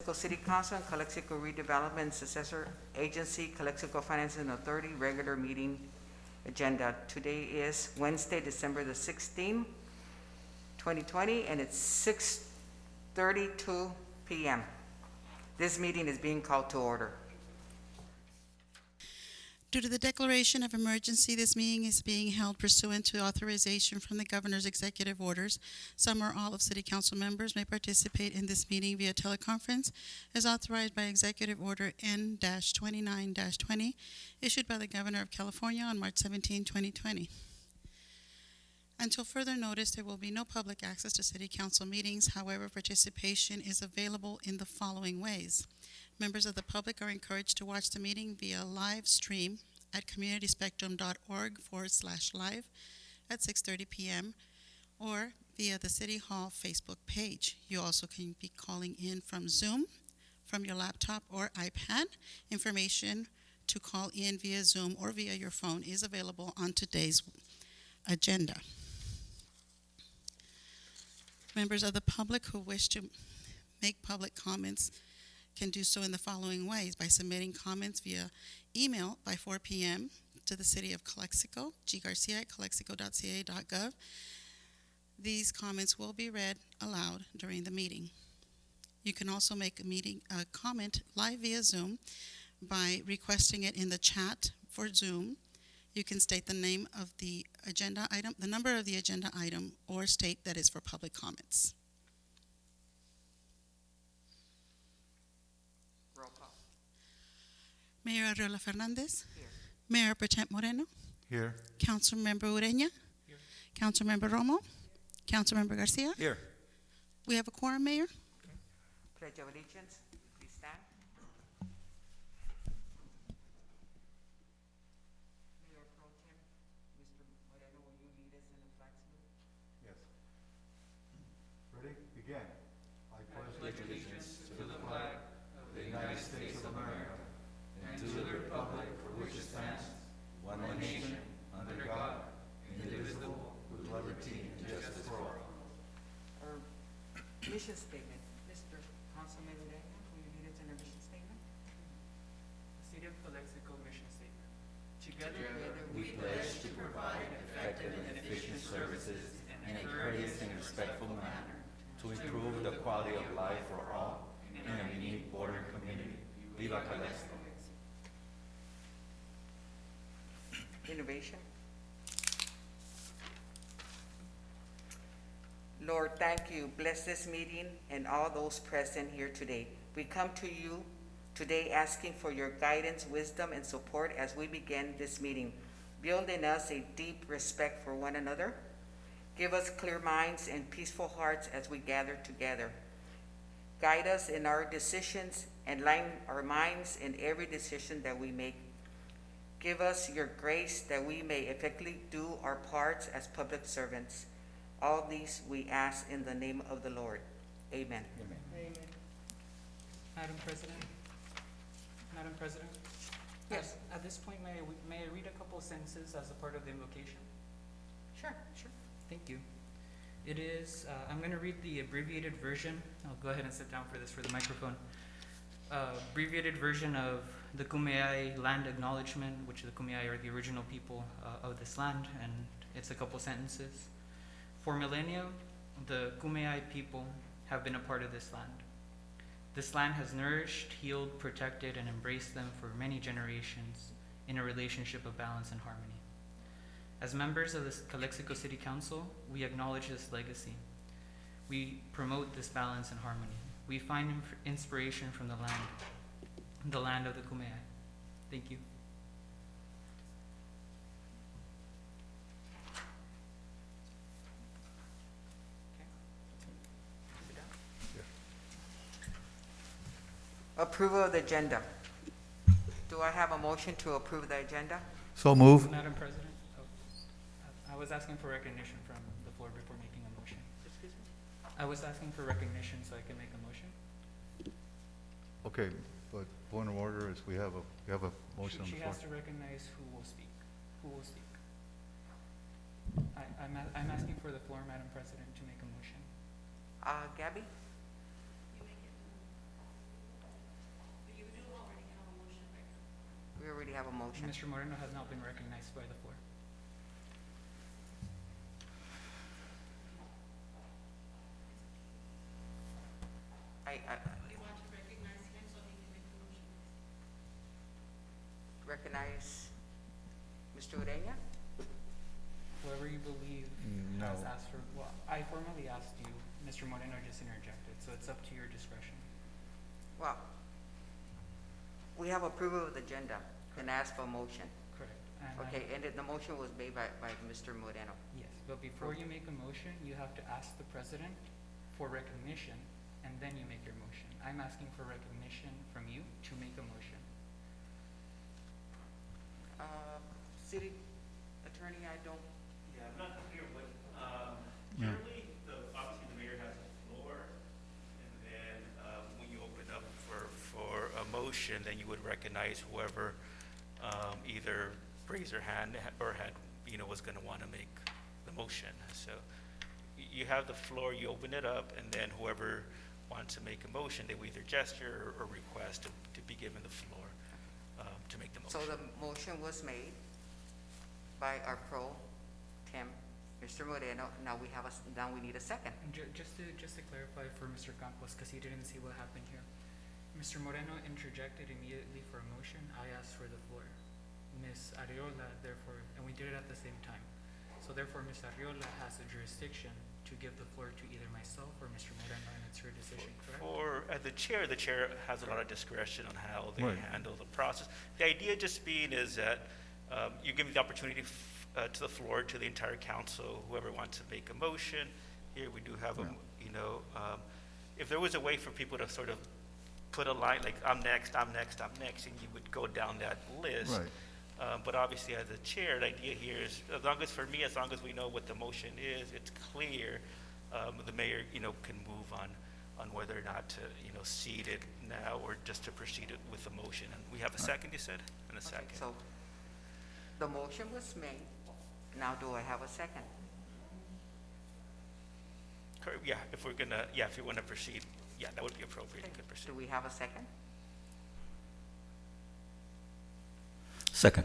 Calexico City Council and Calexico Redevelopment and Successor Agency, Calexico Financing Authority, regular meeting agenda. Today is Wednesday, December the 16th, 2020, and it's 6:32 p.m. This meeting is being called to order. Due to the declaration of emergency, this meeting is being held pursuant to authorization from the governor's executive orders. Some or all of City Council members may participate in this meeting via teleconference as authorized by Executive Order N-29-20 issued by the Governor of California on March 17, 2020. Until further notice, there will be no public access to City Council meetings. However, participation is available in the following ways. Members of the public are encouraged to watch the meeting via live stream at communityspectrum.org/live at 6:30 p.m. or via the City Hall Facebook page. You also can be calling in from Zoom from your laptop or iPad. Information to call in via Zoom or via your phone is available on today's agenda. Members of the public who wish to make public comments can do so in the following ways: by submitting comments via email by 4 p.m. to the City of Calexico, ggarcia@calexico.ca.gov. These comments will be read aloud during the meeting. You can also make a comment live via Zoom by requesting it in the chat for Zoom. You can state the name of the agenda item, the number of the agenda item, or state that it's for public comments. Roll call. Mayor Arreola Fernandez. Here. Mayor Percent Moreno. Here. Councilmember Ureña. Here. Councilmember Romo. Councilmember Garcia. Here. We have a quorum, Mayor. Pledge of Allegiance. Please stand. Mayor Pro Tem, Mr. Moreno, will you lead us in the flag salute? Yes. Ready? Begin. I pledge allegiance to the flag of the United States of America and to the republic for which it stands, one nation, under God, indivisible, with liberty and justice for all. Our mission statement. Mr. Councilman Ureña, will you lead us in our mission statement? The City of Calexico mission statement. Together We pledge to provide effective and efficient services in a courteous and respectful manner to improve the quality of life for all in a unique border community. Viva Calexico. Innovation. Lord, thank you. Bless this meeting and all those present here today. We come to you today asking for your guidance, wisdom, and support as we begin this meeting. Build in us a deep respect for one another. Give us clear minds and peaceful hearts as we gather together. Guide us in our decisions and line our minds in every decision that we make. Give us your grace that we may effectively do our parts as public servants. All these we ask in the name of the Lord. Amen. Amen. Madam President. Madam President. Yes. At this point, may I read a couple sentences as a part of the invocation? Sure. Thank you. It is, I'm going to read the abbreviated version. I'll go ahead and sit down for this for the microphone. Abbreviated version of the Kumeyaay land acknowledgement, which the Kumeyaay are the original people of this land, and it's a couple sentences. For millennia, the Kumeyaay people have been a part of this land. This land has nourished, healed, protected, and embraced them for many generations in a relationship of balance and harmony. As members of the Calexico City Council, we acknowledge this legacy. We promote this balance and harmony. We find inspiration from the land of the Kumeyaay. Thank you. Approval of the agenda. Do I have a motion to approve the agenda? So move. Madam President, I was asking for recognition from the floor before making a motion. Excuse me? I was asking for recognition so I can make a motion. Okay, but point of order is we have a motion on the She floor. has to recognize who will speak. Who will speak? I'm asking for the floor, Madam President, to make a motion. Gabby? have a motion? Mr. Moreno has not been recognized by the floor. I recognize Mr. Ureña? Whoever you believe No. has asked for, well, I formally asked you, Mr. Moreno just interjected, so it's up to your discretion. Well, we have approval of the agenda and ask for a motion. Correct. And I- Okay, and the motion was made by Mr. Moreno. Yes, but before you make a motion, you have to ask the president for recognition, and then you make your motion. I'm asking for recognition from you to make a motion. City Attorney, I don't, Yeah, I'm not clear what, Yeah. generally, obviously the mayor has the floor, and then, when you open up for a motion, then you would recognize whoever, either raised their hand or had, was gonna wanna make the motion. So, you have the floor, you open it up, and then whoever wants to make a motion, they will either gesture or request to be given the floor, to make the motion. so the motion was made by our pro Tim, Mr. Moreno. Now we need a second. And just to clarify for Mr. Campos, because he didn't see what happened here. Mr. Moreno interjected immediately for a motion. I asked for the floor. Ms. Arriola, therefore, and we did it at the same time. So therefore, Ms. Arriola has the jurisdiction to give the floor to either myself or Mr. Moreno, and it's her decision, correct? For, as the chair has a lot of discretion on how they Right. handle the process. The idea just being is that you give the opportunity to the floor, to the entire council, whoever wants to make a motion. Here, we do have if there was a way for people to sort of put a line, like, I'm next, and you would go down that list. Right. But obviously, as a chair, the idea here is, as long as we know what the motion is, it's clear, the mayor, can move on whether or not to, seat it now or just to proceed it with the motion. And we have a second, you said? And a Okay, second. so the motion was made. Now do I have a second? Yeah, if you want to proceed, yeah, that would be appropriate. You could proceed. Do we have a second? Second.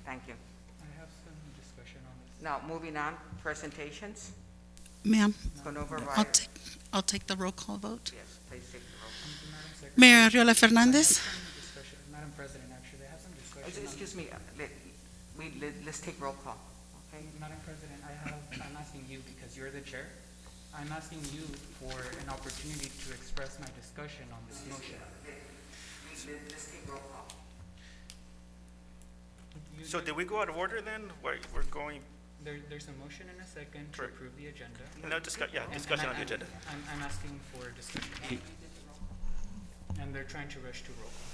Thank you. I have some discussion on this. Now, moving on, presentations. Ma'am, Conover I'll Ryder. I'll take the roll call vote. Yes, please take the roll. Madam Secretary, Mayor Arriola I have Fernandez? some discussion. Madam President, actually, I have some discussion. on- Excuse me, let's take roll call, okay? Madam President, I'm asking you because you're the chair. I'm asking you for an opportunity to express my discussion on this motion. Let's take roll call. So did we go out of order then? We're going, There's a motion and a second to Correct. approve the agenda. no, discussion on the agenda. I'm asking for discussion. And they're trying to rush to roll call.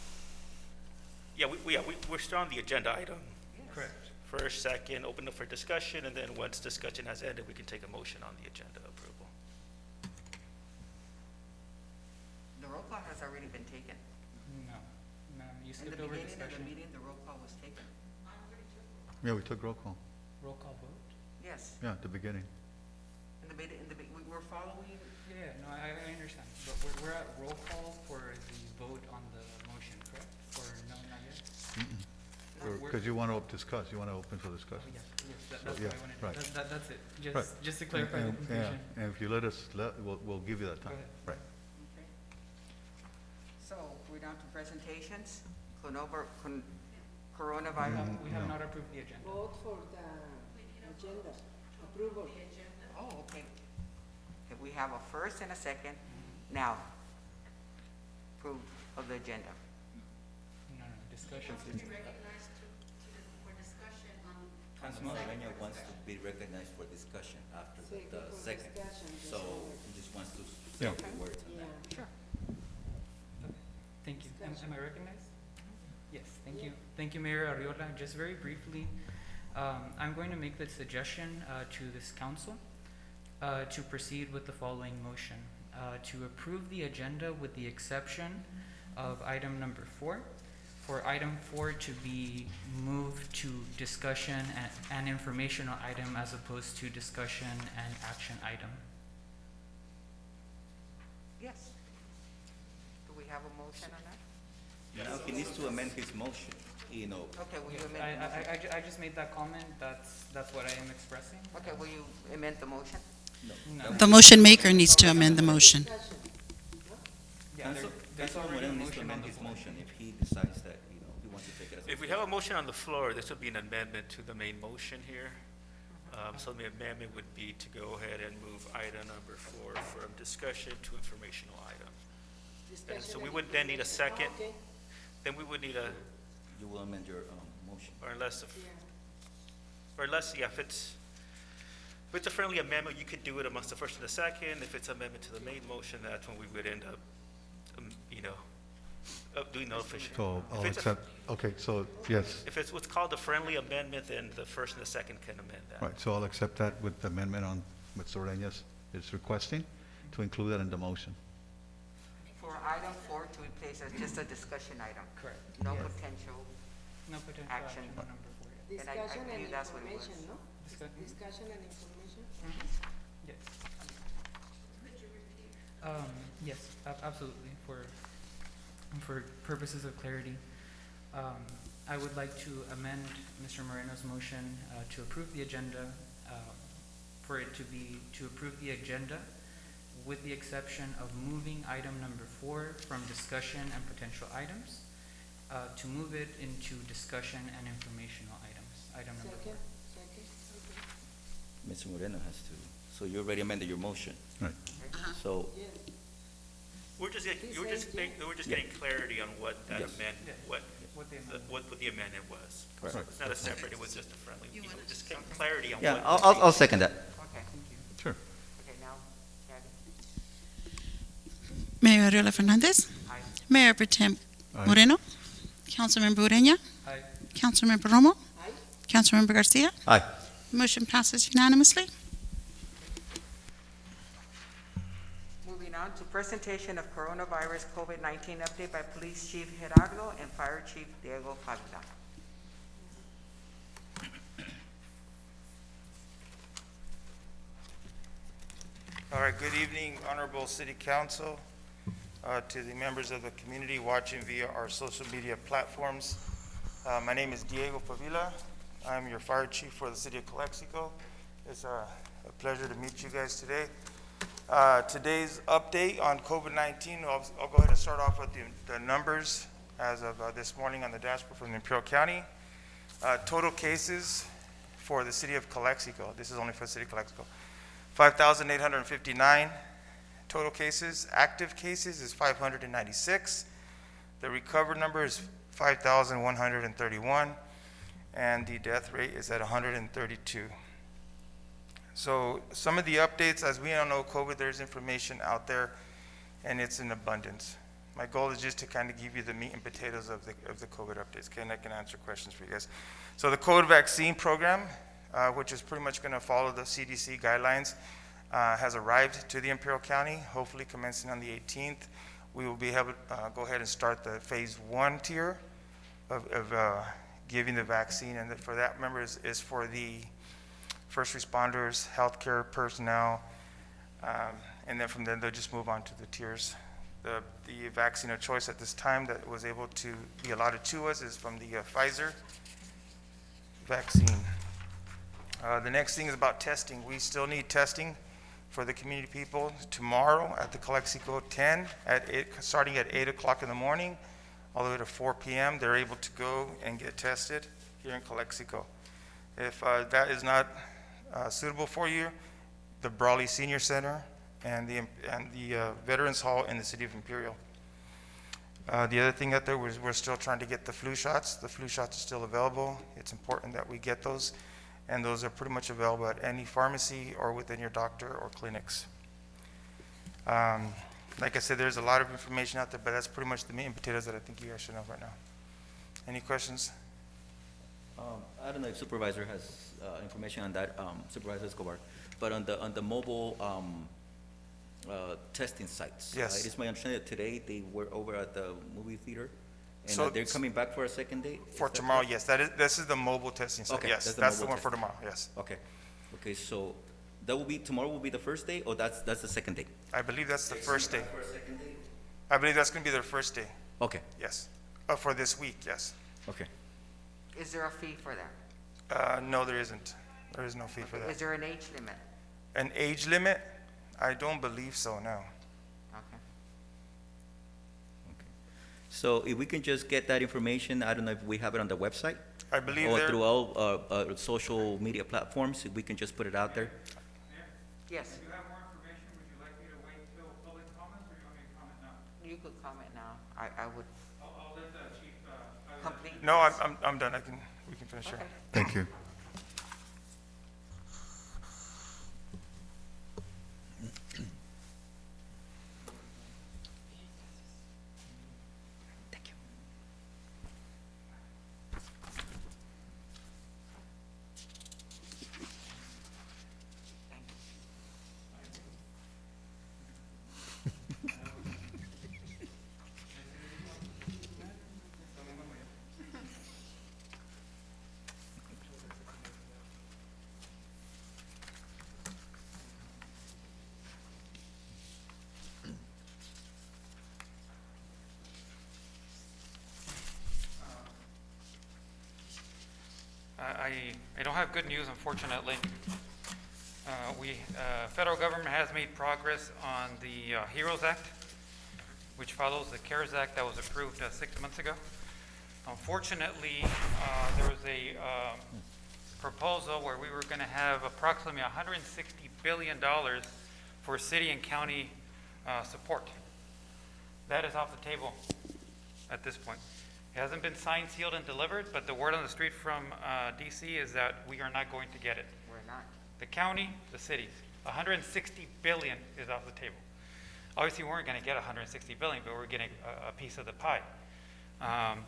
Yeah, we're still on the agenda item. Yes. Correct. First, second, open up for discussion, and then once discussion has ended, we can take a motion on the agenda approval. The roll call has already been taken. No, ma'am, you In skipped the over beginning of the discussion. meeting, the roll call was taken. Yeah, we took roll call. Roll call vote? Yes, Yeah, at the beginning. we were following, Yeah, no, I understand, but we're at roll call for the vote on the motion, correct? Or no, not yet? No, we're- Because you want to discuss, you want to open for Oh, discussion. yes, that's So, what yeah, I wanted to, right. that's it, Right. just to clarify the And- confusion. Yeah, and if you let us, we'll give you that Go time. ahead. Right. okay. So we're down to presentations. Coronavirus. We have No. not approved the agenda. Vote for the agenda, approval. Oh, okay. Okay, we have a first and a second. Now, approve of the agenda. No, discussion. Councilman Ureña wants to be recognized for discussion after the For second. discussion, So he just wants to say Yeah. a few words on Yeah. that. Sure. Thank you. Am Discussion. I recognized? Yes, thank you. Thank you, Mayor Arriola. Just very briefly, I'm going to make the suggestion to this council to proceed with the following motion. To approve the agenda with the exception of item number 4. For item 4 to be moved to discussion and informational item as opposed to discussion and action item. Yes. Do we have a motion on that? Now he needs to amend his motion. you know, Okay, will you Yes, amend the motion? I just made that comment, that's what I am expressing. Okay, will you amend the motion? No. The motion maker needs to amend the motion. Discussion, no? Yeah, there's Councilman already a Moreno needs to motion on amend the his floor. motion if he decides that, you know, he wants to take it as a. If we have a motion on the floor, this would be an amendment to the main motion here. So the amendment would be to go ahead and move item number 4 from discussion to informational item. And so Discussion we and would then need a information. second, Okay, then we would need a, You will amend your, motion. or unless, yeah. if it's a friendly amendment, you could do it amongst the first and the second. If it's amendment to the main motion, that's when we would end up, doing no official. So If I'll it's a- accept, okay, so, yes, If it's what's called a friendly amendment, then the first and the second can amend that. right, so I'll accept that with the amendment on, Mr. Ureñas is requesting to include that in the motion. For item 4 to be placed as just a discussion item, Correct. no Yes. potential, No potential Action. action on number 4 yet. And I Discussion and believe that's what it information, was. no? Discuss- Discussion and information? Yes. Yes, absolutely, for purposes of clarity. I would like to amend Mr. Moreno's motion to approve the agenda, for it to be, to approve the agenda with the exception of moving item number 4 from discussion and potential items, to move it into discussion and informational items, item number 4. Second, okay. Mr. Moreno has to, so you already amended your motion. Right. So, Yes, We're just getting, He we're says just, yes. we're just Yeah. getting clarity on what that Yes. amendment, Yeah. what, What the amendment. what the amendment was. Correct. So it's not a separate, it was just a friendly, just getting clarity on what. yeah, I'll second that. okay, Sure. okay, now, Kathy? Mayor Arreola Fernandez, Aye. Mayor Pro Tem Aye. Moreno, Councilmember Ureña, Aye. Councilmember Romo, aye, Councilmember Garcia. Aye. Motion passes unanimously. Moving on to presentation of coronavirus COVID-19 update by Police Chief Gerardo and Fire Chief Diego Favila. All right, good evening, Honorable City Council, to the members of the community watching via our social media platforms. My name is Diego Favila. I'm your fire chief for the city of Calexico. It's a pleasure to meet you guys today. Today's update on COVID-19, I'll go ahead and start off with the numbers as of this morning on the dashboard from Imperial County. Total cases for the city of Calexico, this is only for the city of Calexico, 5,859 total cases. Active cases is 596. The recovered number is 5,131, and the death rate is at 132. So some of the updates, as we all know, COVID, there's information out there, and it's in abundance. My goal is just to kind of give you the meat and potatoes of the COVID updates, okay, and I can answer questions for you guys. So the COVID vaccine program, which is pretty much going to follow the CDC guidelines, has arrived to the Imperial County, hopefully commencing on the 18th. We will be able to go ahead and start the phase 1 tier of giving the vaccine, and for that, remember, is for the first responders, healthcare personnel, and then from there, they'll just move on to the tiers. The vaccine of choice at this time that was able to be allotted to us is from the Pfizer vaccine. The next thing is about testing. We still need testing for the community people tomorrow at the Calexico 10, starting at 8 o'clock in the morning, all the way to 4 p.m. They're able to go and get tested here in Calexico. If that is not suitable for you, the Brawley Senior Center and the Veterans Hall in the city of Imperial. The other thing out there was we're still trying to get the flu shots. The flu shots are still available. It's important that we get those, and those are pretty much available at any pharmacy or within your doctor or clinics. Like I said, there's a lot of information out there, but that's pretty much the meat and potatoes that I think you guys should know right now. Any questions? I don't know if supervisor has information on that, Supervisor Escobar, but on the mobile testing sites. Yes. It is my understanding that today they were over at the movie theater, and So they're coming back for a second date? For Is that tomorrow, correct? yes, this is the mobile testing site, Okay, yes, that's that's the the mobile one for testing. tomorrow, yes. Okay, so that will be, tomorrow will be the first day, or that's the second day? I believe that's the first day. For a second day? I believe that's gonna be their first day, Okay, yes, for this week, yes. okay. Is there a fee for that? No, there isn't. There is no fee for Is that. there an age limit? An age limit? I don't believe so, no. Okay. So if we can just get that information, I don't know if we have it on the website I believe or there, through all social media platforms, if we can just put it out there. Yes, you have more information, would you like me to wait till public comments, or you want me to comment now? you could comment now. I would I'll let the chief, complete. no, this. I'm done. We can finish here. Okay. Thank you. I don't have good news, unfortunately. Federal government has made progress on the HEROES Act, which follows the CARES Act that was approved 6 months ago. Unfortunately, there was a proposal where we were going to have approximately $160 billion for city and county support. That is off the table at this point. It hasn't been signed, sealed, and delivered, but the word on the street from DC is that we are not going to get it. We're not. The county, the cities, 160 billion is off the table. Obviously, we weren't going to get 160 billion, but we're getting a piece of the pie. At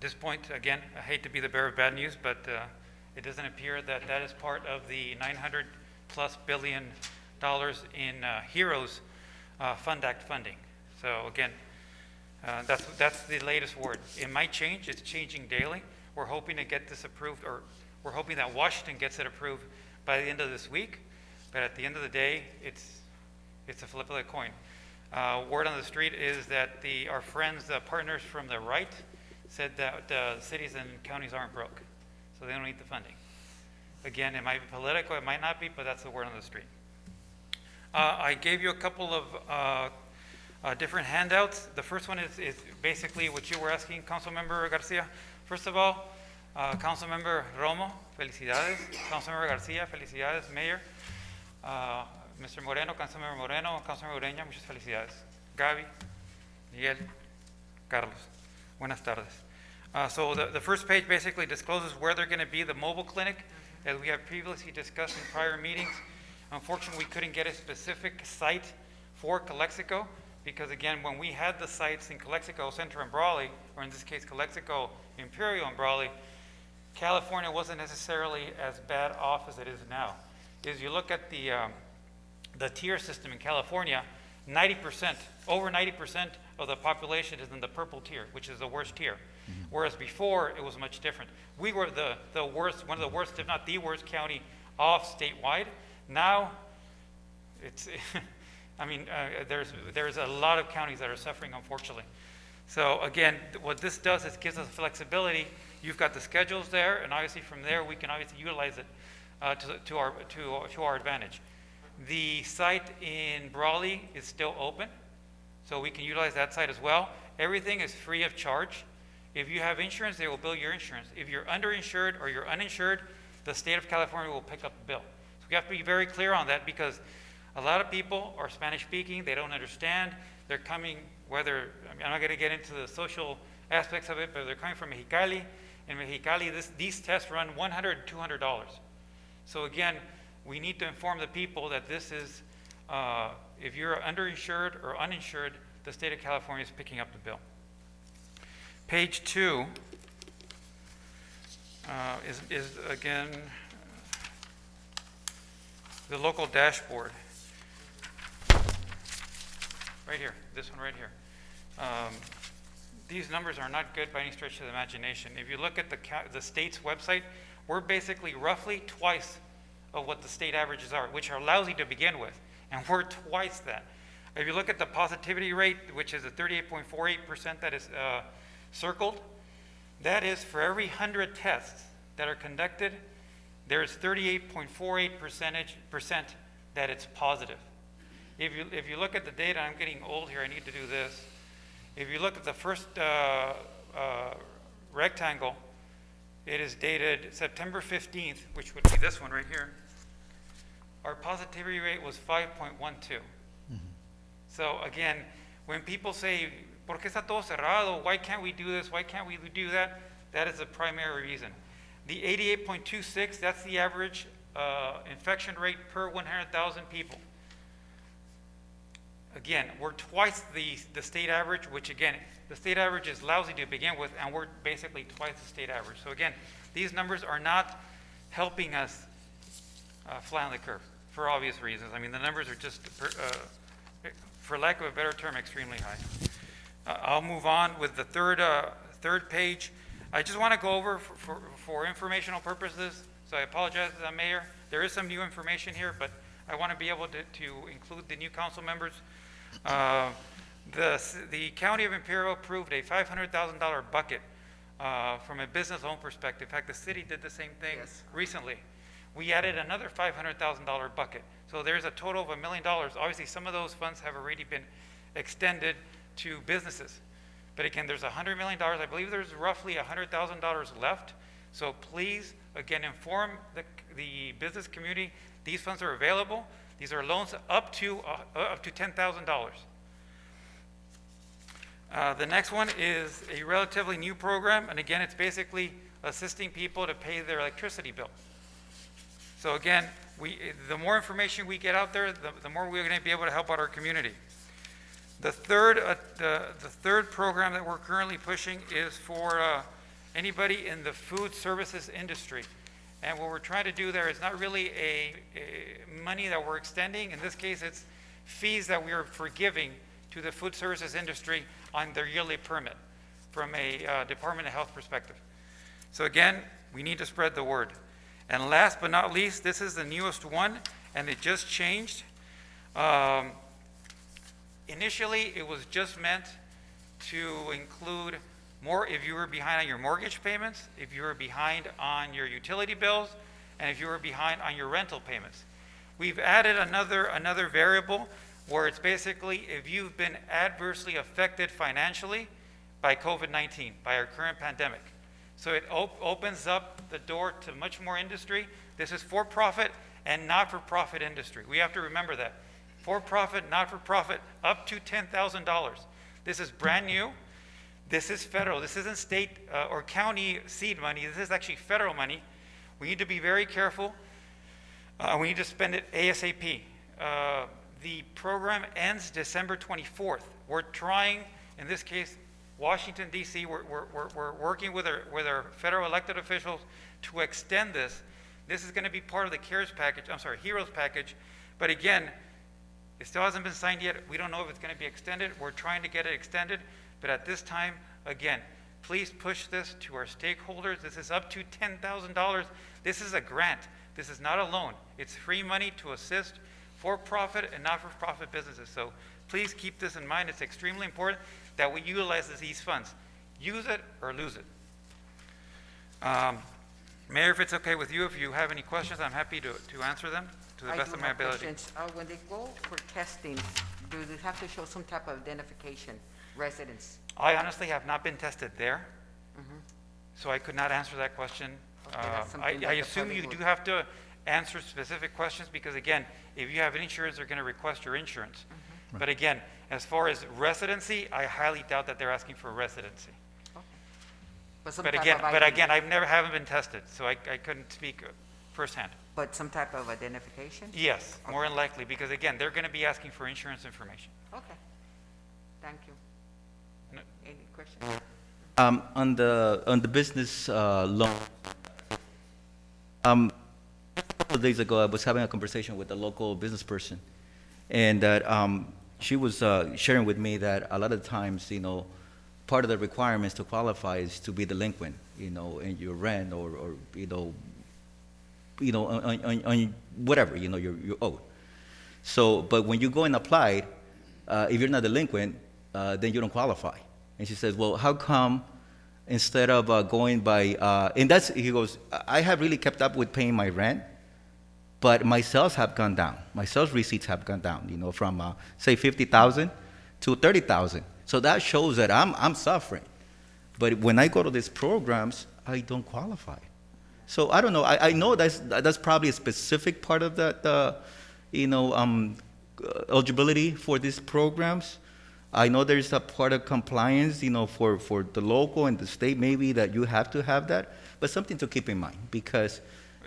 this point, again, I hate to be the bearer of bad news, but it doesn't appear that that is part of the $900+ billion in HEROES Fund Act funding. So again, that's the latest word. It might change. It's changing daily. We're hoping to get this approved, or we're hoping that Washington gets it approved by the end of this week. But at the end of the day, it's a flip of the coin. Word on the street is that our friends, the partners from the right, said that cities and counties aren't broke, so they don't need the funding. Again, it might be political, it might not be, but that's the word on the street. I gave you a couple of different handouts. The first one is basically what you were asking, Councilmember Garcia. First of all, Councilmember Romo, felicidades. Councilmember Garcia, felicidades. Mayor, Mr. Moreno, Councilmember Moreno, Councilmember Ureña, muchas felicidades. Gaby, Miguel, Carlos, buenas tardes. So the first page basically discloses where they're going to be, the mobile clinic, as we have previously discussed in prior meetings. Unfortunately, we couldn't get a specific site for Calexico, because again, when we had the sites in Calexico Center and Brawley, or in this case, Calexico Imperial and Brawley, California wasn't necessarily as bad off as it is now. As you look at the tier system in California, 90%, over 90% of the population is in the purple tier, which is the worst tier. Mm-hmm. Whereas before, it was much different. We were the worst, one of the worst, if not the worst county off statewide. Now, it's, I mean, there's a lot of counties that are suffering, unfortunately. So again, what this does is gives us flexibility. You've got the schedules there, and obviously from there we can obviously utilize it to our advantage. The site in Brawley is still open, so we can utilize that site as well. Everything is free of charge. If you have insurance, they will bill your insurance. If you're underinsured or you're uninsured, the state of California will pick up the bill. So we have to be very clear on that, because a lot of people are Spanish speaking, they don't understand. They're coming, whether, I mean, I'm not going to get into the social aspects of it, but they're coming from Mexicali. In Mexicali, these tests run $100, $200. So again, we need to inform the people that this is, if you're underinsured or uninsured, the state of California is picking up the bill. Page 2 is again, the local dashboard. Right here, this one right here. These numbers are not good by any stretch of the imagination. If you look at the state's website, we're basically roughly twice of what the state averages are, which are lousy to begin with, and we're twice that. If you look at the positivity rate, which is a 38.48% that is circled, That is, for every 100 tests that are conducted, there's 38.48% that it's positive. If you look at the data, I'm getting old here, I need to do this. If you look at the first rectangle, it is dated September 15th, which would be this one right here. Our positivity rate was 5.12. So again, when people say, ¿por qué está todo cerrado? Why can't we do this? Why can't we do that? That is the primary reason. The 88.26, that's the average infection rate per 100,000 people. Again, we're twice the state average, which again, the state average is lousy to begin with, and we're basically twice the state average. So again, these numbers are not helping us flatten the curve for obvious reasons. I mean, the numbers are just, for lack of a better term, extremely high. I'll move on with the third page. I just want to go over for informational purposes, so I apologize to the mayor. There is some new information here, but I want to be able to include the new council members. The County of Imperial approved a $500,000 bucket from a business loan perspective. In fact, the city did the same thing recently. We added another $500,000 bucket. So there's a total of $1 million. Obviously, some of those funds have already been extended to businesses. But again, there's $100 million. I believe there's roughly $100,000 left. So please, again, inform the business community. These funds are available. These are loans up to $10,000. The next one is a relatively new program, and again, it's basically assisting people to pay their electricity bill. So again, the more information we get out there, the more we're going to be able to help out our community. The third program that we're currently pushing is for anybody in the food services industry. And what we're trying to do there is not really a money that we're extending. In this case, it's fees that we are forgiving to the food services industry on their yearly permit from a Department of Health perspective. So again, we need to spread the word. And last but not least, this is the newest one, and it just changed. Initially, it was just meant to include more if you were behind on your mortgage payments, if you were behind on your utility bills, and if you were behind on your rental payments. We've added another variable where it's basically if you've been adversely affected financially by COVID-19, by our current pandemic. So it opens up the door to much more industry. This is for-profit and not-for-profit industry. We have to remember that. For-profit, not-for-profit, up to $10,000. This is brand new. This is federal. This isn't state or county seed money. This is actually federal money. We need to be very careful. We need to spend it ASAP. The program ends December 24th. We're trying, in this case, Washington, D.C., we're working with our federal elected officials to extend this. This is going to be part of the HEROES package. But again, it still hasn't been signed yet. We don't know if it's going to be extended. We're trying to get it extended. But at this time, again, please push this to our stakeholders. This is up to $10,000. This is a grant. This is not a loan. It's free money to assist for-profit and not-for-profit businesses. So please keep this in mind. It's extremely important that we utilize these funds. Use it or lose it. Mayor, if it's okay with you, if you have any questions, I'm happy to answer them to the best of my ability. Questions. When they go for testing, do they have to show some type of identification, residence? I honestly have not been tested there, so I could not answer that question. Okay, that's something that I the assume you public do have to answer specific questions because, again, if you have insurance, they're going to request your insurance. But again, as far as residency, I highly doubt that they're asking for residency. Okay. Some But type again, of ID. I haven't been tested, so I couldn't speak firsthand. But some type of identification? Yes, more than likely, because again, they're going to be asking for insurance information. Okay. Thank you. No. Any questions? On the business loan, a couple of days ago, I was having a conversation with a local business person, and that she was sharing with me that a lot of times, part of the requirements to qualify is to be delinquent, in your rent or on whatever, you're owed. So, but when you go and apply, if you're not delinquent, then you don't qualify. And she says, well, how come instead of going by, and that's, he goes, I have really kept up with paying my rent, but my sales have gone down. My sales receipts have gone down, you know, from, say, 50,000 to 30,000. So that shows that I'm suffering. But when I go to these programs, I don't qualify. So I don't know. I know that's probably a specific part of that, eligibility for these programs. I know there's a part of compliance, you know, for the local and the state maybe that you have to have that, but something to keep in mind because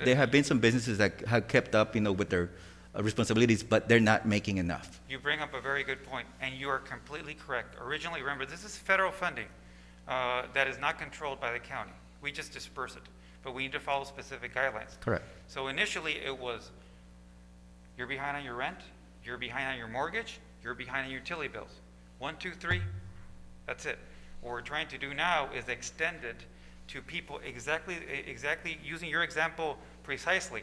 there have been some businesses that have kept up, you know, with their responsibilities, but they're not making enough. You bring up a very good point, and you are completely correct. Originally, remember, this is federal funding that is not controlled by the county. We just disperse it, but we need to follow specific guidelines. Correct. So initially, it was, you're behind on your rent, you're behind on your mortgage, you're behind on your utility bills. 1, 2, 3, that's it. What we're trying to do now is extend it to people exactly using your example precisely.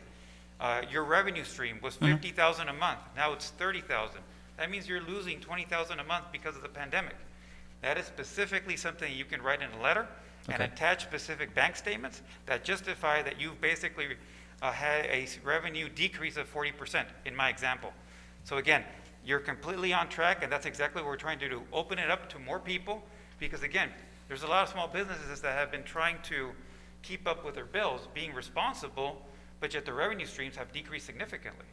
Your revenue stream was 50,000 a month. Now it's 30,000. That means you're losing 20,000 a month because of the pandemic. That is specifically something you can write in a letter and attach specific bank statements that justify that you've basically had a revenue decrease of 40% in my example. So again, you're completely on track, and that's exactly what we're trying to do. Open it up to more people, because again, there's a lot of small businesses that have been trying to keep up with their bills, being responsible, but yet the revenue streams have decreased significantly.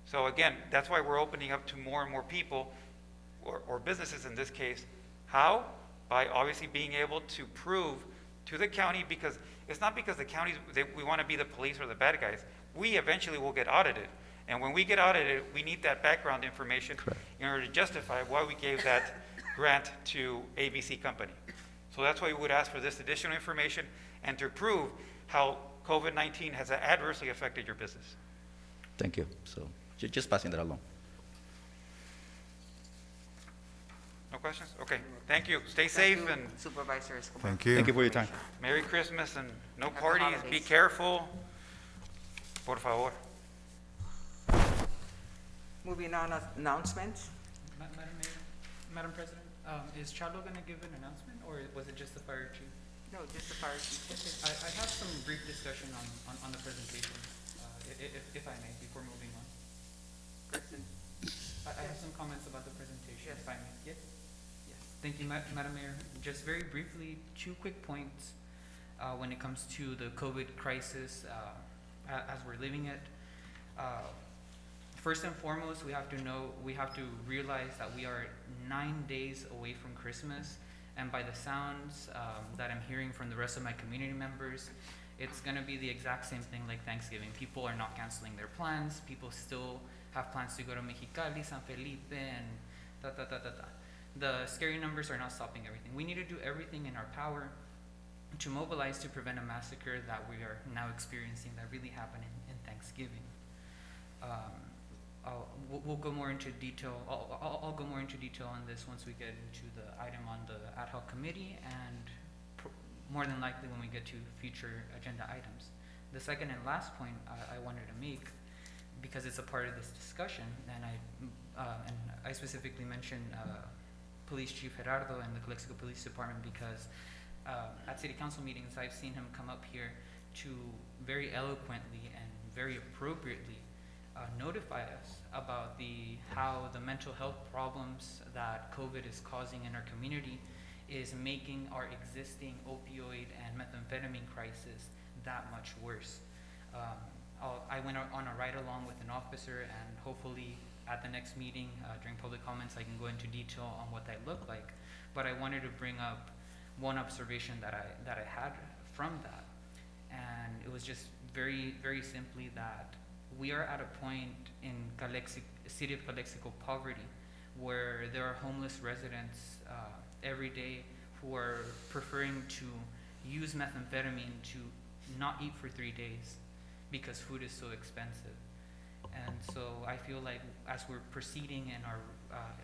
So again, that's why we're opening up to more and more people, or businesses in this case. How? By obviously being able to prove to the county, because it's not because the counties, we want to be the police or the bad guys. We eventually will get audited. And when we get audited, we need that background information in order to justify why we gave that grant to ABC company. So that's why we would ask for this additional information and to prove how COVID-19 has adversely affected your business. Thank you. So just passing that along. No questions? Okay. Thank you. Stay Thank safe you, and Supervisor Escobar. Thank you. Thank you for your time. Merry Christmas and no Happy parties. Be holidays. careful. Por favor. Moving on, announcements. Madam Mayor, Madam President, is Chalo going to give an announcement, or was it just the fire chief? No, just the fire chief. Okay, I have some brief discussion on the presentation, if I may, before moving on. I have some comments about the presentation, if I may. Yes? Yes. Thank you, Madam Mayor. Just very briefly, 2 quick points when it comes to the COVID crisis as we're living it. First and foremost, we have to realize that we are 9 days away from Christmas, and by the sounds that I'm hearing from the rest of my community members, it's going to be the exact same thing like Thanksgiving. People are not canceling their plans. People still have plans to go to Mexicali, San Felipe, and The scary numbers are not stopping everything. We need to do everything in our power to mobilize to prevent a massacre that we are now experiencing that really happened in Thanksgiving. We'll go more into detail. I'll go more into detail on this once we get into the item on the ad hoc committee, and more than likely when we get to future agenda items. The second and last point I wanted to make, because it's a part of this discussion, and I specifically mentioned Police Chief Gerardo and the Calexico Police Department because at City Council meetings I've seen him come up here to very eloquently and very appropriately notify us about how the mental health problems that COVID is causing in our community is making our existing opioid and methamphetamine crisis that much worse. I went on a ride-along with an officer, and hopefully at the next meeting during public comments I can go into detail on what that looked like. But I wanted to bring up one observation that I had from that, and it was just very, very simply that we are at a point in city of Calexico poverty where there are homeless residents every day who are preferring to use methamphetamine to not eat for 3 days because food is so expensive. And so I feel like as we're proceeding and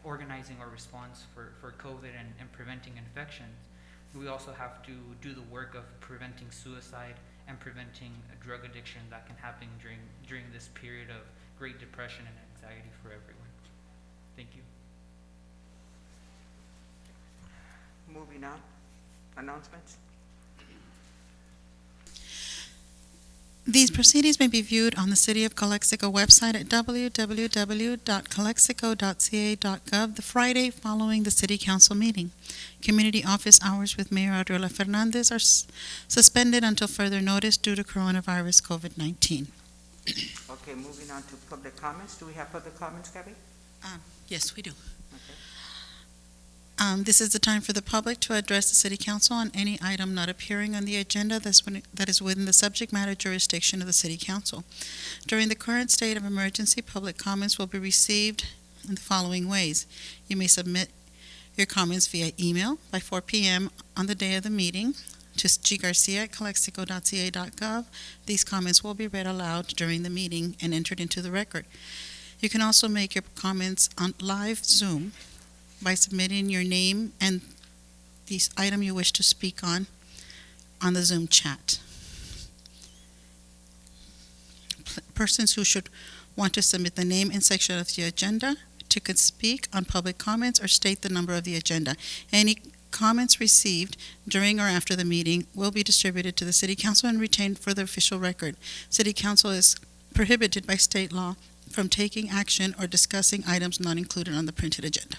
organizing our response for COVID and preventing infections, we also have to do the work of preventing suicide and preventing a drug addiction that can happen during this period of great depression and anxiety for everyone. Thank you. Moving on. announcements? These proceedings may be viewed on the City of Calexico website at www.calexico.ca.gov the Friday following the City Council meeting. Community office hours with Mayor Arreola Fernandez are suspended until further notice due to coronavirus COVID-19. Okay, moving on to public comments. Do we have public comments, Gabby? Yes, we do. Okay. This is the time for the public to address the City Council on any item not appearing on the agenda that is within the subject matter jurisdiction of the City Council. During the current state of emergency, public comments will be received in the following ways. You may submit your comments via email by 4 p.m. on the day of the meeting to ggarcia@calexico.ca.gov. These comments will be read aloud during the meeting and entered into the record. You can also make your comments on live Zoom by submitting your name and the item you wish to speak on the Zoom chat. Persons who should want to submit the name and section of the agenda to speak on public comments or state the number of the agenda. Any comments received during or after the meeting will be distributed to the City Council and retained for the official record. City Council is prohibited by state law from taking action or discussing items not included on the printed agenda.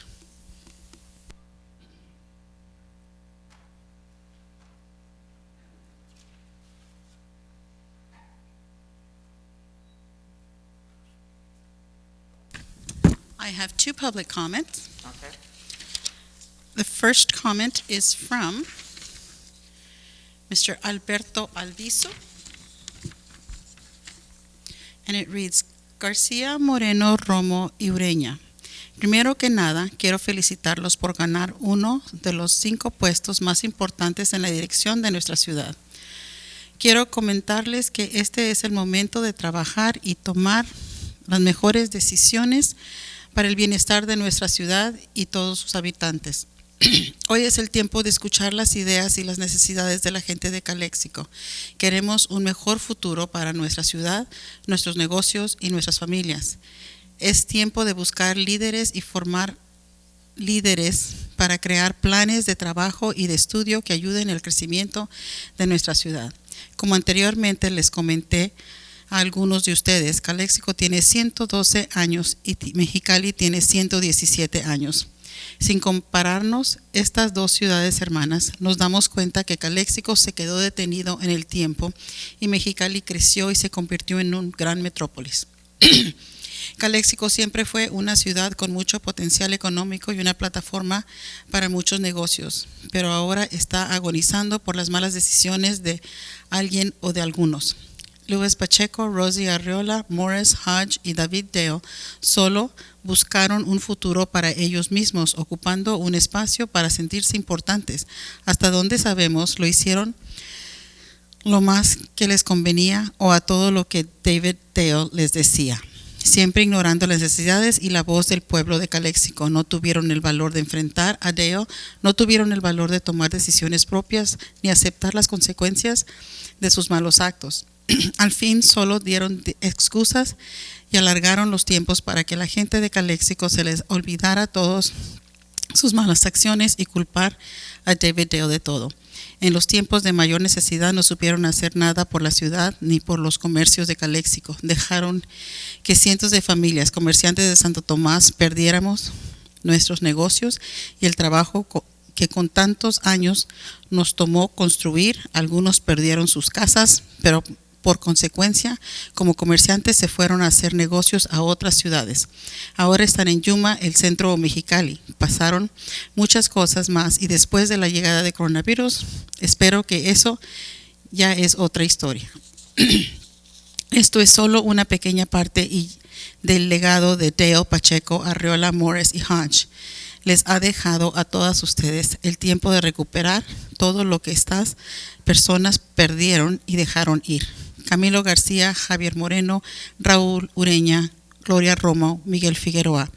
I have two public comments. Okay. The first comment is from Mr. Alberto Alviso, and it reads, García, Moreno, Romo y Ureña. Primero que nada, quiero felicitarlos por ganar uno de los 5 puestos más importantes en la dirección de nuestra ciudad. Quiero comentarles que este es el momento de trabajar y tomar las mejores decisiones para el bienestar de nuestra ciudad y todos sus habitantes. Hoy es el tiempo de escuchar las ideas y las necesidades de la gente de Calexico. Queremos un mejor futuro para nuestra ciudad, nuestros negocios y nuestras familias. Es tiempo de buscar líderes y formar líderes para crear planes de trabajo y de estudio que ayuden al crecimiento de nuestra ciudad. Como anteriormente les comenté a algunos de ustedes, Calexico tiene 112 años y Mexicali tiene 117 años. Sin compararnos estas dos ciudades hermanas, nos damos cuenta que Calexico se quedó detenido en el tiempo y Mexicali creció y se convirtió en un gran metrópolis. Calexico siempre fue una ciudad con mucho potencial económico y una plataforma para muchos negocios, pero ahora está agonizando por las malas decisiones de alguien o de algunos. Luis Pacheco, Rosie Arreola, Morris Hodge y David Dale solo buscaron un futuro para ellos mismos, ocupando un espacio para sentirse importantes. Hasta donde sabemos, lo hicieron lo más que les convenía o a todo lo que David Dale les decía, siempre ignorando las necesidades y la voz del pueblo de Calexico. No tuvieron el valor de enfrentar a Dale, no tuvieron el valor de tomar decisiones propias ni aceptar las consecuencias de sus malos actos. Al fin solo dieron excusas y alargaron los tiempos para que la gente de Calexico se les olvidara todas sus malas acciones y culpar a David Dale de todo. En los tiempos de mayor necesidad no supieron hacer nada por la ciudad ni por los comercios de Calexico. Dejaron que cientos de familias, comerciantes de Santo Tomás, perdiéramos nuestros negocios y el trabajo que con tantos años nos tomó construir. Algunos perdieron sus casas, pero por consecuencia, como comerciantes se fueron a hacer negocios a otras ciudades. Ahora están en Yuma, el centro de Mexicali. Pasaron muchas cosas más y después de la llegada de coronavirus, espero que eso ya es otra historia. Esto es solo una pequeña parte del legado de Dale, Pacheco, Arreola, Morris y Hodge. Les ha dejado a todas ustedes el tiempo de recuperar todo lo que estas personas perdieron y dejaron ir. Camilo García, Javier Moreno, Raúl Ureña, Gloria Romo, Miguel Figueroa.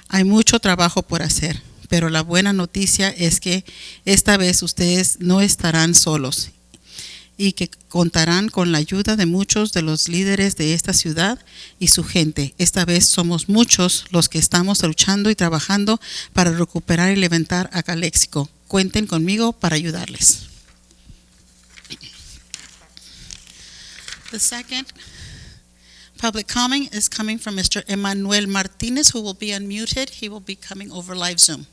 Hay mucho trabajo por hacer, pero la buena noticia es que esta vez ustedes no estarán solos y que contarán con la ayuda de muchos de los líderes de esta ciudad y su gente. Esta vez somos muchos los que estamos luchando y trabajando para recuperar y levantar a Calexico. cuenten conmigo para ayudarles. The second public comment is coming from Mr. Emmanuel Martinez, who will be unmuted. He will be coming over live Zoom.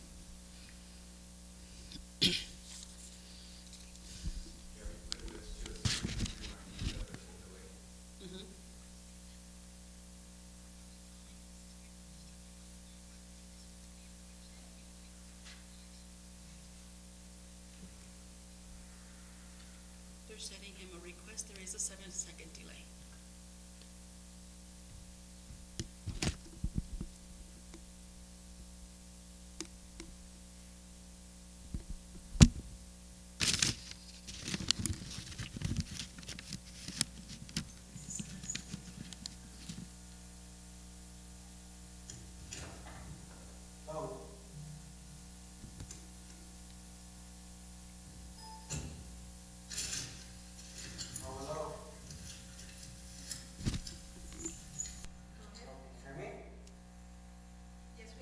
They're sending him a request. There is a 7-second delay.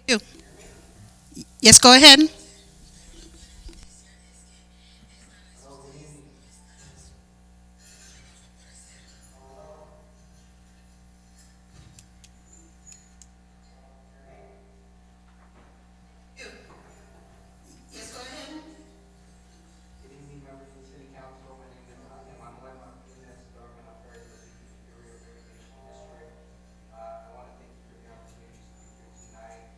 You. Yes, go ahead. Good evening, members of the City Council. My name is Emmanuel Martinez, Government Affairs of the Superior Irrigation District. I want to thank you for the opportunity to speak here tonight.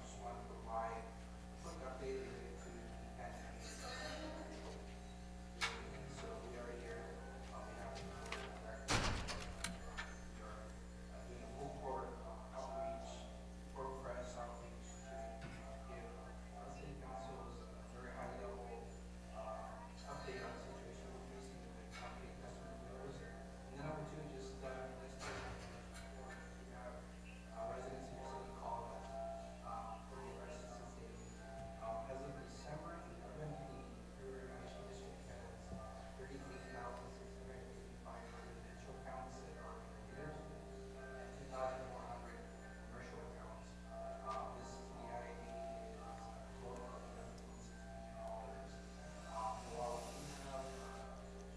Just want to provide a quick update related to the pandemic. So we are here on behalf of the Board of Directors. We are doing a full court outreach, court press outreach to give our City Council's very high level update on the situation we're facing with company customer bills. And then number two, just let's take support. We have residents in the city called us for the arrests since daily. As of December 11th, the Superior Irrigation District has 38,655 residential accounts that are in arrears and 2,400 commercial accounts. This TID is a total of $11.6 million. And while we do have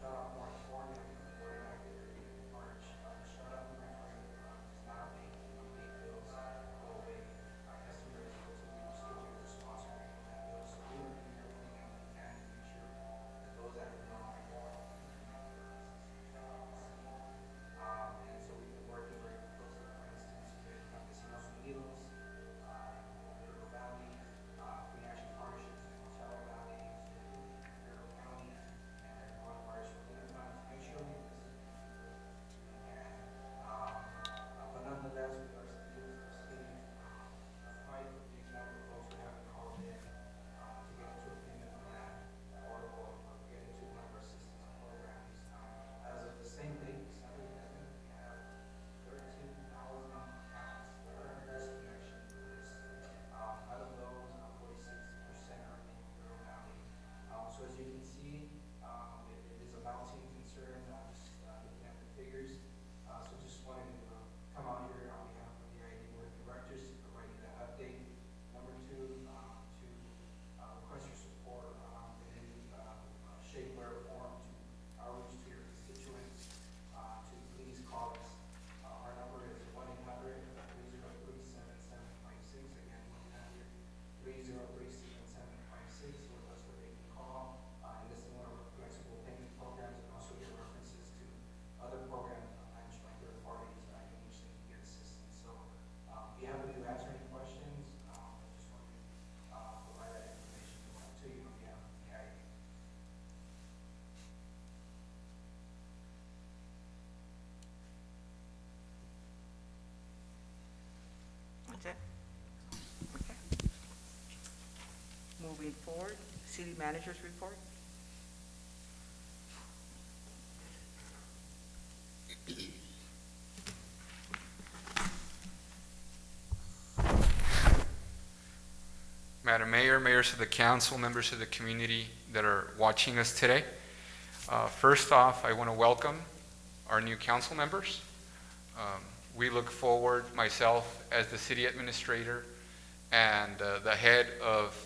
shut-off moratorium that were enacted in March, the shut-off moratorium does not make unpaid bills go away. Customer is able to still get a response rate on that bill. So we are doing everything that we can to make sure that those that have been unpaid are connected with us. And so we've been working very closely, for instance, with Campesinos Unidos, Rio Valley, Green Action Partnerships in Montero Valley, Rio County, and coronavirus relief funds to make sure we assist we can. But nonetheless, we are still seeing quite a big number of folks who haven't called in to get into a payment plan or get into one of our assistance programs. As of the same date, December 11th, we have 13,000 accounts that are in risk connection list. Out of those, 46% are in Rio Valley. So as you can see, it is a mounting concern, just looking at the figures. So just wanted to come out here on behalf of the ID Board of Directors to provide you that update. Number two, to request your support in any shape, way, or form to outreach to your constituents, to please call us. Our number is 1-800-303-7756. Again, 1-800-303-7756. So that's where they can call. And this is one of our flexible payment programs, and also get references to other programs managed by third parties in which they can get assistance. So if you happen to answer any questions, I just want to provide that information to you on behalf of the ID. Okay. Okay. Moving forward, City Manager's report. Madam Mayor, mayors of the council, members of the community that are watching us today. First off, I want to welcome our new council members. We look forward, myself as the city administrator and the head of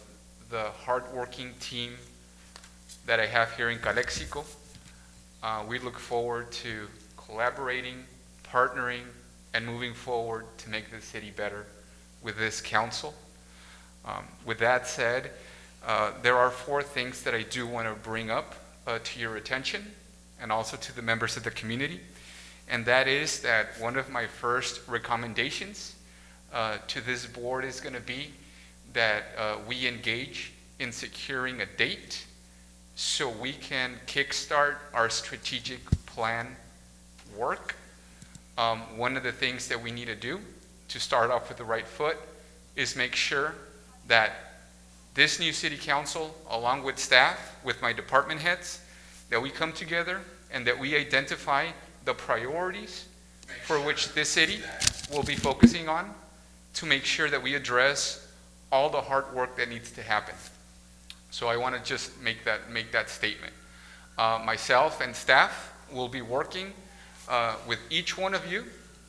the hardworking team that I have here in Calexico. We look forward to collaborating, partnering, and moving forward to make the city better with this council. With that said, there are 4 things that I do want to bring up to your attention and also to the members of the community. And that is that one of my first recommendations to this board is going to be that we engage in securing a date so we can kickstart our strategic plan work. One of the things that we need to do to start off with the right foot is make sure that this new city council, along with staff, with my department heads, that we come together and that we identify the priorities for which this city will be focusing on to make sure that we address all the hard work that needs to happen. So I want to just make that statement. Myself and staff will be working with each one of you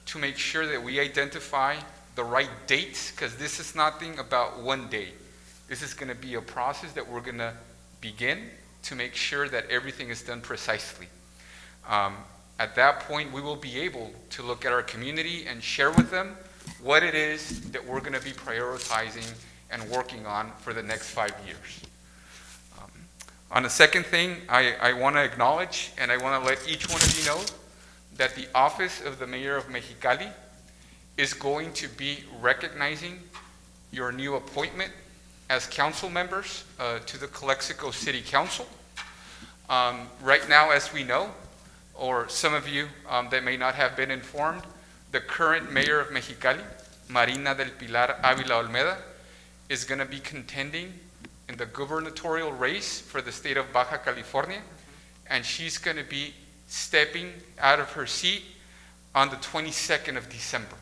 to make sure that we identify the right dates, because this is nothing about one day. This is going to be a process that we're going to begin to make sure that everything is done precisely. At that point, we will be able to look at our community and share with them what it is that we're going to be prioritizing and working on for the next 5 years. On the second thing, I want to acknowledge and I want to let each one of you know that the office of the Mayor of Mexicali is going to be recognizing your new appointment as council members to the Calexico City Council. Right now, as we know, or some of you that may not have been informed, the current mayor of Mexicali, Marina del Pilar Ávila Olmeda, is going to be contending in the gubernatorial race for the state of Baja California, and she's going to be stepping out of her seat on the 22nd of December.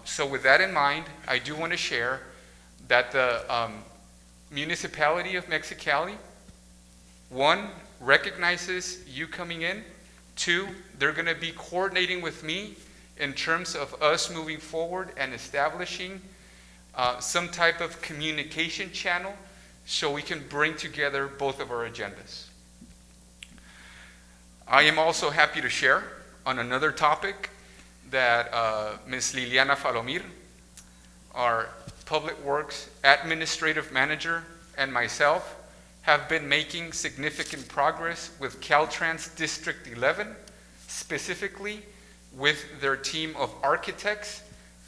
So with that in mind, I do want to share that the municipality of Mexicali, 1, recognizes you coming in. 2, they're going to be coordinating with me in terms of us moving forward and establishing some type of communication channel so we can bring together both of our agendas. I am also happy to share on another topic that Ms. Liliana Falomir, our Public Works Administrative Manager, and myself have been making significant progress with Caltrans District 11, specifically with their team of architects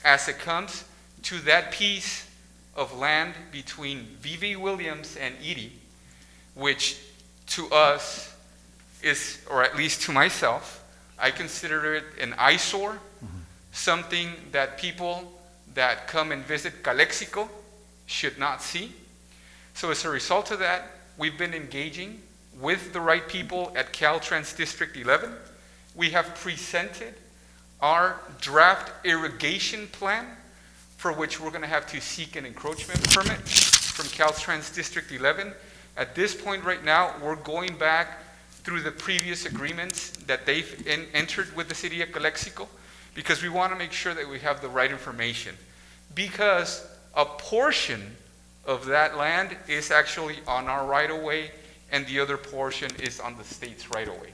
as it comes to that piece of land between V.V. Williams and Erie, which to us is, or at least to myself, I consider it an eyesore, something that people that come and visit Calexico should not see. So as a result of that, we've been engaging with the right people at Caltrans District 11. We have presented our draft irrigation plan, for which we're going to have to seek an encroachment permit from Caltrans District 11. At this point right now, we're going back through the previous agreements that they've entered with the city of Calexico, because we want to make sure that we have the right information. Because a portion of that land is actually on our right-of-way, and the other portion is on the state's right-of-way.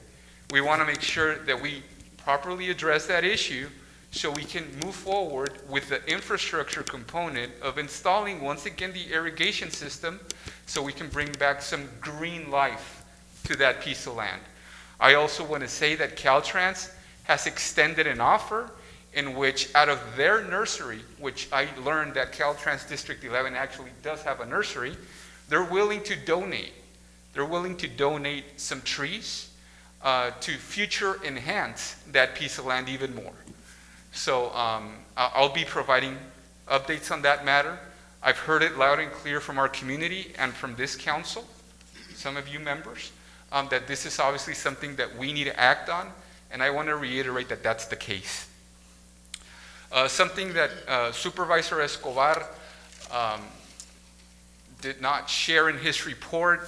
We want to make sure that we properly address that issue so we can move forward with the infrastructure component of installing, once again, the irrigation system so we can bring back some green life to that piece of land. I also want to say that Caltrans has extended an offer in which, out of their nursery, which I learned that Caltrans District 11 actually does have a nursery, they're willing to donate. They're willing to donate some trees to future enhance that piece of land even more. So I'll be providing updates on that matter. I've heard it loud and clear from our community and from this council, some of you members, that this is obviously something that we need to act on, and I want to reiterate that that's the case. Something that Supervisor Escobar did not share in his report,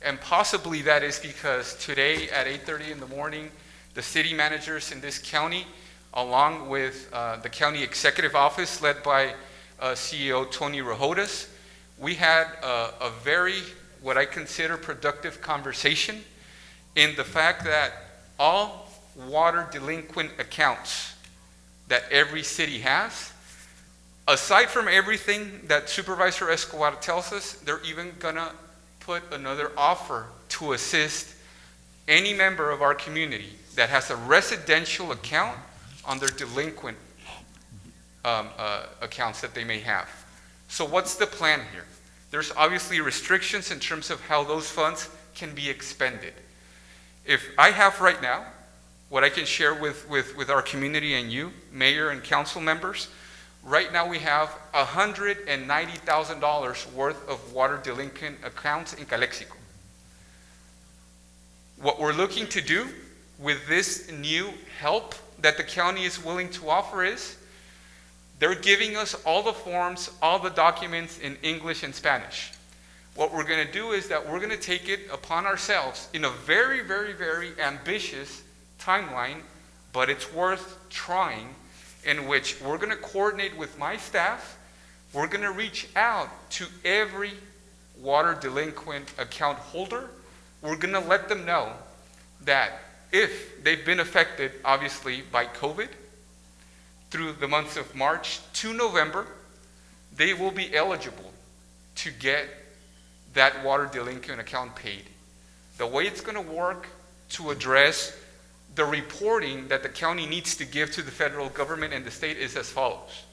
and possibly that is because today at 8:30 in the morning, the city managers in this county, along with the county executive office led by CEO Tony Rejodas, we had a very, what I consider productive conversation in the fact that all water delinquent accounts that every city has, aside from everything that Supervisor Escobar tells us, they're even gonna put another offer to assist any member of our community that has a residential account on their delinquent accounts that they may have. So what's the plan here? There's obviously restrictions in terms of how those funds can be expended. If I have right now, what I can share with our community and you, mayor and council members, right now we have $190,000 worth of water delinquent accounts in Calexico. What we're looking to do with this new help that the county is willing to offer is, they're giving us all the forms, all the documents in English and Spanish. What we're going to do is that we're going to take it upon ourselves in a very, very, very ambitious timeline, but it's worth trying, in which we're going to coordinate with my staff. We're going to reach out to every water delinquent account holder. We're going to let them know that if they've been affected, obviously, by COVID, through the months of March to November, they will be eligible to get that water delinquent account paid. The way it's going to work to address the reporting that the county needs to give to the federal government and the state is as follows.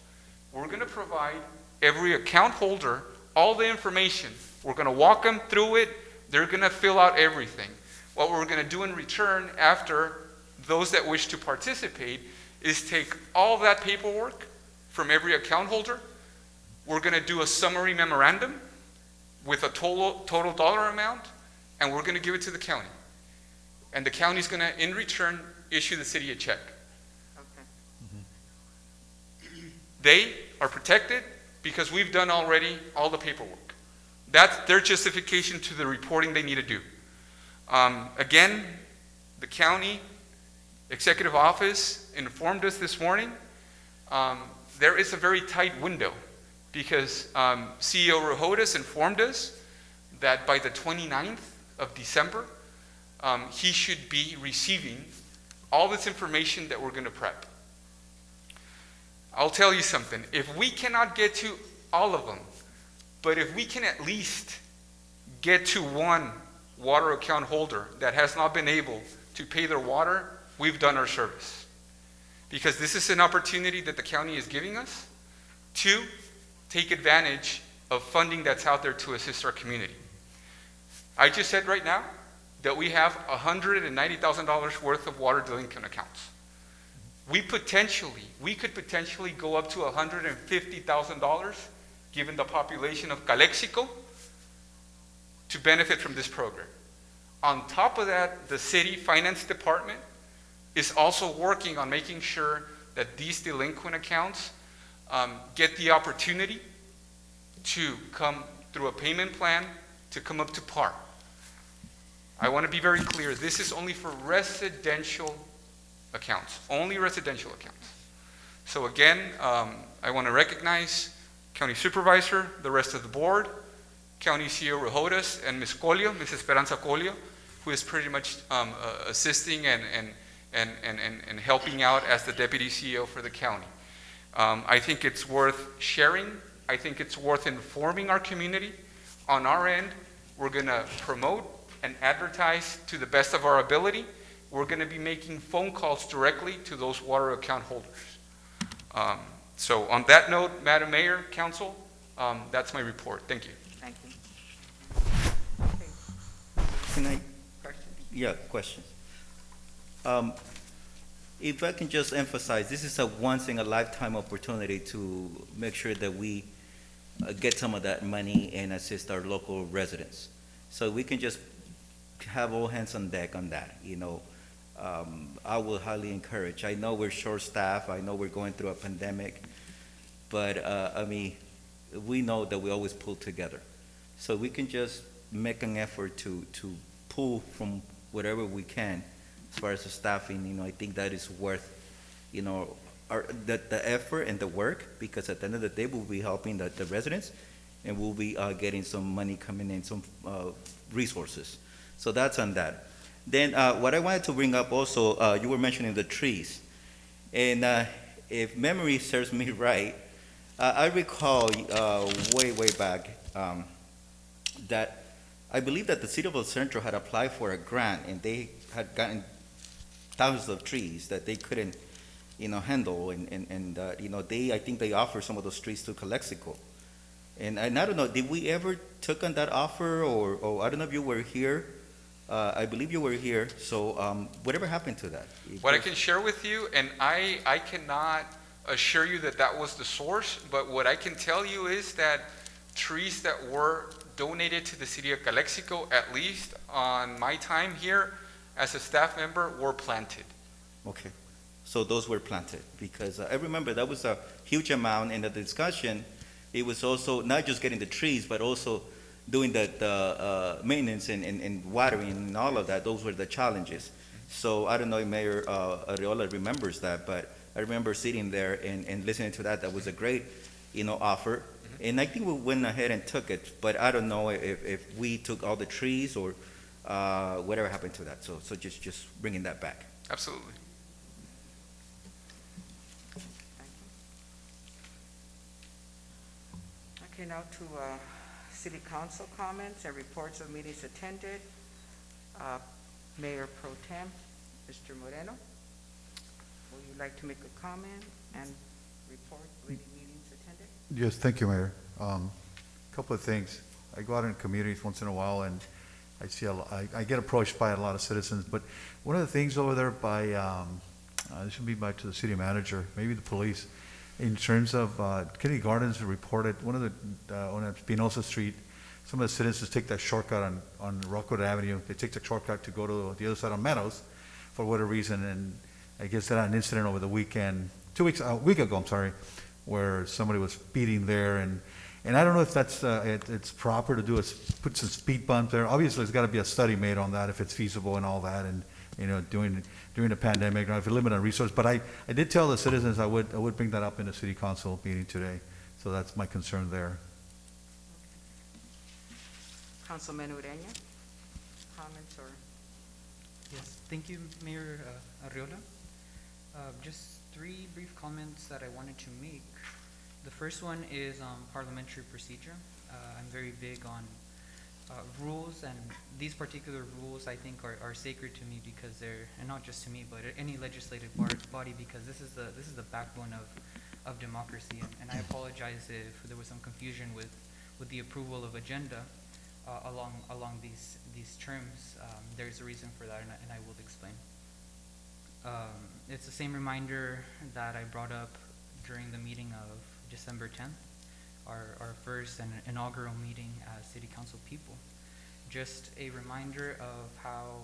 We're going to provide every account holder all the information. We're going to walk them through it. They're going to fill out everything. What we're going to do in return, after those that wish to participate, is take all that paperwork from every account holder. We're going to do a summary memorandum with a total dollar amount, and we're going to give it to the county. And the county is going to, in return, issue the city a check. Okay. They are protected because we've done already all the paperwork. That's their justification to the reporting they need to do. Again, the county executive office informed us this morning there is a very tight window because CEO Rojodas informed us that by the 29th of December, he should be receiving all this information that we're going to prep. I'll tell you something. If we cannot get to all of them, but if we can at least get to one water account holder that has not been able to pay their water, we've done our service. Because this is an opportunity that the county is giving us to take advantage of funding that's out there to assist our community. I just said right now that we have $190,000 worth of water delinquent accounts. We could potentially go up to $150,000 given the population of Calexico to benefit from this program. On top of that, the city finance department is also working on making sure that these delinquent accounts get the opportunity to come through a payment plan to come up to par. I want to be very clear, this is only for residential accounts, only residential accounts. So again, I want to recognize County Supervisor, the rest of the board, County CEO Rojodas, and Ms. Colio, Ms. Esperanza Colio, who is pretty much assisting and helping out as the Deputy CEO for the county. I think it's worth sharing. I think it's worth informing our community. On our end, we're going to promote and advertise to the best of our ability. We're going to be making phone calls directly to those water account holders. So on that note, Madam Mayor, Council, that's my report. Thank you. Thank you. Can I? Question? Yeah, questions. If I can just emphasize, this is a once-in-a-lifetime opportunity to make sure that we get some of that money and assist our local residents. So we can just have all hands on deck on that, you know. I will highly encourage. I know we're short-staffed. I know we're going through a pandemic. But, I mean, we know that we always pull together. So we can just make an effort to pull from whatever we can as far as the staffing. You know, I think that is worth, you know, the effort and the work, because at the end of the day, we'll be helping the residents, and we'll be getting some money coming in, some resources. So that's on that. Then what I wanted to bring up also, you were mentioning the trees. And if memory serves me right, I recall way back that I believe that the city of El Centro had applied for a grant, and they had gotten thousands of trees that they couldn't, handle, and I think they offered some of those trees to Calexico. And I don't know, did we ever took on that offer, or I don't know if you were here. I believe you were here, so whatever happened to that? What I can share with you, and I cannot assure you that that was the source, but what I can tell you is that trees that were donated to the city of Calexico, at least on my time here as a staff member, were planted. Okay, so those were planted, because I remember that was a huge amount in the discussion. It was also not just getting the trees, but also doing the maintenance and watering and all of that. Those were the challenges. So I don't know if Mayor Arreola remembers that, but I remember sitting there and listening to that. That was a great, offer. And I think we went ahead and took it, but I don't know if we took all the trees or whatever happened to that. So just bringing that back. Absolutely. Okay, now to city council comments and reports of meetings attended. Mayor Pro Tem, Mr. Moreno, would you like to make a comment and report meetings attended? Yes, thank you, Mayor. Couple of things. I go out in communities once in a while, and I see I get approached by a lot of citizens. But one of the things over there by this should be back to the city manager, maybe the police, in terms of Kennedy Gardens reported one of the on Espinosa Street. Some of the citizens take that shortcut on Rockwood Avenue. They take the shortcut to go to the other side of Meadows for whatever reason, and I guess they had an incident over the weekend, a week ago, I'm sorry, where somebody was speeding there, and I don't know if that's it's proper to put some speed bumps there. Obviously, there's got to be a study made on that if it's feasible and all that, and during the pandemic, if you limit on resource. But I did tell the citizens I would bring that up in the city council meeting today. So that's my concern there. Councilman Ureña, comments or? Yes, thank you, Mayor Arriola. Just three brief comments that I wanted to make. The first one is parliamentary procedure. I'm very big on rules, and these particular rules I think are sacred to me because they're, and not just to me, but any legislative body, because this is the backbone of democracy. And I apologize if there was some confusion with the approval of agenda along these terms. There's a reason for that, and I will explain. It's the same reminder that I brought up during the meeting of December 10th, our first and inaugural meeting as City Council people. Just a reminder of how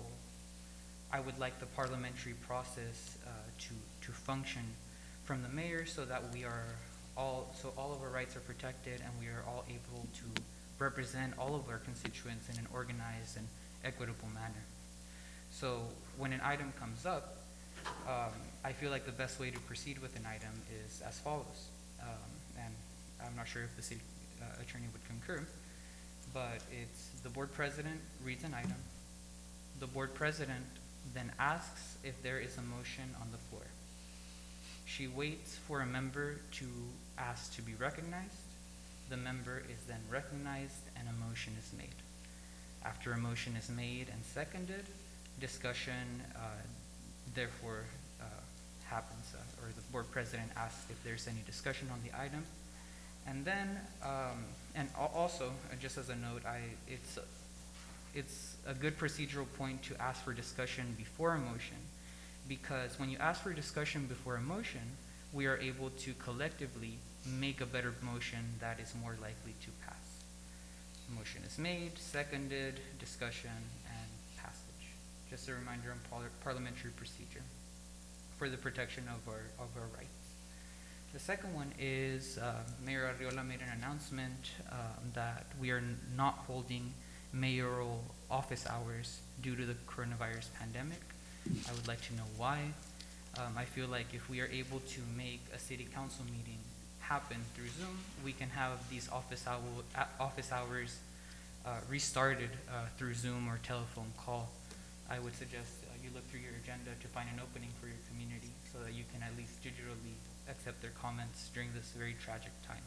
I would like the parliamentary process to function from the mayor, so that all of our rights are protected and we are all able to represent all of our constituents in an organized and equitable manner. So when an item comes up, I feel like the best way to proceed with an item is as follows. And I'm not sure if the city attorney would concur, but it's the board president reads an item. The board president then asks if there is a motion on the floor. She waits for a member to ask to be recognized. The member is then recognized and a motion is made. After a motion is made and seconded, discussion therefore happens, or the board president asks if there's any discussion on the item. And then, also, just as a note, it's a good procedural point to ask for discussion before a motion, because when you ask for discussion before a motion, we are able to collectively make a better motion that is more likely to pass. Motion is made, seconded, discussion, and passage. Just a reminder on parliamentary procedure for the protection of our rights. The second one is Mayor Arriola made an announcement that we are not holding mayoral office hours due to the coronavirus pandemic. I would like to know why. I feel like if we are able to make a city council meeting happen through Zoom, we can have these office hours restarted through Zoom or telephone call. I would suggest you look through your agenda to find an opening for your community so that you can at least digitally accept their comments during this very tragic time.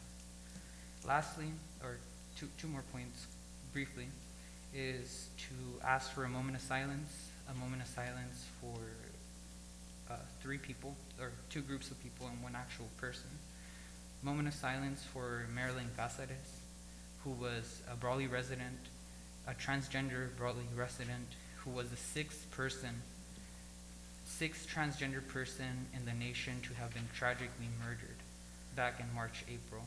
Lastly, or two more points briefly, is to ask for a moment of silence for three people, or two groups of people and one actual person. Moment of silence for Marilyn Casares, who was a Brawley resident, a transgender Brawley resident, who was the sixth transgender person in the nation to have been tragically murdered back in March, April,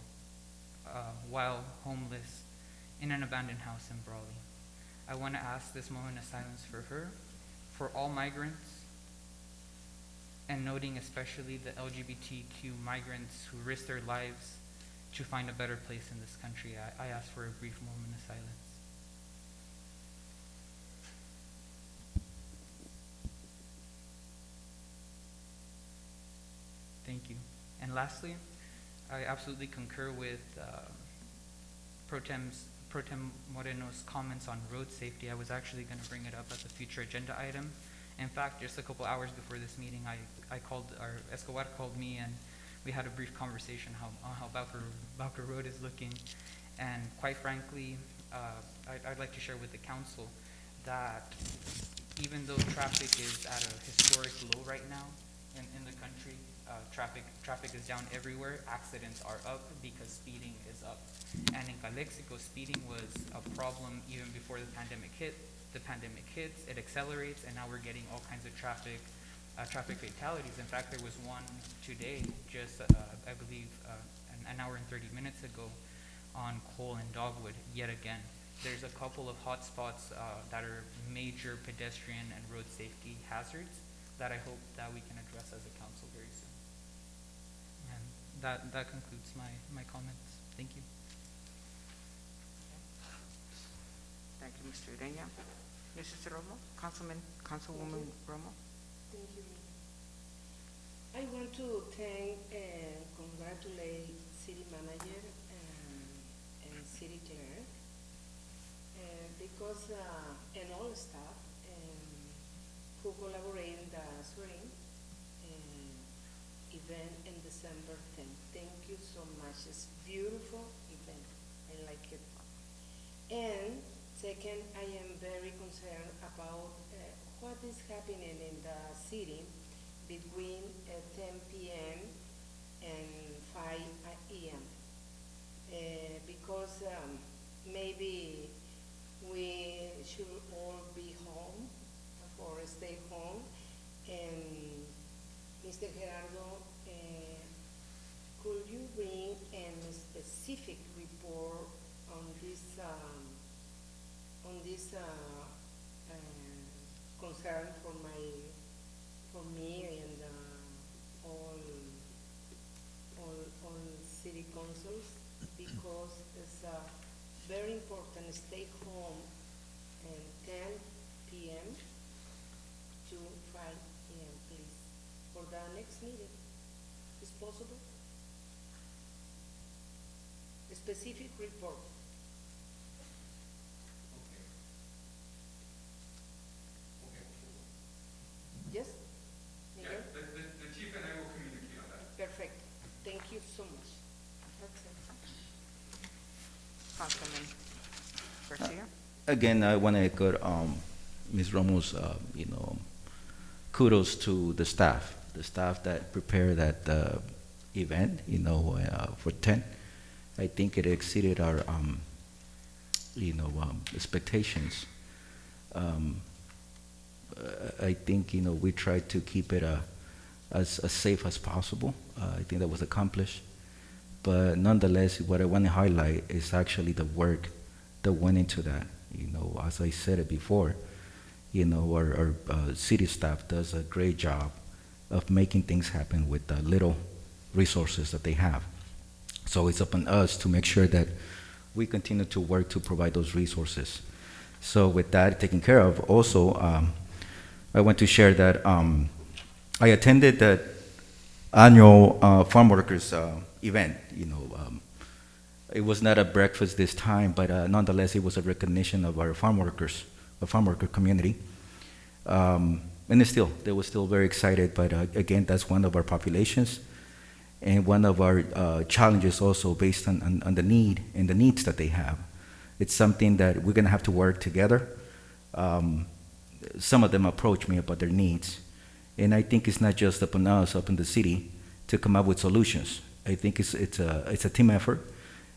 while homeless in an abandoned house in Brawley. I want to ask this moment of silence for her, for all migrants, and noting especially the LGBTQ migrants who risk their lives to find a better place in this country. I ask for a brief moment of silence. Thank you. And lastly, I absolutely concur with Pro Tem Moreno's comments on road safety. I was actually going to bring it up as a future agenda item. In fact, just a couple hours before this meeting, I called, or Escobar called me, and we had a brief conversation on how Bauker Road is looking. And quite frankly, I'd like to share with the council that even though traffic is at a historic low right now in the country, traffic is down everywhere, accidents are up because speeding is up. And in Calexico, speeding was a problem even before the pandemic hit. The pandemic hits, it accelerates, and now we're getting all kinds of traffic fatalities. In fact, there was one today, just I believe an hour and 30 minutes ago, on Cole and Dogwood. Yet again, there's a couple of hot spots that are major pedestrian and road safety hazards that I hope that we can address as a council very soon. And that concludes my comments. Thank you. Thank you, Mr. Ureña. Mrs. Romo, Councilwoman Romo. Thank you. I want to thank and congratulate City Manager and City Clerk because and all staff who collaborate in the spring event in December 10th. Thank you so much. It's a beautiful event. I like it. And second, I am very concerned about what is happening in the city between 10 p.m. and 5 a.m. Because maybe we should all be home or stay home. And Mr. Gerardo, could you bring a specific report on this concern for me and all city councils, because it's very important to stay home and 10 p.m. to 5 a.m. please, for the next meeting. Is possible? A specific report. Yes? Miguel? The chief and I will communicate on that. Perfect. Thank you so much. That's it. Councilman Garcia. Again, I want to echo Ms. Romo's, kudos to the staff that prepared that event, for 10. I think it exceeded our, expectations. I think, we tried to keep it as safe as possible. I think that was accomplished. But nonetheless, what I want to highlight is actually the work that went into that. As I said it before, our city staff does a great job of making things happen with the little resources that they have. So it's up on us to make sure that we continue to work to provide those resources. So with that taken care of, also, I want to share that I attended the annual farm workers event. It was not a breakfast this time, but nonetheless, it was a recognition of our farm workers, the farm worker community. And they were still very excited, but again, that's one of our populations and one of our challenges also based on the need and the needs that they have. It's something that we're gonna have to work together. Some of them approach me about their needs, and I think it's not just upon us, up in the city, to come up with solutions. I think it's a team effort.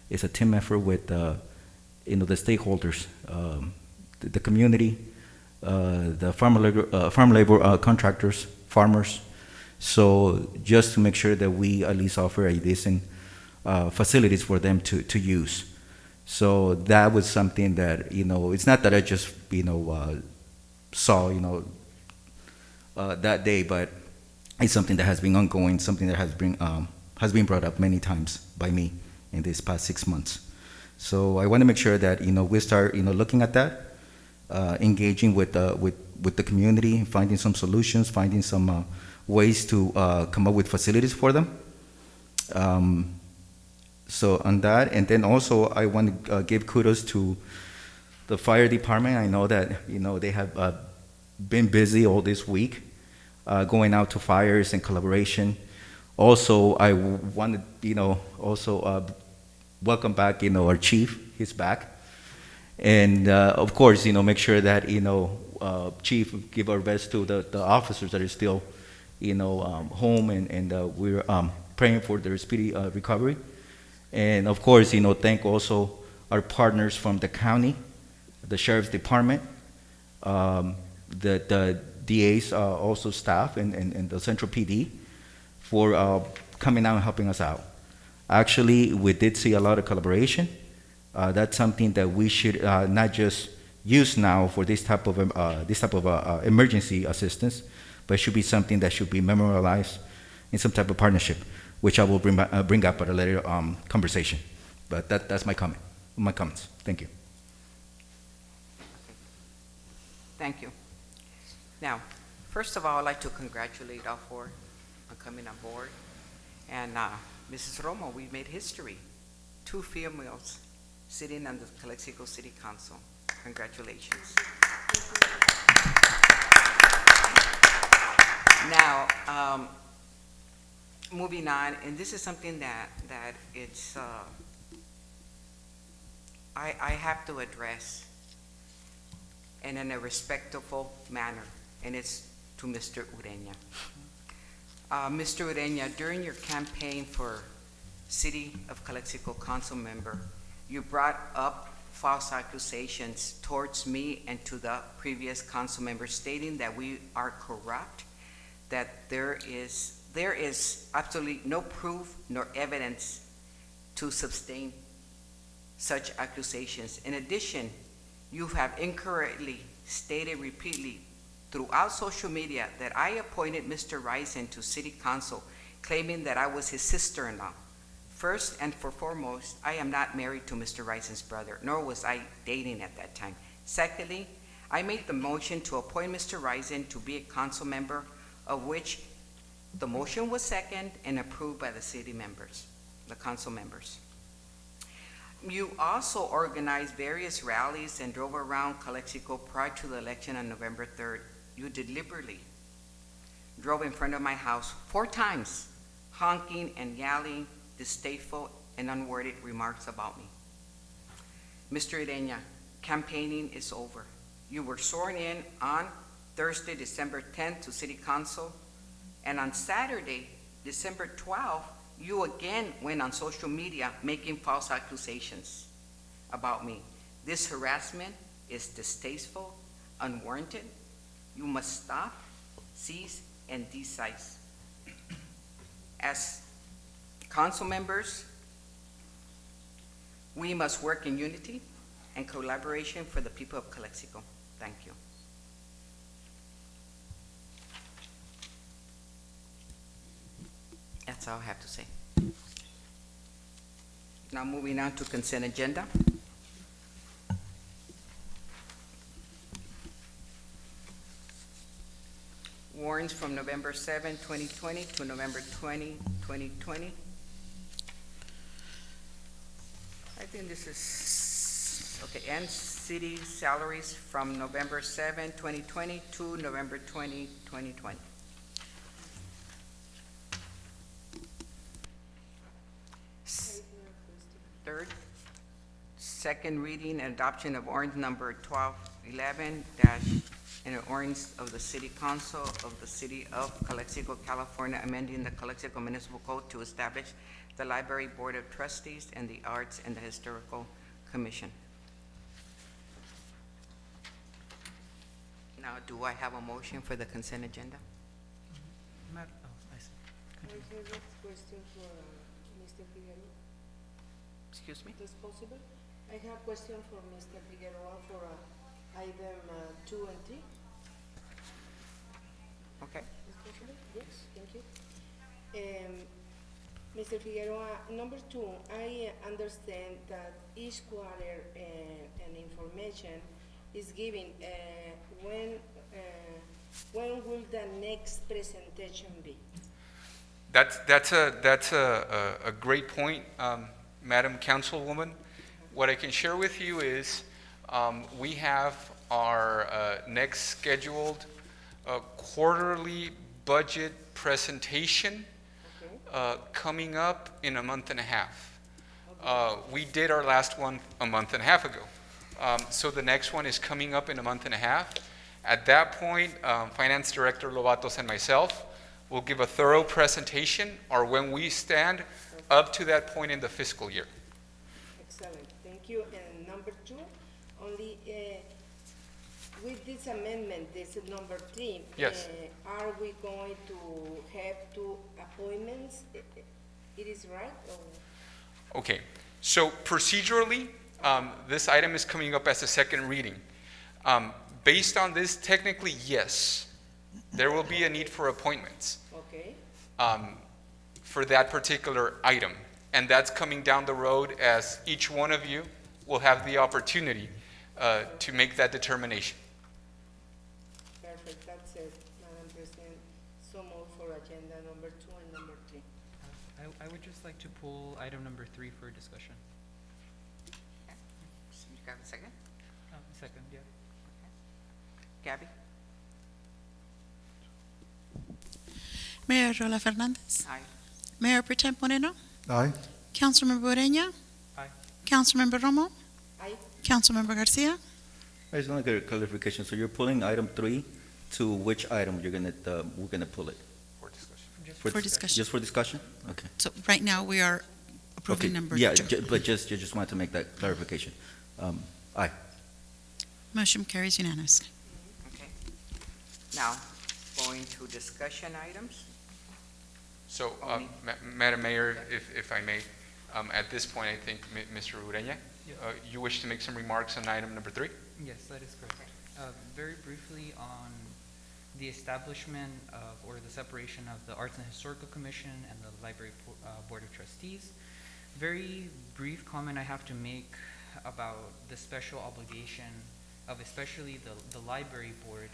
It's a team effort with the stakeholders, the community, the farm labor contractors, farmers. So just to make sure that we at least offer a decent facilities for them to use. So that was something that, it's not that I just, saw, that day, but it's something that has been ongoing, something that has been brought up many times by me in these past 6 months. So I want to make sure that, we start, looking at that, engaging with the community, finding some solutions, finding some ways to come up with facilities for them. So on that, and then also I want to give kudos to the fire department. I know that they have been busy all this week, going out to fires and collaboration. Also, I want to also welcome back our chief. He's back, and of course make sure that chief give our best to the officers that are still home, and we're praying for their speedy recovery. And of course, thank also our partners from the county, the sheriff's department, the DA's also staff, and the central PD for coming out and helping us out. Actually, we did see a lot of collaboration. That's something that we should not just use now for this type of emergency assistance, but it should be something that should be memorialized in some type of partnership, which I will bring up at a later conversation. But that's my comments. Thank you. Thank you. Now, first of all, I'd like to congratulate all four on coming on board. And Mrs. Romo, we made history. 2 females sitting on the Calexico City Council. Congratulations. Now, moving on, and this is something that it's I have to address, and in a respectful manner, and it's to Mr. Ureña. Mr. Ureña, during your campaign for City of Calexico council member, you brought up false accusations towards me and to the previous council member, stating that we are corrupt, that there is absolutely no proof nor evidence to sustain such accusations. In addition, you have incorrectly stated repeatedly throughout social media that I appointed Mr. Risen to city council, claiming that I was his sister-in-law. First and foremost, I am not married to Mr. Risen's brother, nor was I dating at that time. Secondly, I made the motion to appoint Mr. Risen to be a council member, of which the motion was second and approved by the city members, the council members. You also organized various rallies and drove around Calexico prior to the election on November 3rd. You deliberately drove in front of my house 4 times, honking and yelling distasteful and unworded remarks about me. Mr. Ureña, campaigning is over. You were sworn in on Thursday, December 10th to City Council, and on Saturday, December 12th, you again went on social media making false accusations about me. This harassment is distasteful, unwarranted. You must stop, cease, and desist. As council members, we must work in unity and collaboration for the people of Calexico. Thank you. That's all I have to say. Now moving on to consent agenda. Warrants from November 7, 2020 to November 20, 2020. think this is, okay, and city salaries from November 7, 2020 to November 20, 2020. Third, second reading and adoption of ordinance number 1211 an ordinance of the City Council of the City of Calexico, California, amending the Calexico Municipal Code to establish the Library Board of Trustees and the Arts and the Historical Commission. Now, do I have a motion for the consent agenda? Oh, I see. I have a question for Mr. Figueroa. Excuse me? Is possible? I have a question for Mr. Figueroa for item 2 and 3. Okay. Is possible? Yes, thank you. Mr. Figueroa, number 2, I understand that each quarter an information is given. When will the next presentation be? That's a great point, Madam Councilwoman. What I can share with you is we have our next scheduled quarterly budget presentation coming up in a month and a half. We did our last one a month and a half ago. So the next one is coming up in a month and a half. At that point, Finance Director Lovatos and myself will give a thorough presentation or when we stand up to that point in the fiscal year. Excellent, thank you. And number 2, only with this amendment, this is number 3. Yes. Are we going to have 2 appointments? It is right? Or? Okay, so procedurally, this item is coming up as a second reading. Based on this, technically, yes, there will be a need for appointments Okay, for that particular item. And that's coming down the road as each one of you will have the opportunity to make that determination. perfect, that's it, Madam President. So move for agenda number 2 and number 3. I would just like to pull item number 3 for discussion. You got a second? Second, yeah. Gabby? Mayor Rola Fernandez, Aye. Mayor Pro Tem Moreno, Aye. Councilmember Ureña, Aye. Councilmember Romo, Aye. Councilmember Garcia. I just want to get a clarification. So you're pulling item 3 to which item we're gonna pull it? For discussion. Just For discussion. Just for discussion? Okay. So right now, we are approving Okay, number yeah, 2. but just wanted to make that clarification. Aye. Motion carries unanimously. Okay. Now, going to discussion items. So, Only- Madam Mayor, if I may, at this point, I think Mr. Ureña, Yeah. you wish to make some remarks on item number 3? Yes, that is correct. Very briefly on the establishment of, or the separation of the Arts and Historical Commission and the Library Board of Trustees. Very brief comment I have to make about the special obligation of especially the Library Board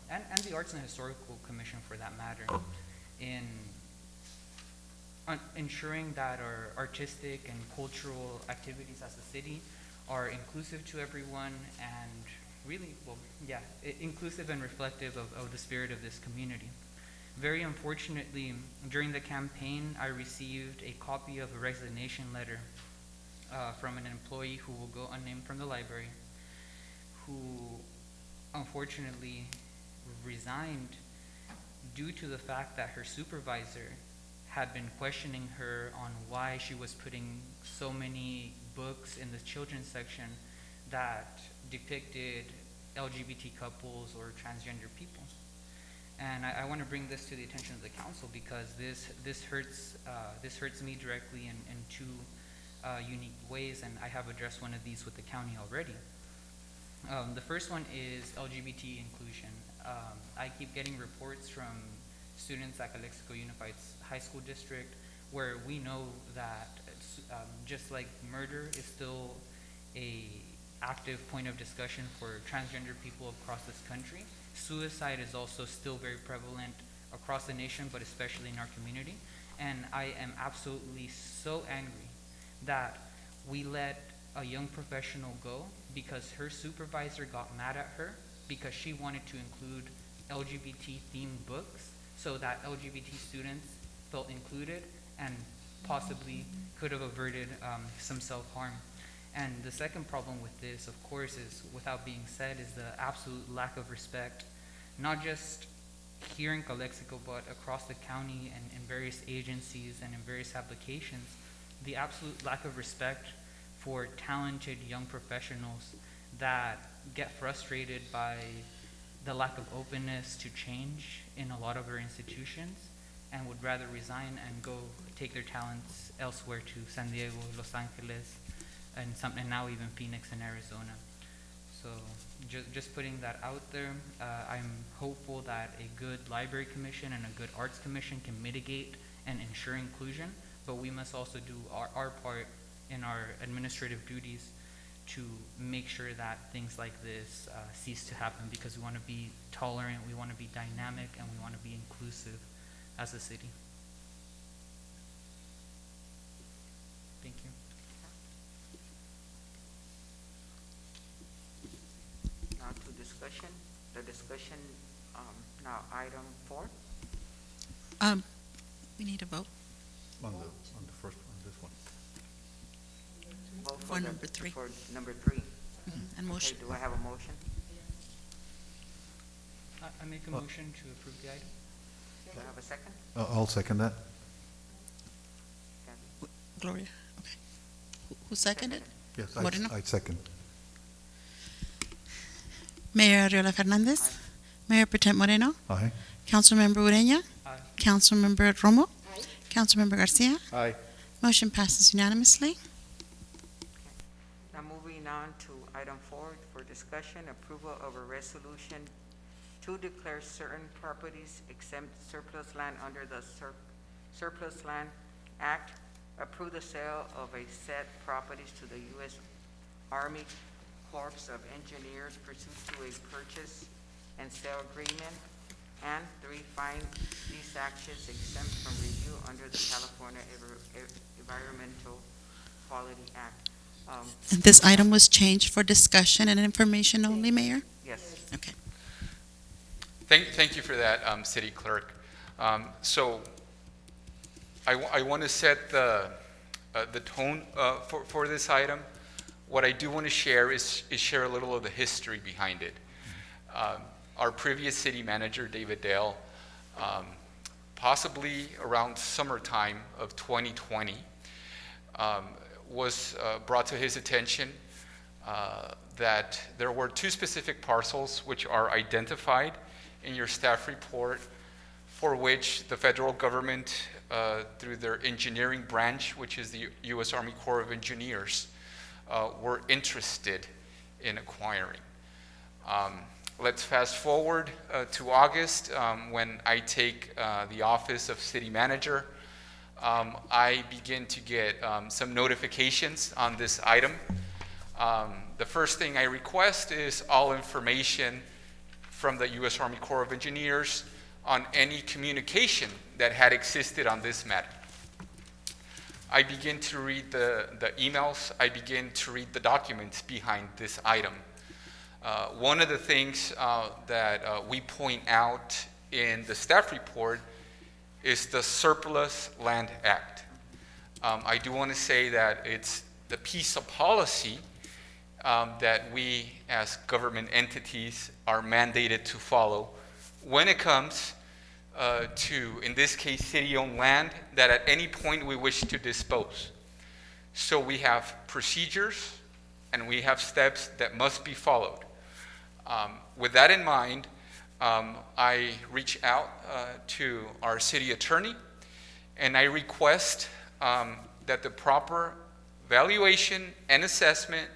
and the Arts and Historical Commission for that matter in ensuring that our artistic and cultural activities as a city are inclusive to everyone and really, well, yeah, inclusive and reflective of the spirit of this community. Very unfortunately, during the campaign, I received a copy of a resignation letter from an employee who will go unnamed from the library, who unfortunately resigned due to the fact that her supervisor had been questioning her on why she was putting so many books in the children's section that depicted LGBT couples or transgender people. And I want to bring this to the attention of the council because this hurts me directly in 2 unique ways, and I have addressed one of these with the county already. The first one is LGBT inclusion. I keep getting reports from students at Calexico Unified High School District where we know that just like murder is still a active point of discussion for transgender people across this country, suicide is also still very prevalent across the nation, but especially in our community. And I am absolutely so angry that we let a young professional go because her supervisor got mad at her because she wanted to include LGBT themed books so that LGBT students felt included and possibly could have averted some self-harm. And the second problem with this, of course, is, without being said, is the absolute lack of respect, not just here in Calexico, but across the county and in various agencies and in various applications, the absolute lack of respect for talented young professionals that get frustrated by the lack of openness to change in a lot of our institutions and would rather resign and go take their talents elsewhere to San Diego, Los Angeles, and now even Phoenix and Arizona. So just putting that out there, I'm hopeful that a good library commission and a good arts commission can mitigate and ensure inclusion, but we must also do our part in our administrative duties to make sure that things like this cease to happen, because we want to be tolerant, we want to be dynamic, and we want to be inclusive as a city. Thank you. Now to discussion. The discussion, now item 4. We need a vote On the first one, this one. Vote for number 3. For number 3. And motion. Okay, do I have a motion? I make a motion to approve the item. Do I have a second? I'll second that. Kathy? Gloria, okay. Who seconded? Yes, Moreno? I second. Mayor Arriola Fernandez? Aye. Mayor Protem Moreno? Aye. Councilmember Ureña? Aye. Councilmember Romo? Aye. Councilmember Garcia? Aye. Motion passes unanimously. Now moving on to item 4 for discussion, approval of a resolution to declare certain properties exempt surplus land under the Surplus Land Act, approve the sale of a said properties to the U.S. Army Corps of Engineers pursuant to a purchase and sale agreement, and 3, find these actions exempt from review under the California Environmental Quality Act. And this item was changed for discussion and information only, Mayor? Yes. Okay. Thank you for that, City Clerk. So I want to set the tone for this item. What I do want to share is share a little of the history behind it. Our previous city manager, David Dale, possibly around summertime of 2020, was brought to his attention that there were 2 specific parcels which are identified in your staff report, for which the federal government, through their engineering branch, which is the U.S. Army Corps of Engineers, were interested in acquiring. Let's fast forward to August, when I take the office of city manager. I begin to get some notifications on this item. The first thing I request is all information from the U.S. Army Corps of Engineers on any communication that had existed on this matter. I begin to read the emails. I begin to read the documents behind this item. One of the things that we point out in the staff report is the Surplus Land Act. I do want to say that it's the piece of policy that we as government entities are mandated to follow when it comes to, in this case, city-owned land that at any point we wish to dispose. So we have procedures and we have steps that must be followed. With that in mind, I reach out to our city attorney and I request that the proper valuation and assessment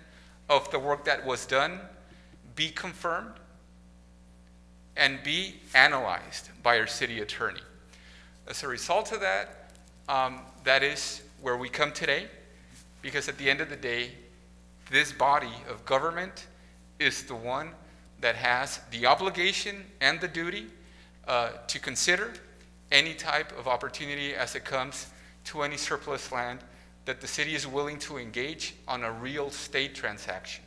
of the work that was done be confirmed and be analyzed by our city attorney. As a result of that, that is where we come today, because at the end of the day, this body of government is the one that has the obligation and the duty to consider any type of opportunity as it comes to any surplus land that the city is willing to engage on a real estate transaction.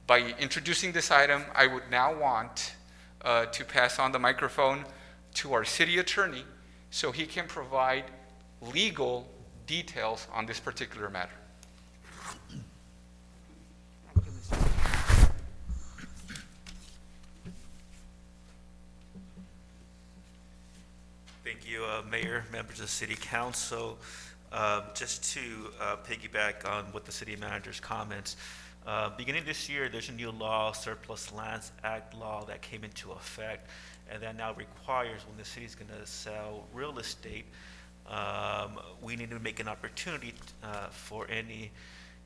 By introducing this item, I would now want to pass on the microphone to our city attorney so he can provide legal details on this particular matter. Thank you, Mr. Thank you, Mayor, members of the City Council. Just to piggyback on what the city manager's comments, beginning this year, there's a new law, Surplus Lands Act law, that came into effect, and that now requires when the city's going to sell real estate, we need to make an opportunity for any,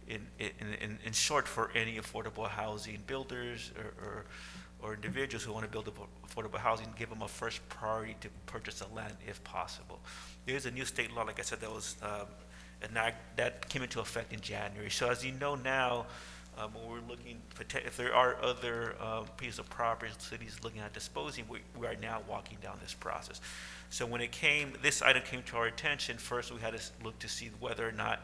in short, for any affordable housing builders or individuals who want to build affordable housing, give them a first priority to purchase the land if possible. There's a new state law, like I said, that was that came into effect in January. So as you know now, when we're looking, if there are other pieces of property the city's looking at disposing, we are now walking down this process. So when this item came to our attention, first we had to look to see whether or not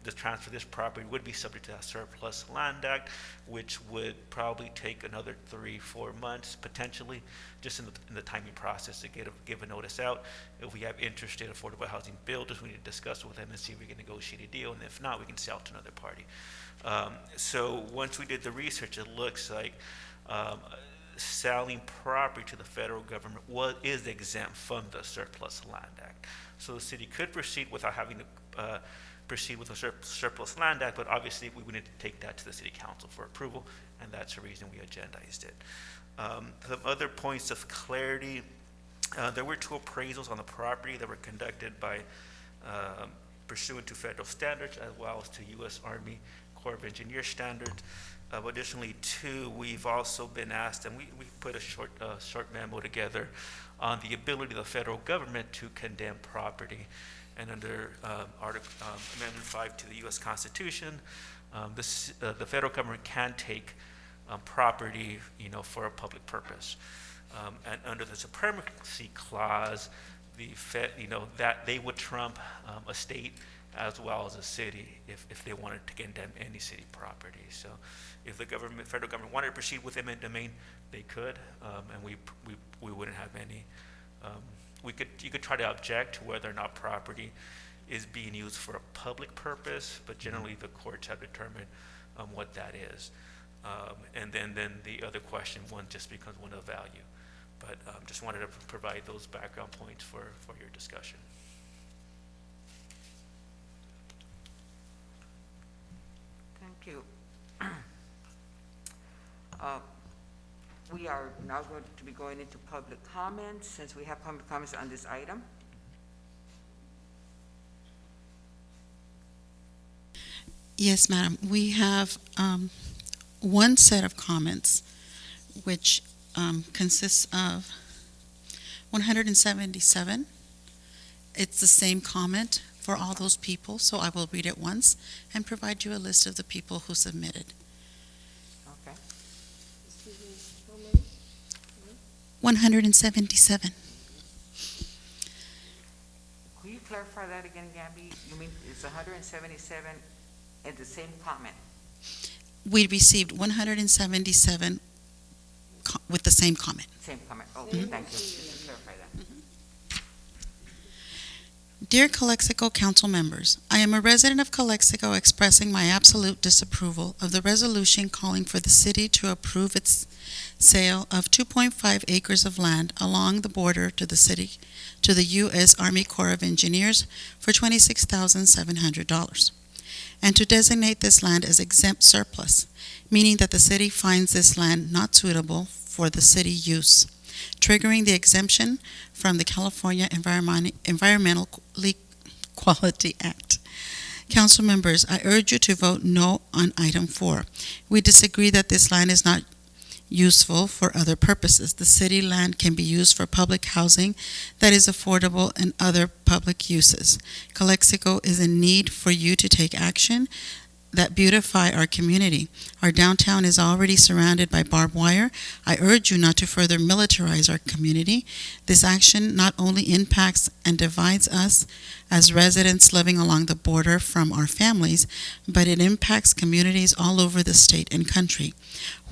the transfer of this property would be subject to that Surplus Land Act, which would probably take another 3-4 months potentially, just in the timing process to give a notice out. If we have interested affordable housing builders, we need to discuss with them and see if we can negotiate a deal, and if not, we can sell to another party. So once we did the research, it looks like selling property to the federal government is exempt from the Surplus Land Act. So the city could proceed without having to proceed with the Surplus Land Act, but obviously we would need to take that to the City Council for approval, and that's the reason we agendized it. Some other points of clarity, there were 2 appraisals on the property that were conducted by pursuant to federal standards as well as to U.S. Army Corps of Engineers standards. Additionally, 2, we've also been asked, and we put a short memo together on the ability of the federal government to condemn property. And under Amendment 5 to the U.S. Constitution, the federal government can take property, for a public purpose. And under the supremacy clause, that they would trump a state as well as a city if they wanted to condemn any city property. So if the federal government wanted to proceed with eminent domain, they could, and we wouldn't have any. You could try to object to whether or not property is being used for a public purpose, but generally the courts have determined what that is. And then the other question, one just becomes one of value. But just wanted to provide those background points for your discussion. Thank you. We are now going to be going into public comments, since we have public comments on this item. Yes, madam. We have one set of comments, which consists of 177. It's the same comment for all those people, so I will read it once and provide you a list of the people who submitted. Okay. Excuse me, how many? 177. Could you clarify that again, Gabby? You mean it's 177 and the same comment? We received 177 with the same comment. Same comment. Okay, thank you. Just to clarify that. Dear Calexico Council members, I am a resident of Calexico expressing my absolute disapproval of the resolution calling for the city to approve its sale of 2.5 acres of land along the border to the U.S. Army Corps of Engineers for $26,700, and to designate this land as exempt surplus, meaning that the city finds this land not suitable for the city use, triggering the exemption from the California Environmental Quality Act. Council members, I urge you to vote no on item 4. We disagree that this land is not useful for other purposes. The city land can be used for public housing that is affordable and other public uses. Calexico is in need for you to take action that beautify our community. Our downtown is already surrounded by barbed wire. I urge you not to further militarize our community. This action not only impacts and divides us as residents living along the border from our families, but it impacts communities all over the state and country.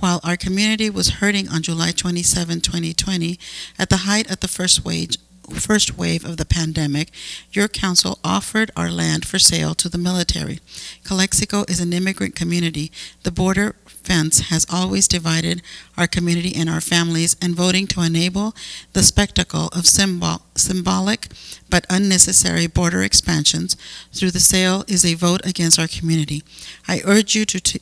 While our community was hurting on July 27, 2020, at the height of the first wave of the pandemic, your council offered our land for sale to the military. Calexico is an immigrant community. The border fence has always divided our community and our families, and voting to enable the spectacle of symbolic but unnecessary border expansions through the sale is a vote against our community. I urge you to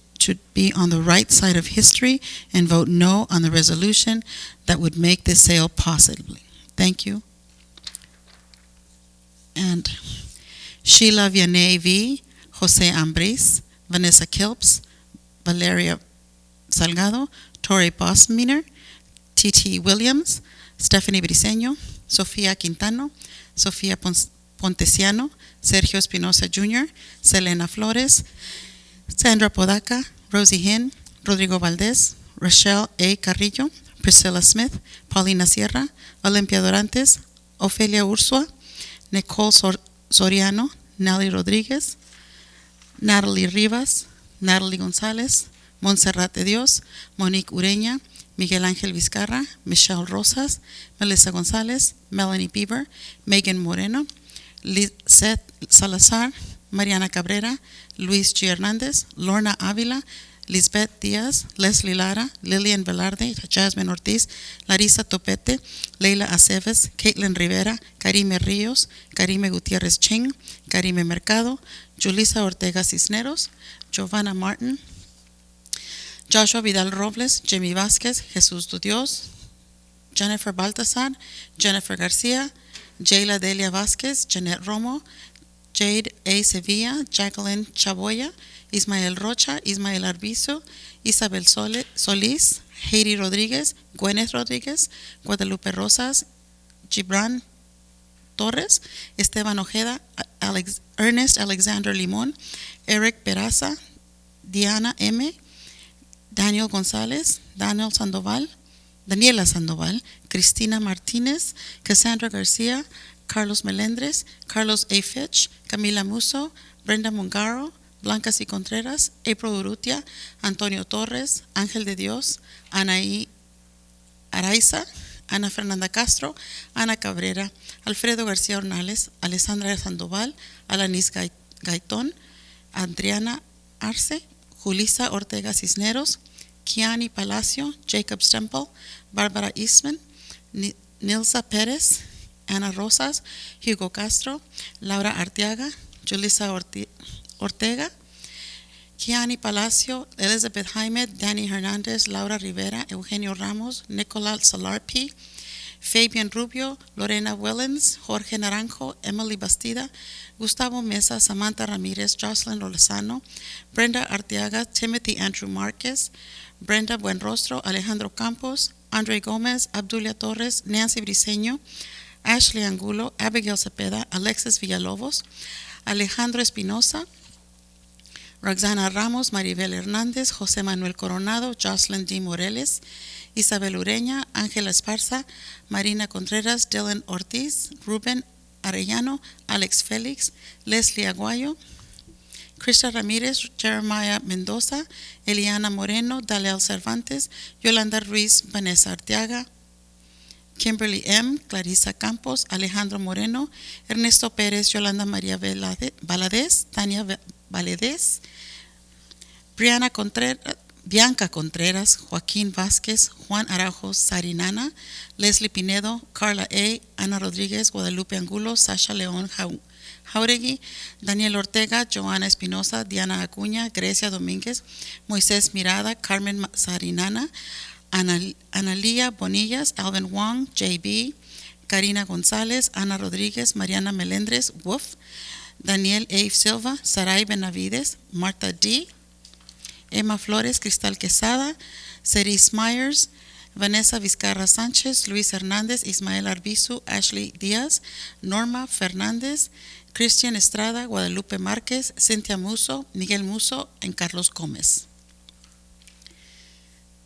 be on the right side of history and vote no on the resolution that would make this sale possible. Thank you. And Sheila Vianney V., Jose Ambris, Vanessa Kilps, Valeria Salgado, Tori Bosminer, T.T. Williams, Stephanie Briceño, Sofía Quintano, Sofía Pontesiano, Sergio Espinosa Jr., Selena Flores, Sandra Podaca, Rosie Hinn, Rodrigo Valdez, Rochelle A. Carrillo, Priscilla Smith, Paulina Sierra, Olympia Dorantes, Ofelia Ursua, Nicole Soriano, Nelly Rodriguez, Natalie Rivas, Natalie González, Montserrat de Dios, Monique Ureña, Miguel Ángel Vizcarra, Michelle Rosas, Melissa González, Melanie Bieber, Megan Moreno, Lizeth Salazar, Mariana Cabrera, Luis G. Hernández, Lorna Ávila, Lisbeth Díaz, Leslie Lara, Lilian Velarde, Jasmine Ortiz, Larissa Topete, Leila Aceves, Caitlin Rivera, Karime Ríos, Karime Gutiérrez Ching, Karime Mercado, Julissa Ortega Cisneros, Giovanna Martin, Joshua Vidal Robles, Jimmy Vázquez, Jesús tu Dios, Jennifer Baltasar, Jennifer Garcia, Jayla Delia Vázquez, Jeanette Romo, Jade A. Sevilla, Jacqueline Chaboya, Ismael Rocha, Ismael Arbizo, Isabel Solís, Heidi Rodríguez, Gwyneth Rodríguez, Guadalupe Rosas, Gibran Torres, Esteban Ojeda, Ernest Alexander Limón, Eric Peraza, Diana M., Daniel González, Daniela Sandoval, Cristina Martínez, Cassandra García, Carlos Melendres, Carlos A. Fitch, Camila Musso, Brenda Mungaro, Blanca C. Contreras, April Urrutia, Antonio Torres, Ángel de Dios, Anaí Araiza, Ana Fernanda Castro, Ana Cabrera, Alfredo García Ornales, Alessandra Sandoval, Alanis Gaitón, Adriana Arce, Julissa Ortega Cisneros, Kiani Palacio, Jacob Stempel, Bárbara Eastman, Nilsa Pérez, Ana Rosas, Hugo Castro, Laura Arteaga, Julissa Ortega, Kiani Palacio, Elizabeth Jaime, Danny Hernandez, Laura Rivera, Eugenio Ramos, Nicolás Salarpi, Fabian Rubio, Lorena Wellens, Jorge Naranjo, Emily Bastida, Gustavo Mesa, Samantha Ramirez, Jocelyn Lozano, Brenda Arteaga, Timothy Andrew Marquez, Brenda Buenrostro, Alejandro Campos, Andre Gomez, Abdulia Torres, Nancy Briceño, Ashley Angulo, Abigail Cepeda, Alexis Villalobos, Alejandro Espinosa, Roxana Ramos, Maribel Hernández, José Manuel Coronado, Jocelyn D. Moreles, Isabel Ureña, Ángela Esparza, Marina Contreras, Dylan Ortiz, Ruben Arellano, Alex Félix, Leslie Aguayo, Krista Ramírez, Jeremiah Mendoza, Eliana Moreno, Dalel Cervantes, Yolanda Ruiz, Vanessa Arteaga, Kimberly M., Clarisa Campos, Alejandro Moreno, Ernesto Pérez, Yolanda María Valadez, Tania Valadez, Bianca Contreras, Joaquín Vázquez, Juan Araujo Sarinana, Leslie Pinedo, Carla A., Ana Rodríguez, Guadalupe Angulo, Sasha León Jauregui, Daniel Ortega, Joana Espinosa, Diana Acuña, Grecia Domínguez, Moisés Mirada, Carmen Sarinana, Analía Bonillas, Alvin Wong, JB, Karina González, Ana Rodríguez, Mariana Melendres, Wolf, Daniel A. Silva, Saray Benavides, Marta D., Emma Flores, Cristal Quesada, Cerise Myers, Vanessa Vizcarra Sánchez, Luis Hernández, Ismael Arbizu, Ashley Díaz, Norma Fernández, Christian Estrada, Guadalupe Marquez, Cynthia Musso, Miguel Musso, and Carlos Gomez.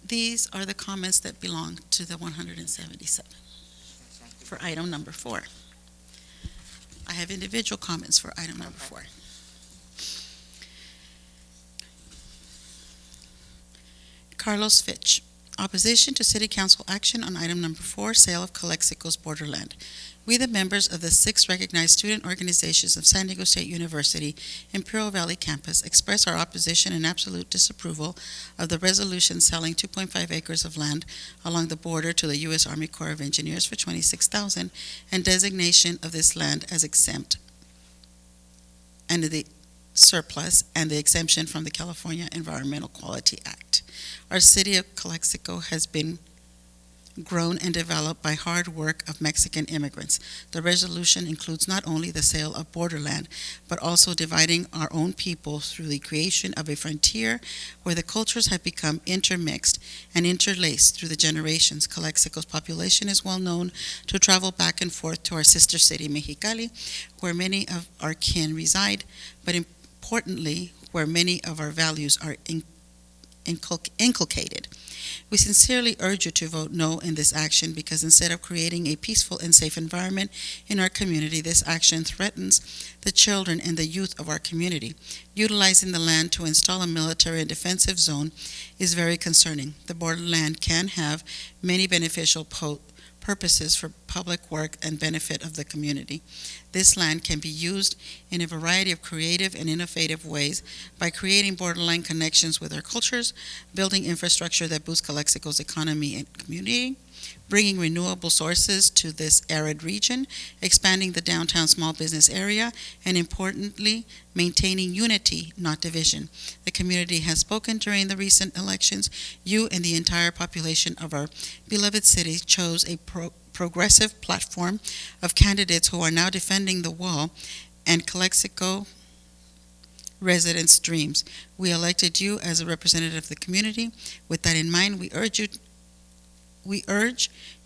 These are the comments that belong to the 177 for item number 4. I have individual comments for item number 4. Carlos Fitch, opposition to City Council action on item number 4, sale of Calexico's borderland. We, the members of the 6 recognized student organizations of San Diego State University Imperial Valley Campus, express our opposition and absolute disapproval of the resolution selling 2.5 acres of land along the border to the U.S. Army Corps of Engineers for $26,000 and designation of this land as exempt under the surplus and the exemption from the California Environmental Quality Act. Our city of Calexico has been grown and developed by hard work of Mexican immigrants. The resolution includes not only the sale of borderland, but also dividing our own people through the creation of a frontier where the cultures have become intermixed and interlaced through the generations. Calexico's population is well known to travel back and forth to our sister city, Mexicali, where many of our kin reside, but importantly, where many of our values are inculcated. We sincerely urge you to vote no in this action because instead of creating a peaceful and safe environment in our community, this action threatens the children and the youth of our community. Utilizing the land to install a military and defensive zone is very concerning. The borderland can have many beneficial purposes for public work and benefit of the community. This land can be used in a variety of creative and innovative ways by creating borderline connections with our cultures, building infrastructure that boosts Calexico's economy and community, bringing renewable sources to this arid region, expanding the downtown small business area, and importantly, maintaining unity, not division. The community has spoken during the recent elections. You and the entire population of our beloved city chose a progressive platform of candidates who are now defending the wall and Calexico residents' dreams. We elected you as a representative of the community. With that in mind, we urge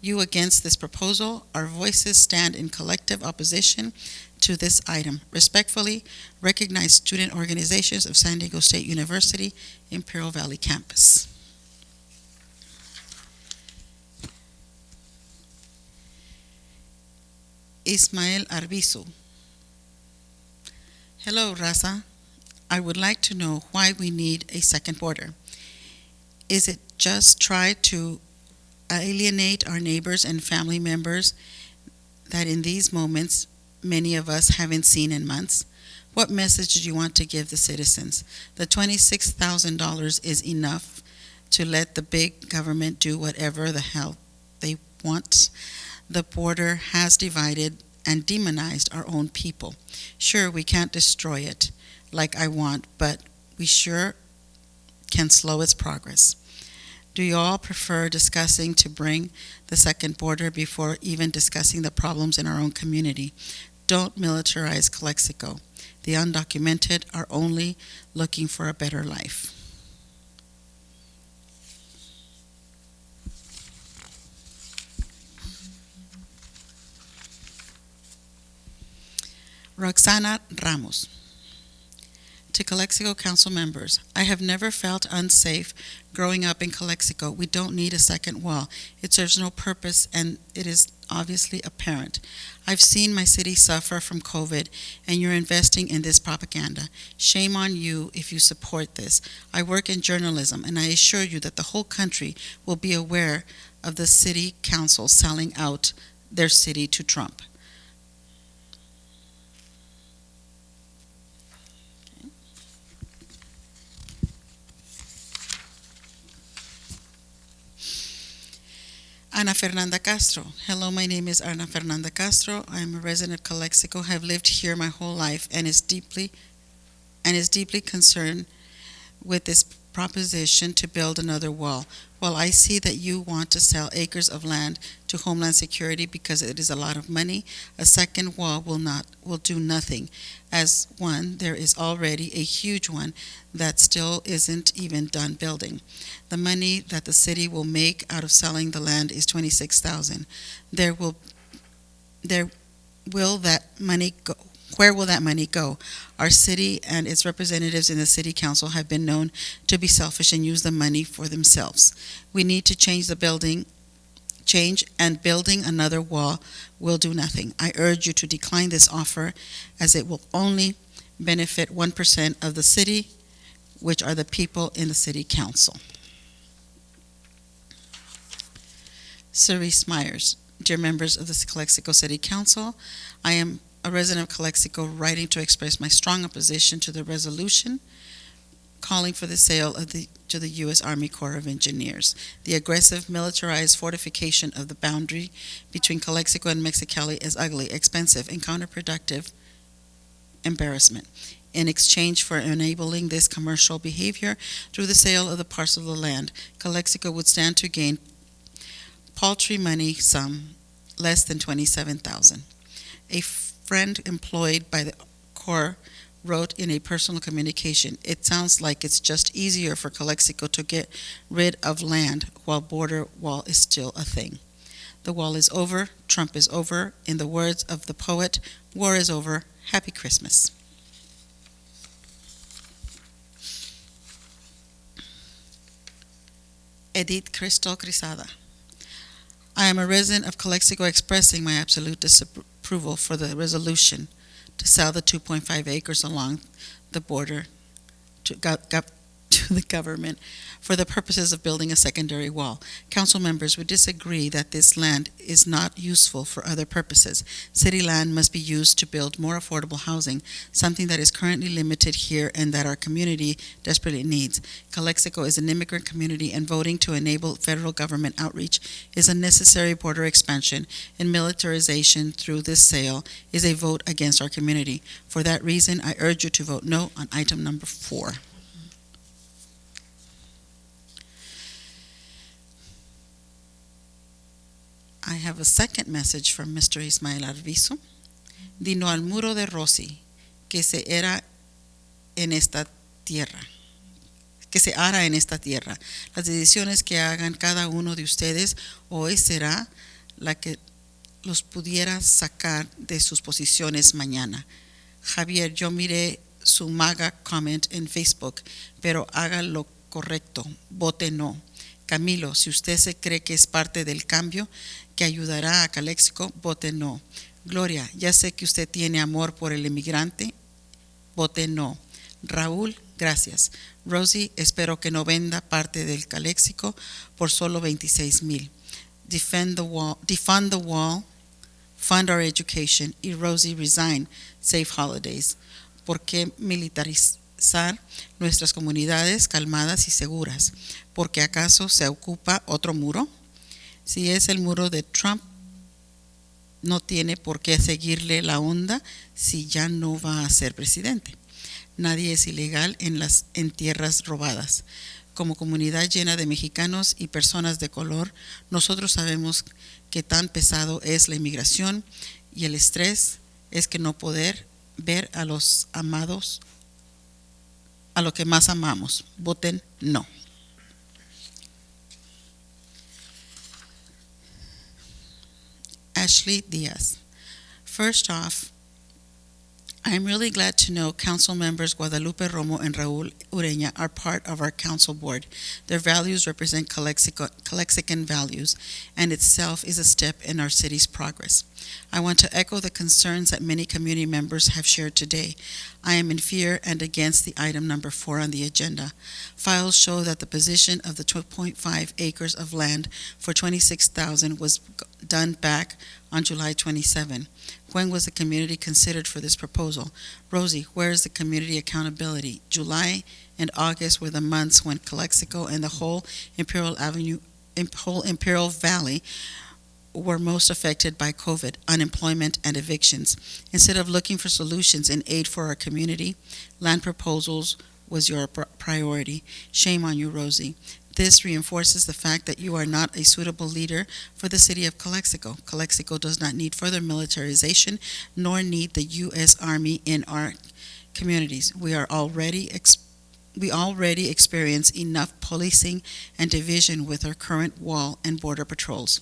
you against this proposal. Our voices stand in collective opposition to this item. Respectfully, recognized student organizations of San Diego State University Imperial Valley Campus. Ismael Arbizu. Hello, Raza. I would like to know why we need a second border. Is it just try to alienate our neighbors and family members that in these moments many of us haven't seen in months? What message do you want to give the citizens? The $26,000 is enough to let the big government do whatever the hell they want. The border has divided and demonized our own people. Sure, we can't destroy it like I want, but we sure can slow its progress. Do you all prefer discussing to bring the second border before even discussing the problems in our own community? Don't militarize Calexico. The undocumented are only looking for a better life. Roxana Ramos. To Calexico Council members, I have never felt unsafe growing up in Calexico. We don't need a second wall. It serves no purpose and it is obviously apparent. I've seen my city suffer from COVID and you're investing in this propaganda. Shame on you if you support this. I work in journalism and I assure you that the whole country will be aware of the city council selling out their city to Trump. Ana Fernanda Castro. Hello, my name is Ana Fernanda Castro. I am a resident of Calexico, have lived here my whole life and is deeply concerned with this proposition to build another wall. Well, I see that you want to sell acres of land to Homeland Security because it is a lot of money. A second wall will do nothing. As one, there is already a huge one that still isn't even done building. The money that the city will make out of selling the land is $26,000. Will that money go? Where will that money go? Our city and its representatives in the city council have been known to be selfish and use the money for themselves. We need to change and building another wall will do nothing. I urge you to decline this offer as it will only benefit 1% of the city, which are the people in the city council. Cerise Myers, dear members of the Calexico City Council, I am a resident of Calexico writing to express my strong opposition to the resolution calling for the sale to the U.S. Army Corps of Engineers. The aggressive militarized fortification of the boundary between Calexico and Mexicali is ugly, expensive, and counterproductive embarrassment. In exchange for enabling this commercial behavior through the sale of the parcel of land, Calexico would stand to gain paltry money sum less than $27,000. A friend employed by the Corps wrote in a personal communication, "It sounds like it's just easier for Calexico to get rid of land while border wall is still a thing. The wall is over, Trump is over. In the words of the poet, war is over. Happy Christmas." Edith Crystal Crisada. I am a resident of Calexico expressing my absolute disapproval for the resolution to sell the 2.5 acres along the border to the government for the purposes of building a secondary wall. Council members would disagree that this land is not useful for other purposes. City land must be used to build more affordable housing, something that is currently limited here and that our community desperately needs. Calexico is an immigrant community, and voting to enable federal government outreach is a necessary border expansion, and militarization through this sale is a vote against our community. For that reason, I urge you to vote no on item number 4. I have a second message from Mr. Ismael Arvizo. Dino al muro de Rosy, que se era en esta tierra. Que se hará en esta tierra. Las decisiones que hagan cada uno de ustedes hoy será la que los pudiera sacar de sus posiciones mañana. Javier, yo miré su MAGA comment en Facebook, pero haga lo correcto, vote no. Camilo, si usted se cree que es parte del cambio que ayudará a Calexico, vote no. Gloria, ya sé que usted tiene amor por el inmigrante, vote no. Raúl, gracias. Rosie, espero que no venda parte del Calexico por solo 26,000. Defund the wall, fund our education. Y Rosie, resign. Safe holidays. ¿Por qué militarizar nuestras comunidades calmadas y seguras? ¿Porque acaso se ocupa otro muro? Si es el muro de Trump, no tiene por qué seguirle la onda si ya no va a ser presidente. Nadie es ilegal en tierras robadas. Como comunidad llena de mexicanos y personas de color, nosotros sabemos que tan pesado es la inmigración y el estrés es que no poder ver a los amados, a lo que más amamos. Voten no. Ashley Diaz. First off, I am really glad to know Council members Guadalupe Romo and Raul Ureña are part of our Council board. Their values represent Calexican values, and itself is a step in our city's progress. I want to echo the concerns that many community members have shared today. I am in fear and against the item number 4 on the agenda. Files show that the position of the 2.5 acres of land for $26,000 was done back on July 27. When was the community considered for this proposal? Rosie, where is the community accountability? July and August were the months when Calexico and the whole Imperial Valley were most affected by COVID, unemployment, and evictions. Instead of looking for solutions and aid for our community, land proposals was your priority. Shame on you, Rosie. This reinforces the fact that you are not a suitable leader for the city of Calexico. Calexico does not need further militarization, nor need the U.S. Army in our communities. We already experience enough policing and division with our current wall and border patrols.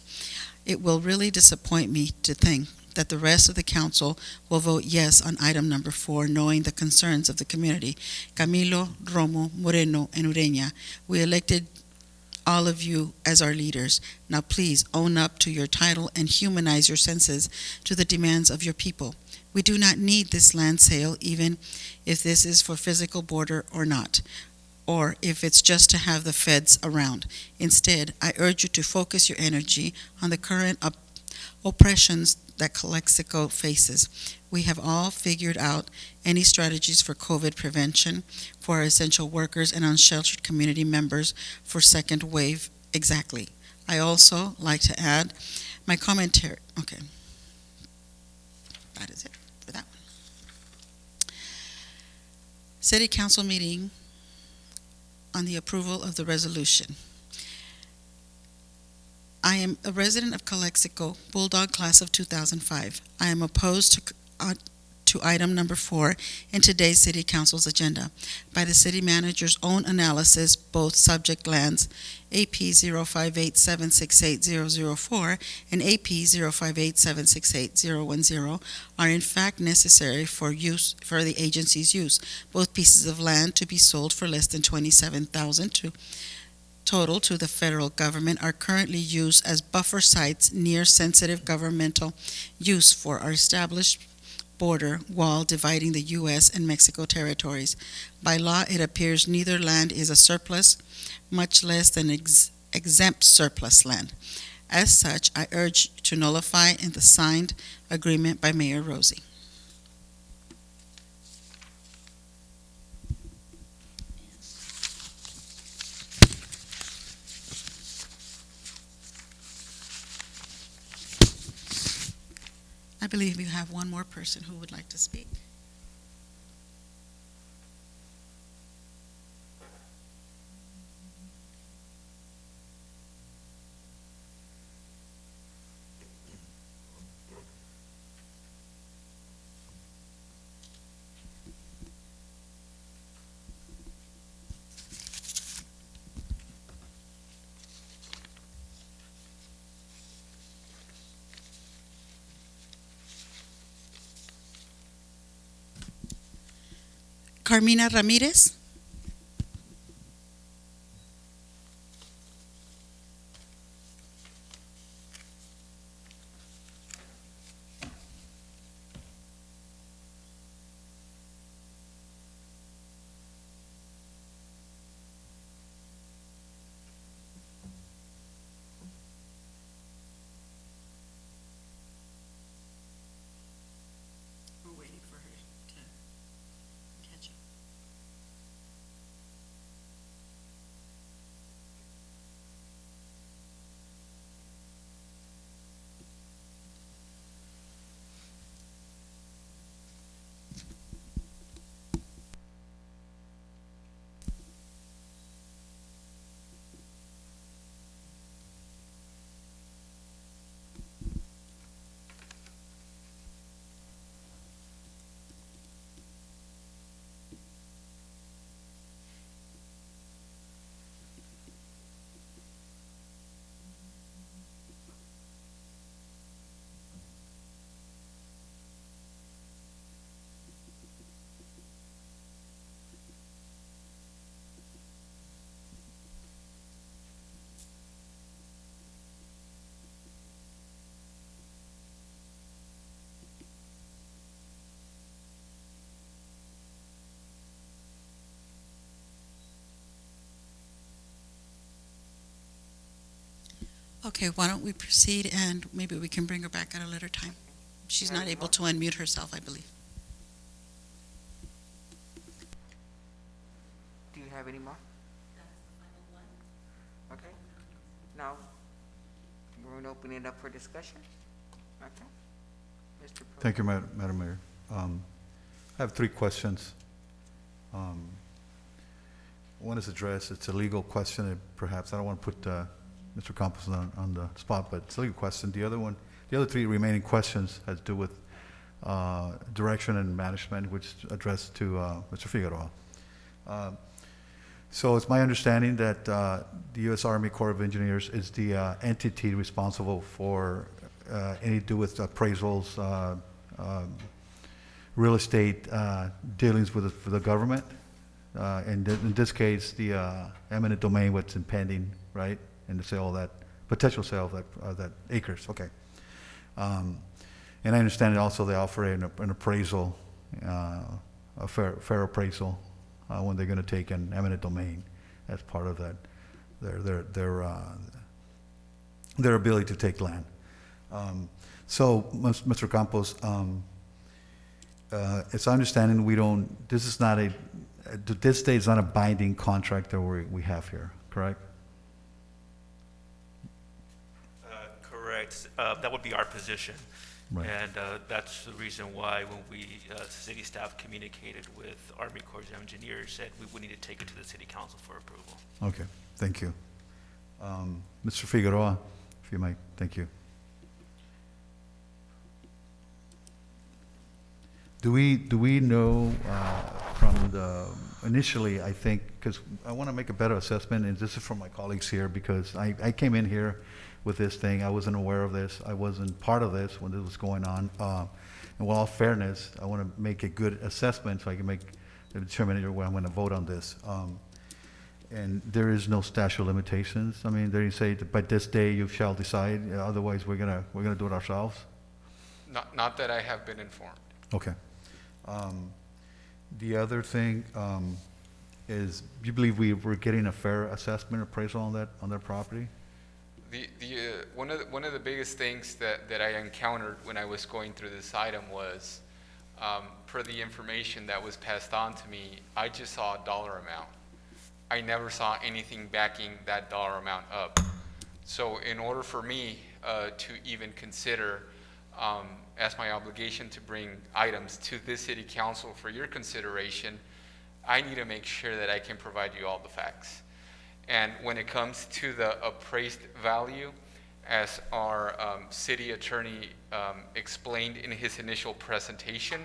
It will really disappoint me to think that the rest of the council will vote yes on item number 4, knowing the concerns of the community. Camilo, Romo, Moreno, and Ureña, we elected all of you as our leaders. Now please own up to your title and humanize your senses to the demands of your people. We do not need this land sale, even if this is for physical border or not, or if it's just to have the feds around. Instead, I urge you to focus your energy on the current oppressions that Calexico faces. We have all figured out any strategies for COVID prevention for our essential workers and unsheltered community members for second wave exactly. I also like to add my commentary. Okay. That is it for that one. City Council meeting on the approval of the resolution. I am a resident of Calexico, Bulldog class of 2005. I am opposed to item number 4 in today's City Council's agenda. By the City Manager's own analysis, both subject lands AP 058768004 and AP 058768010 are in fact necessary for the agency's use. Both pieces of land to be sold for less than $27,000 total to the federal government are currently used as buffer sites near sensitive governmental use for our established border wall dividing the U.S. and Mexico territories. By law, it appears neither land is a surplus, much less than exempt surplus land. As such, I urge to nullify in the signed agreement by Mayor Rosie. I believe we have one more person who would like to speak. Carmina Ramirez. We're waiting for her to catch up. Okay, why don't we proceed and maybe we can bring her back at a later time. She's not able to unmute herself, I believe. Do you have any more? Okay. Now, we're going to open it up for discussion. Okay. Mr. Pro. Thank you, Madam Mayor. I have 3 questions. One is addressed, it's a legal question, and perhaps, I don't want to put Mr. Campos on the spot, but it's a legal question. The other 3 remaining questions has to do with direction and management, which is addressed to Mr. Figueroa. So it's my understanding that the U.S. Army Corps of Engineers is the entity responsible for any to do with appraisals, real estate dealings with the government. And in this case, the eminent domain, what's impending, right? And the sale of that, potential sale of that acres, okay. And I understand also they offer an appraisal, a fair appraisal, when they're gonna take an eminent domain as part of that, their ability to take land. So, Mr. Campos, it's our understanding this is not to this day, it's not a binding contract that we have here, correct? Correct. That would be our position. Right. And that's the reason why when we, city staff communicated with Army Corps of Engineers, said we would need to take it to the city council for approval. Okay, thank you. Mr. Figueroa, if you might, thank you. Do we know from initially, I think, because I want to make a better assessment, and this is from my colleagues here, because I came in here with this thing, I wasn't aware of this, I wasn't part of this when this was going on. And with all fairness, I want to make a good assessment so I can make a determination where I'm going to vote on this. And there is no statute of limitations. I mean, they say that by this day you shall decide, otherwise we're gonna do it ourselves. Not that I have been informed. Okay. The other thing is, you believe we're getting a fair assessment appraisal on that property? One of the biggest things that I encountered when I was going through this item was, per the information that was passed on to me, I just saw a dollar amount. I never saw anything backing that dollar amount up. So in order for me to even consider as my obligation to bring items to this city council for your consideration, I need to make sure that I can provide you all the facts. And when it comes to the appraised value, as our city attorney explained in his initial presentation,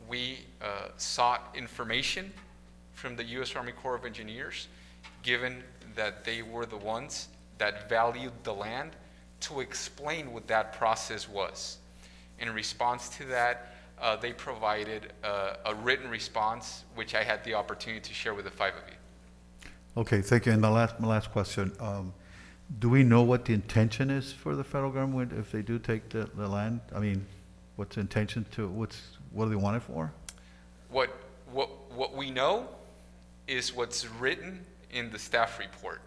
we sought information from the U.S. Army Corps of Engineers, given that they were the ones that valued the land, to explain what that process was. In response to that, they provided a written response, which I had the opportunity to share with the 5 of you. Okay, thank you. And my last question, do we know what the intention is for the federal government if they do take the land? I mean, what's the intention what do they want it for? What we know is what's written in the staff report.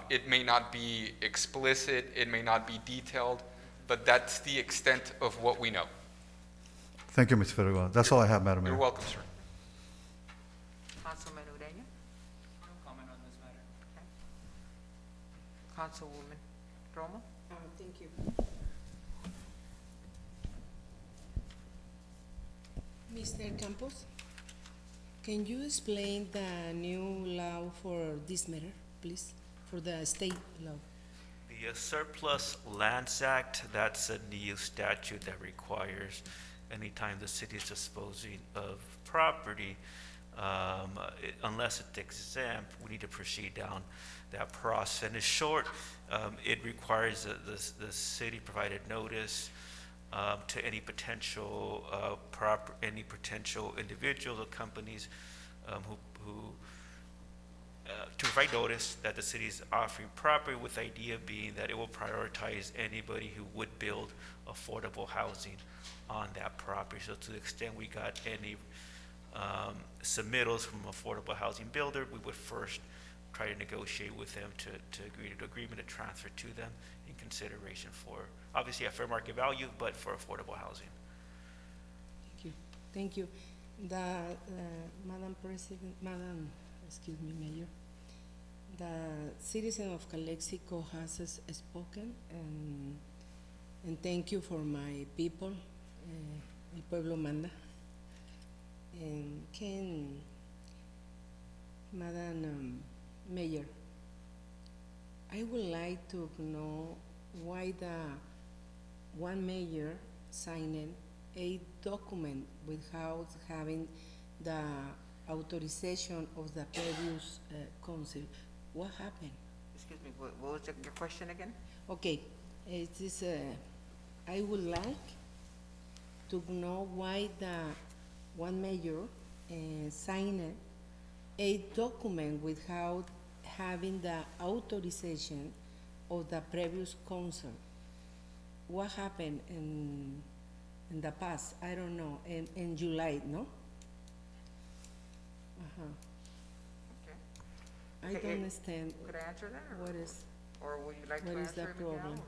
It may not be explicit, it may not be detailed, but that's the extent of what we know. Thank you, Mr. Figueroa. That's all I have, Madam Mayor. You're welcome, sir. Councilman Ureña? No comment on this matter. Councilwoman Romo? Thank you. Mr. Campos, can you explain the new law for this matter, please, for the state law? The Surplus Lands Act, that's a new statute that requires anytime the city is disposing of property, unless it's exempt, we need to proceed down that process. And in short, it requires the city provided notice to any potential individuals or companies who to provide notice that the city is offering property, with the idea being that it will prioritize anybody who would build affordable housing on that property. So to the extent we got any submittals from affordable housing builder, we would first try to negotiate with them to agree to agreement to transfer to them in consideration for, obviously, a fair market value, but for affordable housing. Thank you. Thank you. Madam President, excuse me, Mayor, the citizen of Calexico has spoken, and thank you for my people, el pueblo manda. And Madam Mayor, I would like to know why the one mayor signed a document without having the authorization of the previous council. What happened? Excuse me, what was your question again? Okay, It is, I would like to know why the one mayor signed a document without having the authorization of the previous council. What happened in the past? I don't know, in July, no? Uh-huh. I Okay, don't understand Could I answer that, or? what is, Or would you like to what is the answer it, Miguel? problem?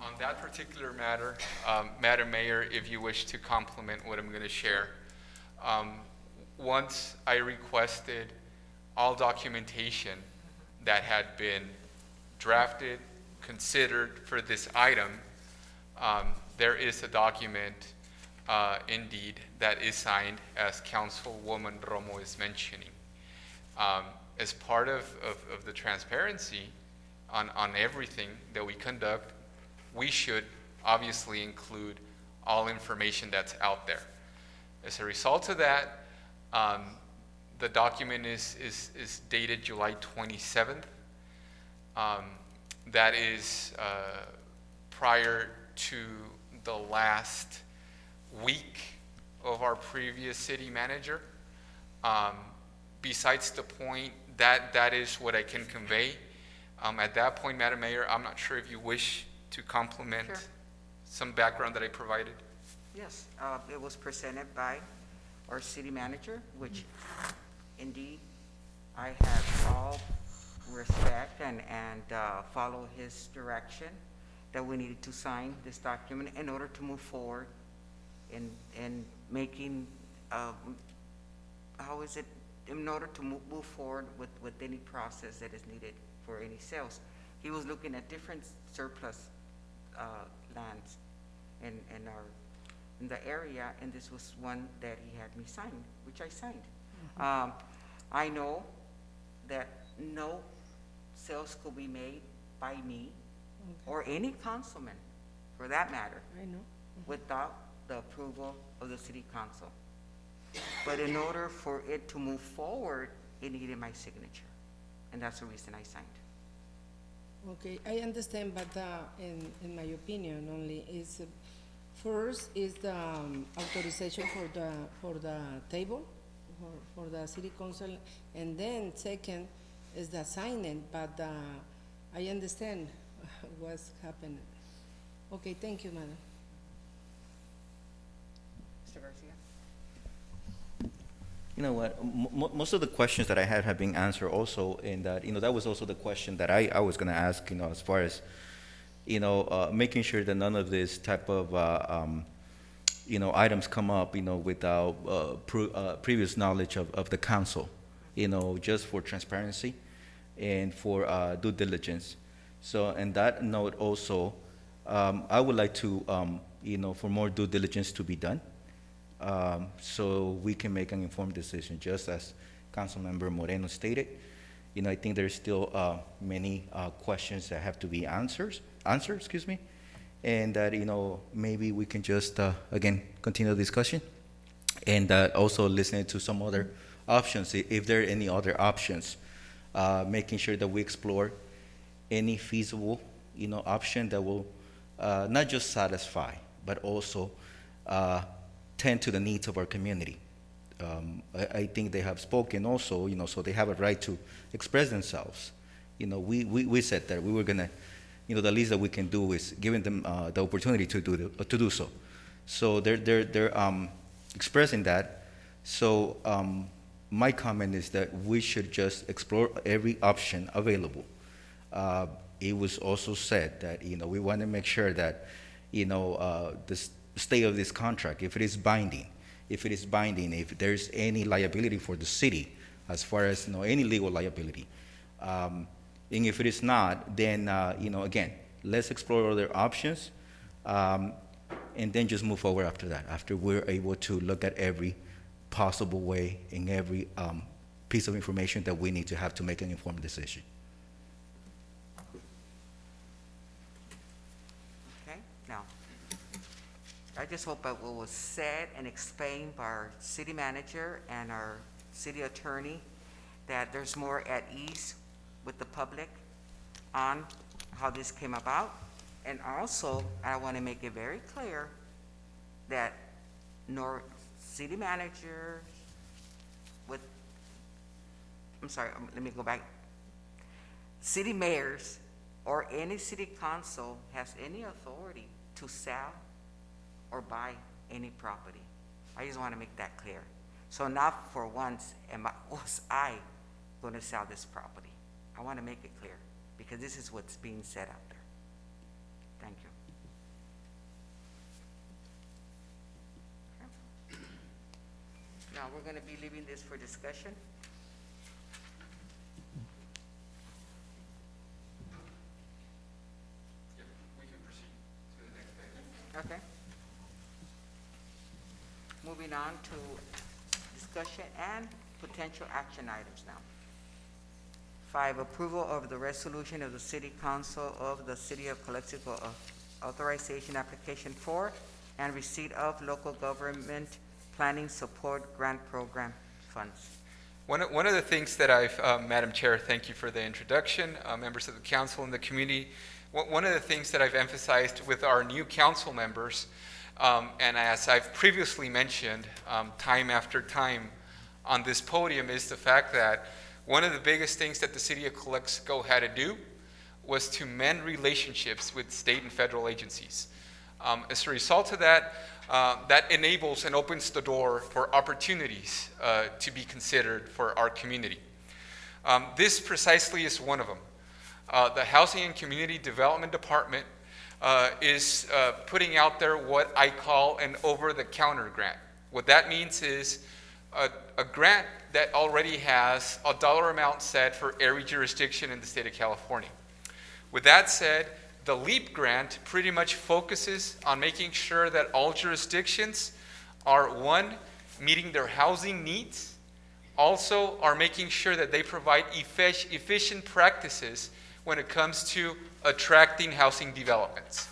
On that particular matter, Madam Mayor, if you wish to complement what I'm going to share, once I requested all documentation that had been drafted, considered for this item, there is a document, indeed, that is signed, as Councilwoman Romo is mentioning. As part of the transparency on everything that we conduct, we should obviously include all information that's out there. As a result of that, the document is dated July 27th. That is prior to the last week of our previous city manager. Besides the point, that is what I can convey. At that point, Madam Mayor, I'm not sure if you wish to complement Sure. some background that I provided. Yes, it was presented by our city manager, which indeed I have all respect and follow his direction that we needed to sign this document in order to move forward in making, how is it, in order to move forward with any process that is needed for any sales. He was looking at different surplus lands in the area, and this was one that he had me sign, which I signed. I know that no sales could be made by me or any councilman, for that matter, I know. without the approval of the city council. But in order for it to move forward, it needed my signature, and that's the reason I signed. Okay, I understand, but in my opinion only, is first is the authorization for the table, for the city council, and then second is the signing, but I understand what's happening. Okay, thank you, madam. Mr. Garcia? You know what, most of the questions that I had have been answered also, and that, that was also the question that I was gonna ask, as far as, making sure that none of this type of, items come up, without previous knowledge of the council, just for transparency and for due diligence. So, and that note also, I would like to, for more due diligence to be done, so we can make an informed decision, just as Councilmember Moreno stated. I think there's still many questions that have to be answered, and that, maybe we can just, again, continue the discussion, and also listening to some other options, if there are any other options, making sure that we explore any feasible, option that will not just satisfy, but also tend to the needs of our community. I think they have spoken also, so they have a right to express themselves. We said that we were gonna, the least that we can do is giving them the opportunity to do so. So they're expressing that. So my comment is that we should just explore every option available. It was also said that, we want to make sure that, the stay of this contract, if it is binding, if there's any liability for the city, as far as, any legal liability. And if it is not, then, again, let's explore other options, and then just move forward after that, after we're able to look at every possible way and every piece of information that we need to have to make an informed decision. Okay, now, I just hope that what was said and explained by our city manager and our city attorney that there's more at ease with the public on how this came about. And also, I want to make it very clear that nor city manager with, I'm sorry, let me go back. City mayors or any city council has any authority to sell or buy any property. I just want to make that clear. So not for once was I going to sell this property. I want to make it clear because this is what's being said out there. Thank you. Now, we're going to be leaving this for discussion. We can proceed to the next page. Okay. Moving on to discussion and potential action items now. 5, approval of the resolution of the City Council of the City of Calexico of authorization application for and receipt of local government planning support grant program funds. One of the things that I've, Madam Chair, thank you for the introduction, members of the council and the community. One of the things that I've emphasized with our new council members, and as I've previously mentioned time after time on this podium, is the fact that one of the biggest things that the city of Calexico had to do was to mend relationships with state and federal agencies. As a result of that, that enables and opens the door for opportunities to be considered for our community. This precisely is one of them. The Housing and Community Development Department is putting out there what I call an over-the-counter grant. What that means is a grant that already has a dollar amount set for every jurisdiction in the state of California. With that said, the LEAP grant pretty much focuses on making sure that all jurisdictions are, one, meeting their housing needs, also are making sure that they provide efficient practices when it comes to attracting housing developments.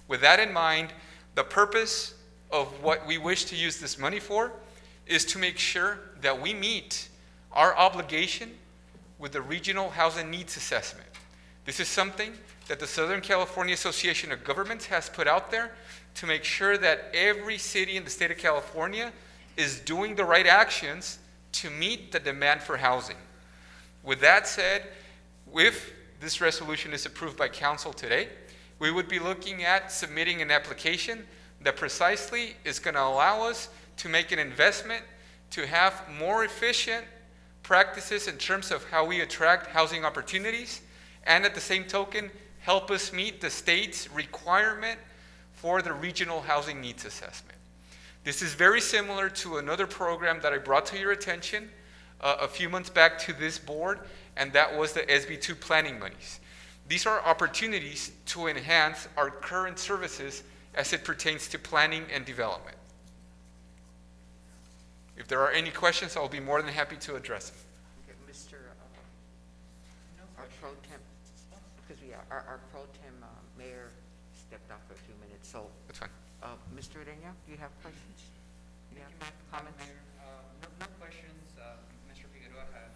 With that in mind, the purpose of what we wish to use this money for is to make sure that we meet our obligation with the Regional Housing Needs Assessment. This is something that the Southern California Association of Governments has put out there to make sure that every city in the state of California is doing the right actions to meet the demand for housing. With that said, if this resolution is approved by council today, we would be looking at submitting an application that precisely is going to allow us to make an investment to have more efficient practices in terms of how we attract housing opportunities, and at the same token, help us meet the state's requirement for the Regional Housing Needs Assessment. This is very similar to another program that I brought to your attention a few months back to this board, and that was the SB2 planning monies. These are opportunities to enhance our current services as it pertains to planning and development. If there are any questions, I'll be more than happy to address them. Okay, Mr. Our pro tem, because our pro tem mayor stepped off for a few minutes, so. That's fine. Mr. Ureña, do you have questions? Do you have comments? No questions. Mr. Figueroa had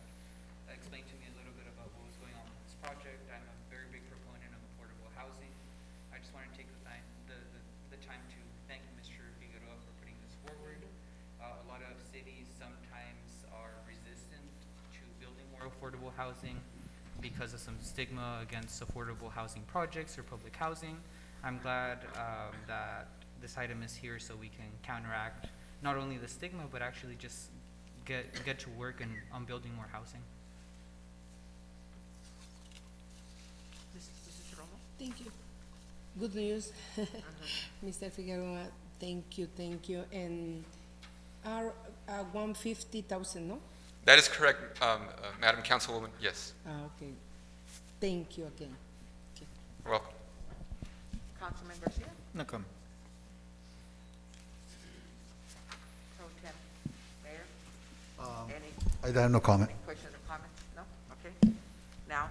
explained to me a little bit about what was going on with this project. I'm a very big proponent of affordable housing. I just want to take the time to thank Mr. Figueroa for putting this forward. A lot of cities sometimes are resistant to building more affordable housing because of some stigma against affordable housing projects or public housing. I'm glad that this item is here so we can counteract not only the stigma, but actually just get to work on building more housing. Mrs. Romo? Thank you. Good news. Mr. Figueroa, thank you. And are 150,000, no? That is correct, Madam Councilwoman, yes. Okay. Thank you again. Okay. You're welcome. Councilman Garcia? No comment. Pro tem mayor? Any I have no comment. questions or comments? No? Okay. Now,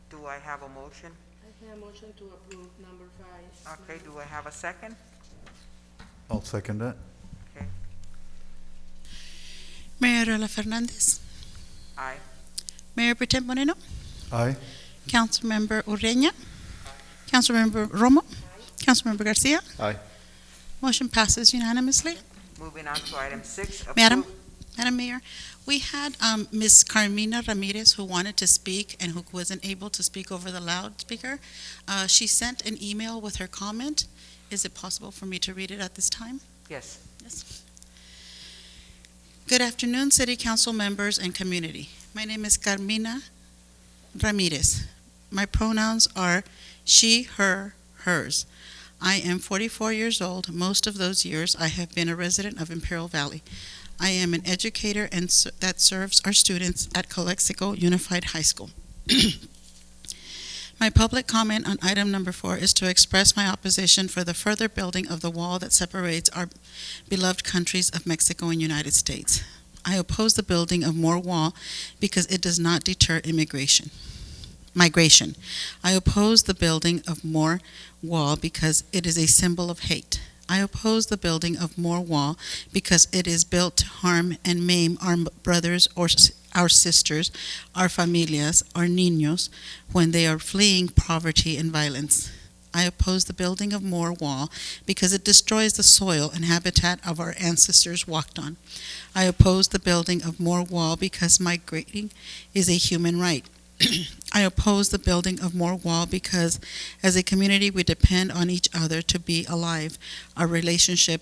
do I have a motion? I have a motion to approve number 5. Okay, do I have a second? I'll second that. Okay. Mayor Rola Fernandez, Aye. Mayor Pro Tem Moreno, Aye. Councilmember Urreña, Councilmember Romo, Councilmember Garcia. Aye. Motion passes unanimously. Moving on to item 6. Madam Mayor, we had Ms. Carmina Ramirez who wanted to speak and who wasn't able to speak over the loudspeaker. She sent an email with her comment. Is it possible for me to read it at this time? Yes. Yes. Good afternoon, City Council members and community. My name is Carmina Ramirez. My pronouns are she, her, hers. I am 44 years old. Most of those years I have been a resident of Imperial Valley. I am an educator that serves our students at Calexico Unified High School. My public comment on item number 4 is to express my opposition for the further building of the wall that separates our beloved countries of Mexico and United States. I oppose the building of more wall because it does not deter migration. I oppose the building of more wall because it is a symbol of hate. I oppose the building of more wall because it is built to harm and maim our brothers or our sisters, our familias, our niños, when they are fleeing poverty and violence. I oppose the building of more wall because it destroys the soil and habitat of our ancestors walked on. I oppose the building of more wall because migrating is a human right. I oppose the building of more wall because as a community we depend on each other to be alive. Our relationship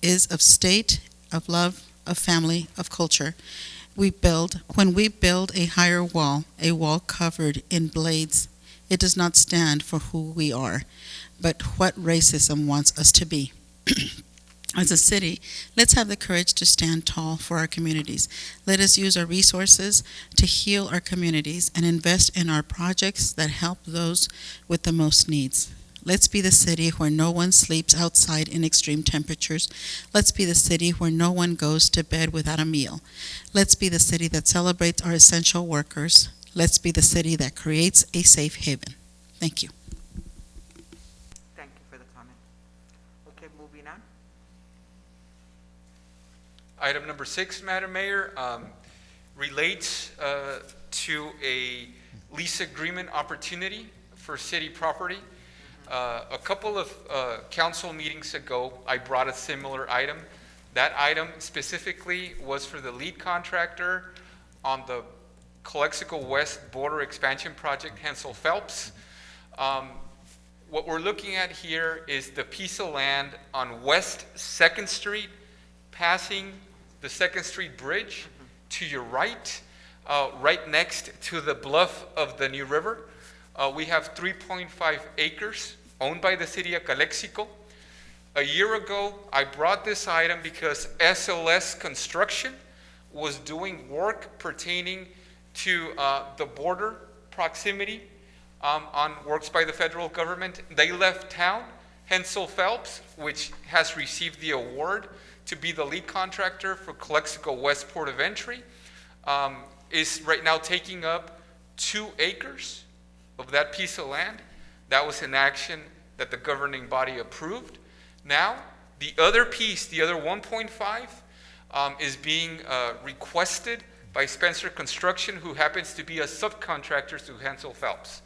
is of state, of love, of family, of culture. When we build a higher wall, a wall covered in blades, it does not stand for who we are, but what racism wants us to be. As a city, let's have the courage to stand tall for our communities. Let us use our resources to heal our communities and invest in our projects that help those with the most needs. Let's be the city where no one sleeps outside in extreme temperatures. Let's be the city where no one goes to bed without a meal. Let's be the city that celebrates our essential workers. Let's be the city that creates a safe haven. Thank you. Thank you for the comment. Okay, moving on. Item number 6, Madam Mayor, relates to a lease agreement opportunity for city property. A couple of council meetings ago, I brought a similar item. That item specifically was for the lead contractor on the Calexico West Border Expansion Project, Hensel Phelps. What we're looking at here is the piece of land on West 2nd Street, passing the 2nd Street Bridge to your right, right next to the bluff of the New River. We have 3.5 acres owned by the city of Calexico. A year ago, I brought this item because SLS Construction was doing work pertaining to the border proximity on works by the federal government. They left town. Hensel Phelps, which has received the award to be the lead contractor for Calexico West Port of Entry, is right now taking up 2 acres of that piece of land. That was an action that the governing body approved. Now, the other piece, the other 1.5, is being requested by Spencer Construction, who happens to be a subcontractor to Hensel Phelps.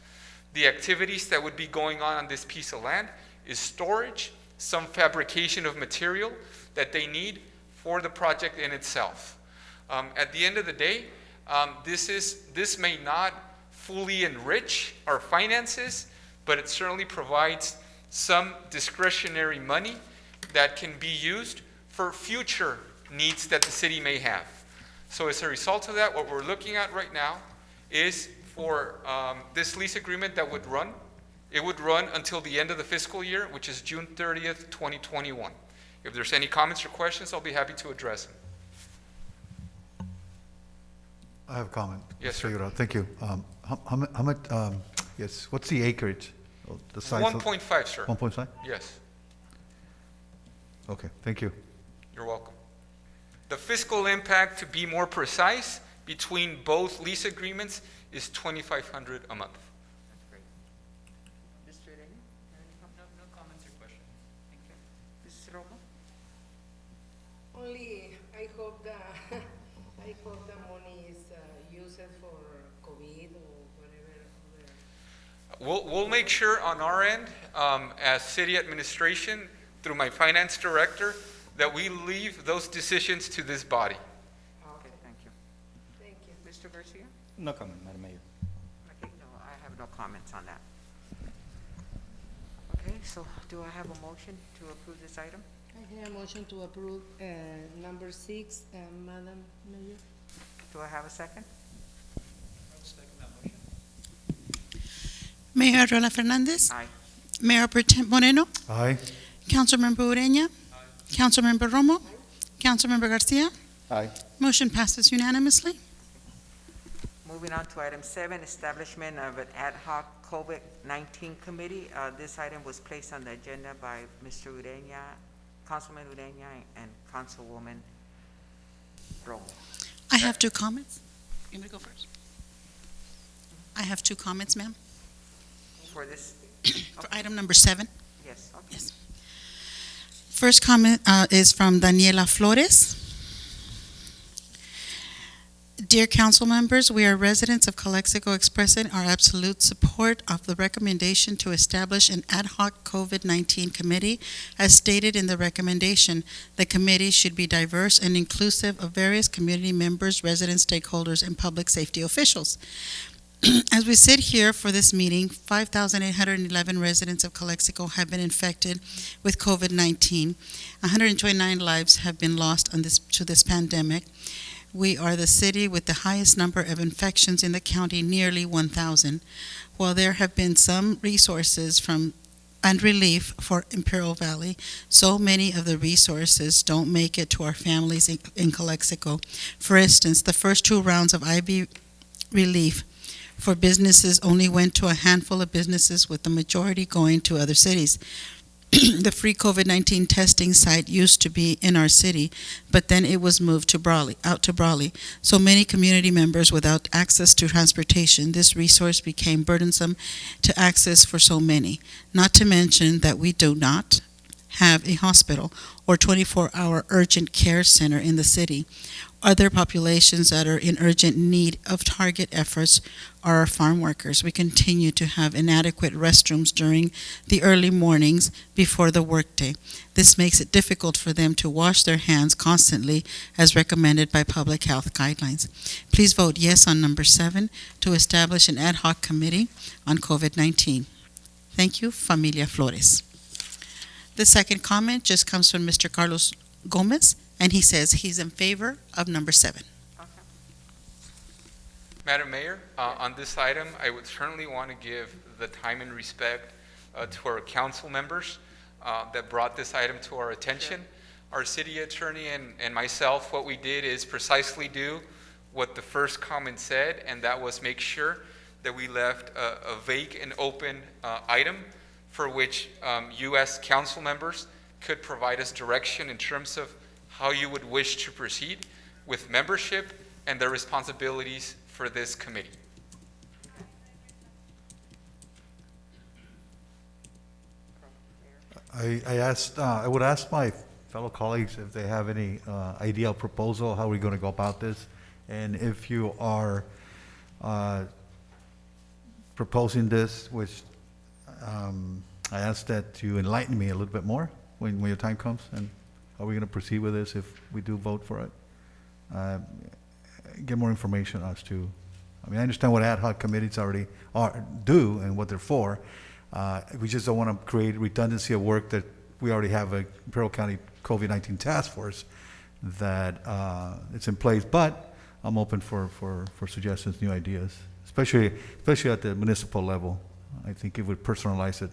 The activities that would be going on this piece of land is storage, some fabrication of material that they need for the project in itself. At the end of the day, this may not fully enrich our finances, but it certainly provides some discretionary money that can be used for future needs that the city may have. So as a result of that, what we're looking at right now is for this lease agreement that would run. It would run until the end of the fiscal year, which is June 30th, 2021. If there's any comments or questions, I'll be happy to address them. I have a comment. Yes, sir. Figueroa. Thank you. How much, yes, what's the acreage? The size of 1.5, sir. 1.5? Yes, Okay, thank you. you're welcome. The fiscal impact, to be more precise, between both lease agreements is $2,500 a month. That's great. Mr. Eleni? No comments or questions. Thank you. Mrs. Romo? Only I hope that I hope the money is We'll make sure on our end, as city administration, through my finance director, that we leave those decisions to this body. Okay, thank you. Thank you. Mr. Garcia? No comment, Madam Mayor. Okay, no, I have no comments on that. Okay, so do I have a motion to approve this item? I have a motion to approve number 6, Madam Mayor. Do I have a second? Mayor Arreola Fernandez. Aye. Mayor Pro Tem Moreno. Aye. Councilmember Ureña. Councilmember Romo. Councilmember Garcia. Aye. Motion passes unanimously. Moving on to item 7, establishment of an ad hoc COVID-19 committee. This item was placed on the agenda by Mr. Ureña, Councilman Ureña, and Councilwoman Romo. I have 2 comments. You want me to go first? I have 2 comments, ma'am, For this, for item number 7. yes, okay. Yes. First comment is from Daniela Flores. Dear council members, we are residents of Calexico expressing our absolute support of the recommendation to establish an ad hoc COVID-19 committee. As stated in the recommendation, the committee should be diverse and inclusive of various community members, residents, stakeholders, and public safety officials. As we sit here for this meeting, 5,811 residents of Calexico have been infected with COVID-19. 129 lives have been lost to this pandemic. We are the city with the highest number of infections in the county, nearly 1,000. While there have been some resources and relief for Imperial Valley, so many of the resources don't make it to our families in Calexico. For instance, the first 2 rounds of IV relief for businesses only went to a handful of businesses, with the majority going to other cities. The free COVID-19 testing site used to be in our city, but then it was moved to out to Brawley. So many community members without access to transportation, this resource became burdensome to access for so many. Not to mention that we do not have a hospital or 24-hour urgent care center in the city. Other populations that are in urgent need of target efforts are our farm workers. We continue to have inadequate restrooms during the early mornings before the workday. This makes it difficult for them to wash their hands constantly as recommended by public health guidelines. Please vote yes on number 7 to establish an ad hoc committee on COVID-19. Thank you, Familia Flores. The second comment just comes from Mr. Carlos Gomez, and he says he's in favor of number 7. Okay. Madam Mayor, on this item, I would certainly want to give the time and respect to our council members that brought this item to our attention. Our city attorney and myself, what we did is precisely do what the first comment said, and that was make sure that we left a vague and open item for which you as council members could provide us direction in terms of how you would wish to proceed with membership and their responsibilities for this committee. I would ask my fellow colleagues if they have any idea or proposal, how we're going to go about this. And if you are proposing this, which I ask that you enlighten me a little bit more when your time comes, and how we're going to proceed with this if we do vote for it. Get more information as to, I mean, I understand what ad hoc committees already do and what they're for. We just don't want to create redundancy of work that we already have a Imperial County COVID-19 task force that it's in place, but I'm open for suggestions, new ideas, especially at the municipal level. I think if we personalize it,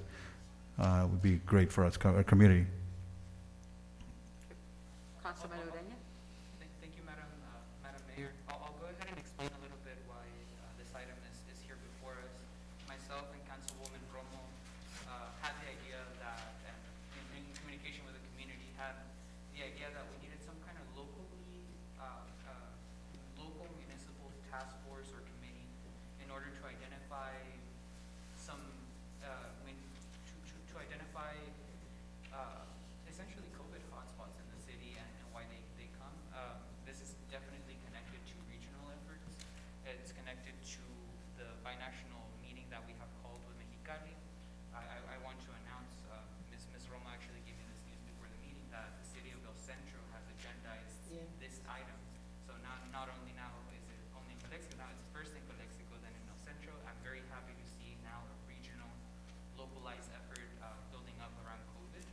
would be great for us, our community. Councilman Ureña? Thank you, Madam Mayor. I'll go ahead and explain a little bit why this item is here before us. Myself and Councilwoman Romo had the idea that, and in communication with the community, had the idea that we needed some kind of local municipal task force or committee in order to identify some, to identify essentially COVID hotspots in the city and why they come. This is definitely connected to regional efforts. It's connected to the binational meeting that we have called with Mexicali. Cali. I want to announce, Ms. Roma actually gave me this news before the meeting, that the city of El Centro has agendized Yeah. this item. So not only now is it only in Calexico, now it's first in Calexico, then in El Centro. I'm very happy to see now a regional, localized effort building up around COVID.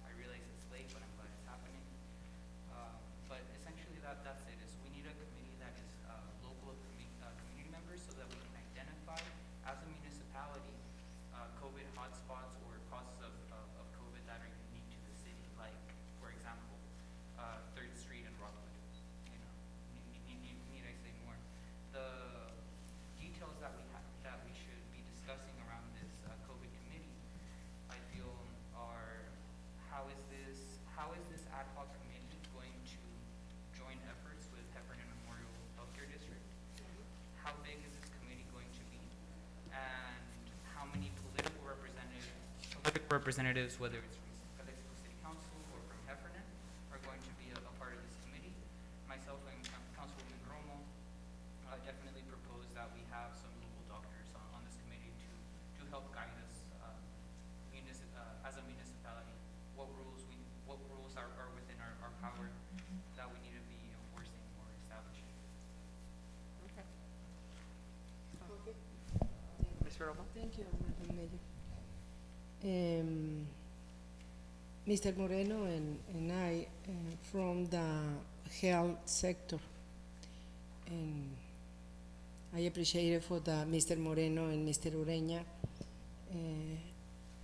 I realize it's late, but I'm glad it's happening. But essentially that's it, is we need a committee that is local community members so that we can identify as a municipality COVID hotspots or causes of COVID that are unique to the city, like, for example, 3rd Street and Rockwood. You know, need I say more? The details that we should be discussing around this COVID committee, I feel, are how is this ad hoc committee going to join efforts with Heffernan Memorial Healthcare District? How big is this committee going to be? And how many political representatives, whether it's from Calexico City Council or from Heffernan, are going to be a part of this committee? Myself and Councilwoman Romo definitely propose that we have some local doctors on this committee to help guide us as a municipality. What rules are within our power that we need to be enforcing or establishing. Okay. Ms. Romo? Thank you, Madam Mayor. Mr. Moreno and I from the health sector, and I appreciate it for the Mr. Moreno and Mr. Ureña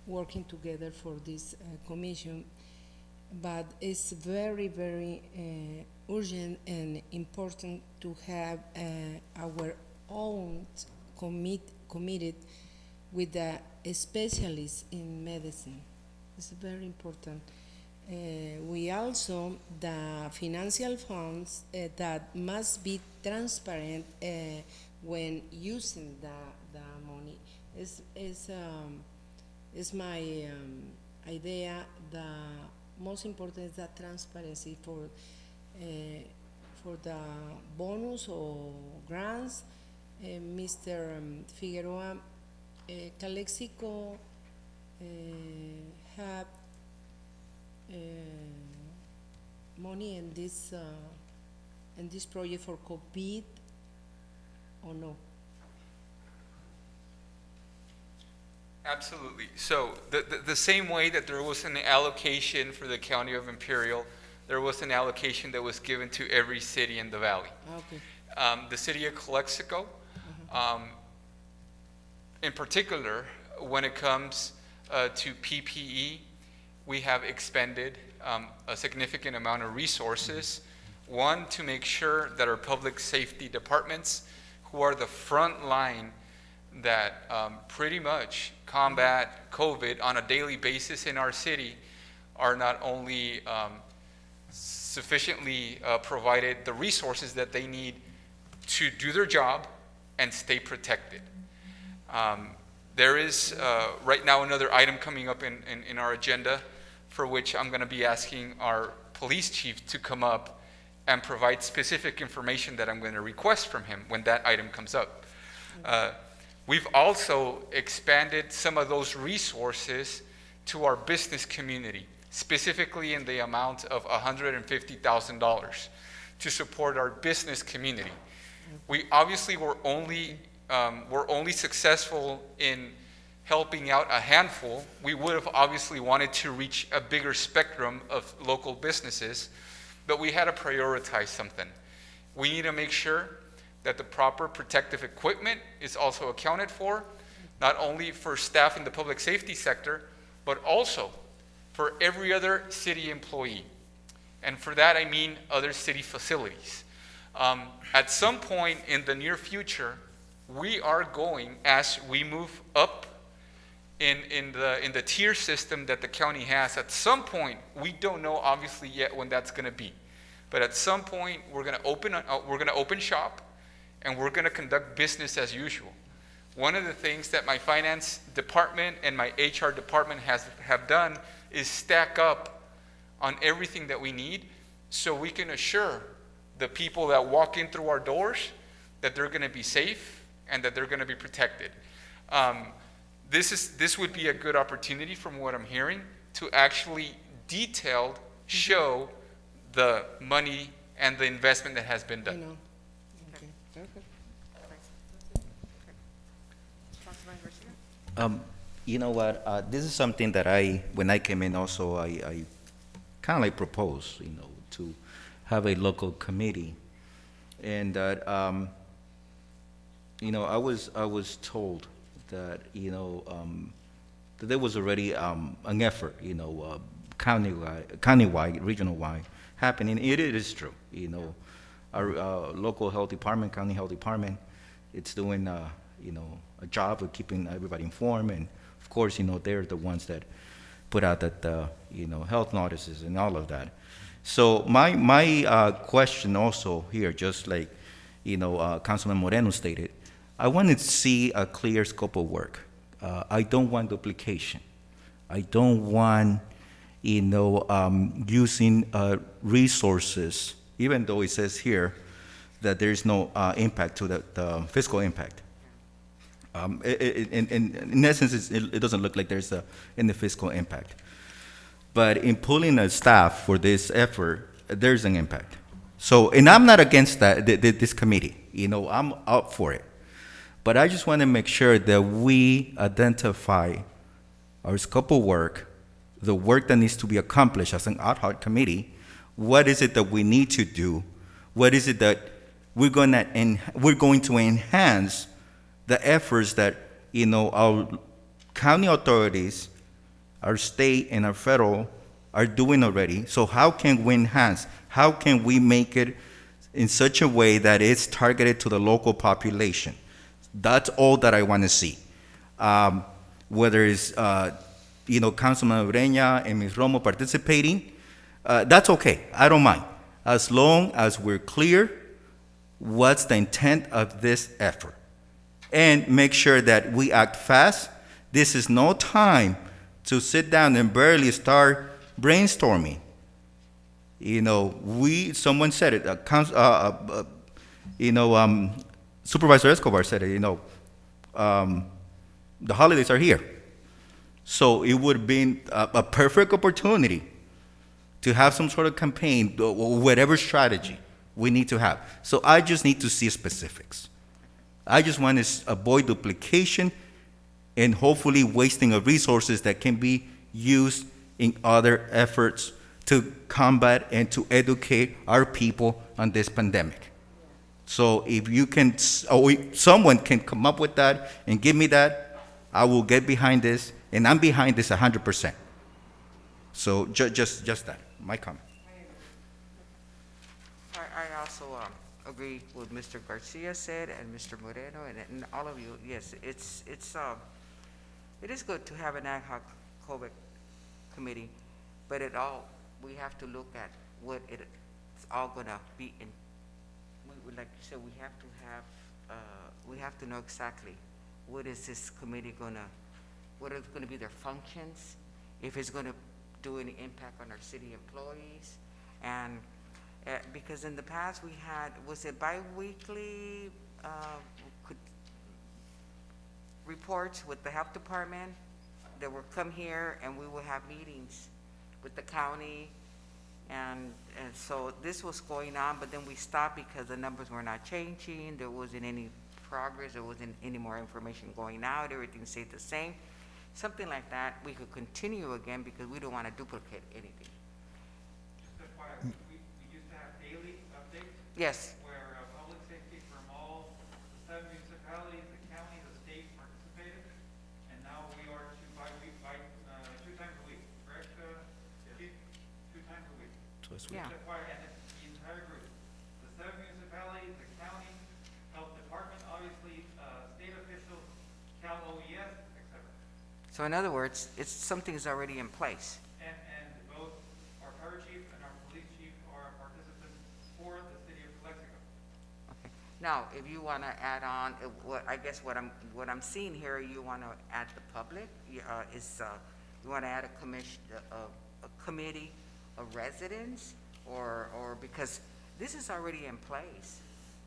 working together for this commission, but it's very, very urgent and important to have our own committed with the specialists in medicine. It's very important. We also, the financial funds that must be transparent when using the money. Is my idea. The most important is the transparency for the bonus or grants. Mr. Figueroa, Calexico have money in this project for COVID or no? Absolutely. So the same way that there was an allocation for the County of Imperial, there was an allocation that was given to every city in the valley. Okay. The city of Calexico, in particular, when it comes to PPE, we have expended a significant amount of resources. One, to make sure that our public safety departments, who are the front line that pretty much combat COVID on a daily basis in our city, are not only sufficiently provided the resources that they need to do their job and stay protected. There is right now another item coming up in our agenda, for which I'm going to be asking our police chief to come up and provide specific information that I'm going to request from him when that item comes up. We've also expanded some of those resources to our business community, specifically in the amount of $150,000 to support our business community. We obviously were only successful in helping out a handful. We would have obviously wanted to reach a bigger spectrum of local businesses, but we had to prioritize something. We need to make sure that the proper protective equipment is also accounted for, not only for staff in the public safety sector, but also for every other city employee. And for that, I mean other city facilities. At some point in the near future, we are going, as we move up in the tier system that the county has, at some point, we don't know obviously yet when that's going to be, but at some point we're going to open shop, and we're going to conduct business as usual. One of the things that my finance department and my HR department have done is stack up on everything that we need, so we can assure the people that walk in through our doors that they're going to be safe and that they're going to be protected. this would be a good opportunity, from what I'm hearing, to actually detailed show the money and the investment that has been I done. know. Okay, perfect. Councilman Garcia? You know what, this is something that when I came in also, I kind of like proposed, to have a local committee. And that, I was told that, that there was already an effort, countywide, regional-wide happening. It is true, Our local health department, county health department, it's doing, a job of keeping everybody informed. And of course, they're the ones that put out that, health notices and all of that. So my question also here, just like, Councilman Moreno stated, I want to see a clear scope of work. I don't want duplication. I don't want, using resources, even though it says here that there's no impact to the fiscal impact. In essence, it doesn't look like there's any fiscal impact. But in pulling a staff for this effort, there's an impact. So, and I'm not against that, this committee. I'm up for it. But I just want to make sure that we identify our scope of work, the work that needs to be accomplished as an ad hoc committee. What is it that we need to do? What is it that we're going to enhance the efforts that, our county authorities, our state and our federal are doing already. So how can we enhance? How can we make it in such a way that it's targeted to the local population? That's all that I want to see. Whether it's, Councilman Ureña and Ms. Romo participating, that's okay. I don't mind. As long as we're clear what's the intent of this effort. And make sure that we act fast. This is no time to sit down and barely start brainstorming. Someone said it, Supervisor Escobar said it, the holidays are here. So it would have been a perfect opportunity to have some sort of campaign, or whatever strategy we need to have. So I just need to see specifics. I just want to avoid duplication and hopefully wasting of resources that can be used in other efforts to combat and to educate our people on this pandemic. So if you can, or someone can come up with that and give me that, I will get behind this, and I'm behind this 100%. So just that, my comment. I also agree with Mr. Garcia said and Mr. Moreno and all of you. Yes, it is good to have an ad hoc COVID committee, but we have to look at what it's all gonna be in. Like you said, we have to know exactly what is this committee what are gonna be their functions, if it's gonna do any impact on our city employees, and because in the past we had, was it bi-weekly reports with the health department that would come here, and we would have meetings with the county, and so this was going on, but then we stopped because the numbers were not changing, there wasn't any progress, there wasn't any more information going out, everything stayed the same. Something like that, we could continue again, because we don't want to duplicate anything. That's why we used to have daily updates. Yes. Where public safety from all the 7 municipalities, the county, the state participated, and now we are two times a week, correct? Chief? 2 times a week. Yeah. That's why, and it's the entire group, the 7 municipalities, the county, health department, obviously, state officials, Cal OES, etc. So in other words, something's already in place. And both our fire chief and our police chief are participants for the city of Calexico. Okay. Now, if you want to add on, I guess what I'm seeing here, you want to add the public, you want to add a committee of residents, or because this is already in place.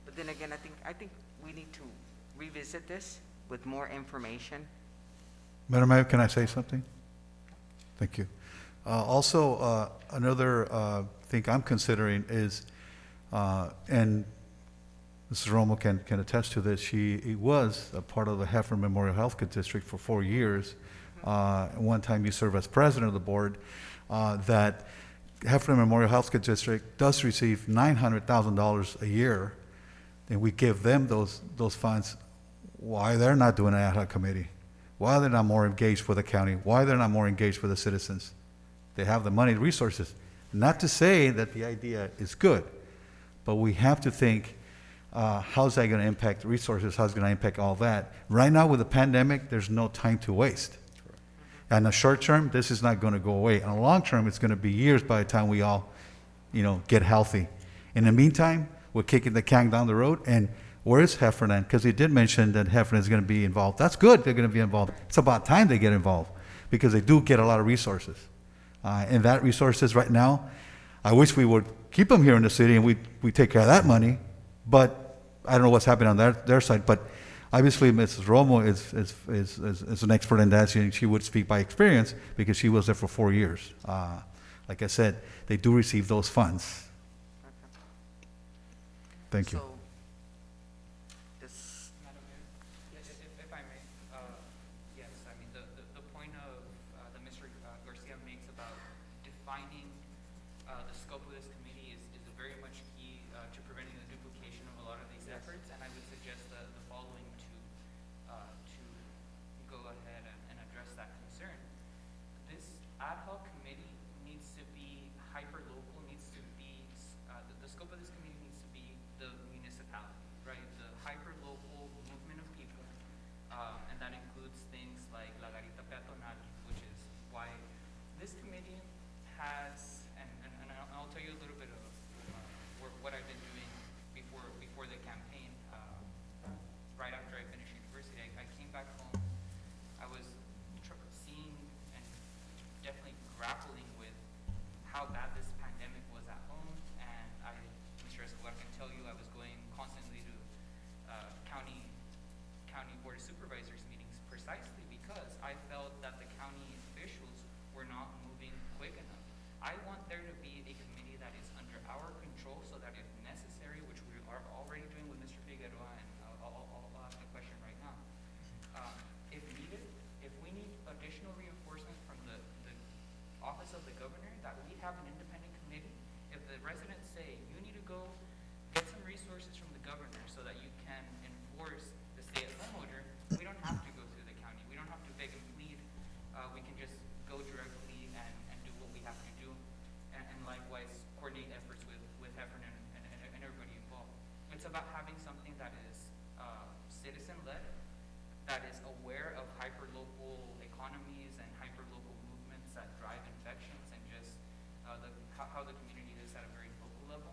But then again, I think we need to revisit this with more information Madam Mayor, can I say something? Thank you. Also, another thing I'm considering is, and Mrs. Romo can attest to this, she was a part of the Heifer Memorial Healthcare District for 4 years. One time you served as president of the board, that Heifer Memorial Healthcare District does receive $900,000 a year, and we give them those funds. Why they're not doing an ad hoc committee? Why they're not more engaged with the county? Why they're not more engaged with the citizens? They have the money, resources. Not to say that the idea is good, but we have to think, how's that going to impact resources? How's it going to impact all that? Right now with the pandemic, there's no time to waste. In the short term, this is not going to go away. In the long term, it's going to be years by the time we all, get healthy. In the meantime, we're kicking the can down the road. And where is Heffernan? Because he did mention that Heffernan is going to be involved. That's good. They're going to be involved. It's about time they get involved because they do get a lot of resources. And that resources right now, I wish we would keep them here in the city and we take care of that money. But I don't know what's happening on their side. But obviously, Mrs. Romo is an expert in that. She would speak by experience because she was there for 4 years. Like I said, they do receive those funds. Thank you. So, this, Madam Mayor? Yes, if I may, yes, I mean, the point of, that Mr. Garcia makes about defining, the scope of this committee is very much key, to preventing the duplication of a lot of these efforts, and I would suggest the following to go ahead and address that concern. This ad hoc committee needs to be hyper-local, needs to be, the scope of this committee needs to be the municipality, right? The hyper-local movement of people, and that includes things like La Garita Peatonal, which is why this committee has, and I'll tell you a little bit of what I've been doing before the campaign. Right after I finished university, I came back home. I was seeing and definitely grappling with how bad this pandemic was at home, and Mr. Escobar can tell you, I was going constantly to county board of supervisors meetings precisely because I felt that the county officials were not moving quick enough. I want there to be a committee that is under our control so that if necessary, which we are already doing with Mr. Figueroa, and I'll ask the question right now. If needed, if we need additional reinforcement from the office of the governor, that we have an independent committee. If the residents say, you need to go get some resources from the governor so that you can enforce the stay-at-home order, we don't have to go through the county. We don't have to beg and plead. We can just go directly and do what we have to do, and likewise coordinate efforts with Heffernan and everybody involved. It's about having something that is citizen-led, that is aware of hyper-local economies and hyper-local movements that drive infections and just how the community is at a very local level.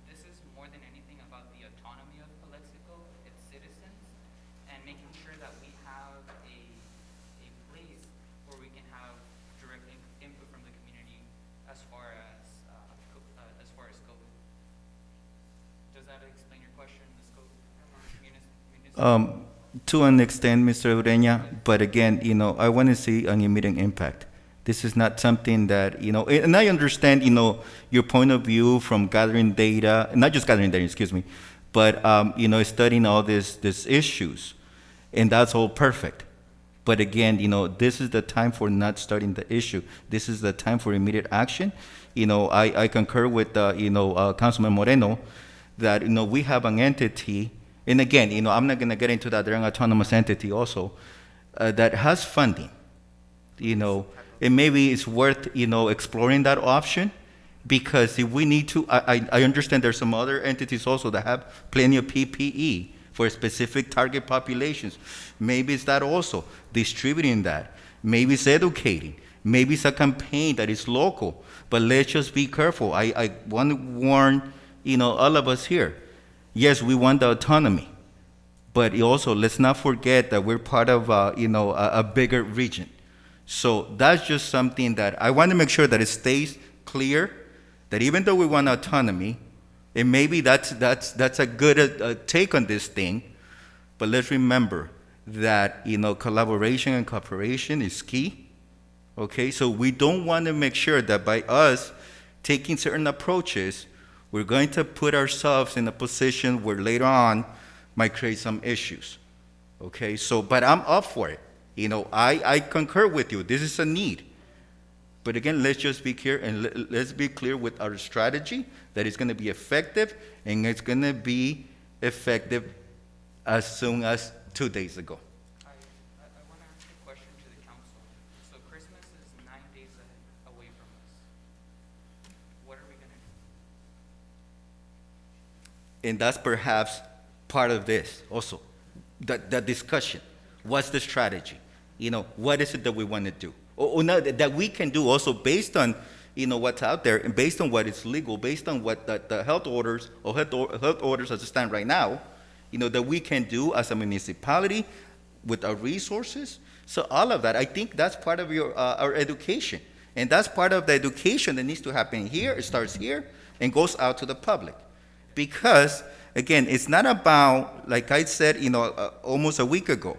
This is more than anything about the autonomy of Calexico, its citizens, and making sure that we have a place where we can have direct input from the community as far as COVID. Does that explain your question, the scope? To an extent, Mr. Ureña, but again, I want to see an immediate impact. This is not something that, and I understand, your point of view from gathering data, not just gathering data, excuse me, but, studying all these issues, and that's all perfect. But again, this is the time for not starting the issue. This is the time for immediate action. I concur with, Councilman Moreno that, we have an entity, and again, I'm not going to get into that. They're an autonomous entity also that has funding, and maybe it's worth, exploring that option, because if we need to, I understand there's some other entities also that have plenty of PPE for specific target populations. Maybe it's that also, distributing that. Maybe it's educating. Maybe it's a campaign that is local. But let's just be careful. I want to warn, all of us here. Yes, we want the autonomy, but also let's not forget that we're part of, a bigger region. So that's just something that I want to make sure that it stays clear, that even though we want autonomy, and maybe that's a good take on this thing, but let's remember that, collaboration and cooperation is key. Okay, so we don't want to make sure that by us taking certain approaches, we're going to put ourselves in a position where later on might create some issues. Okay, so, but I'm up for it. I concur with you. This is a need. But again, let's just be clear, and let's be clear with our strategy that it's going to be effective, and it's going to be effective as soon as 2 days ago. I want to ask a question to the council. So Christmas is 9 days away from us. What are we going to do? And that's perhaps part of this also, the discussion. What's the strategy? What is it that we want to do? Or no, that we can do also based on, what's out there, and based on what is legal, based on what the health orders or health orders as it stand right now, that we can do as a municipality with our resources. So all of that, I think that's part of our education. And that's part of the education that needs to happen here. It starts here and goes out to the public. Because, again, it's not about, like I said, almost a week ago,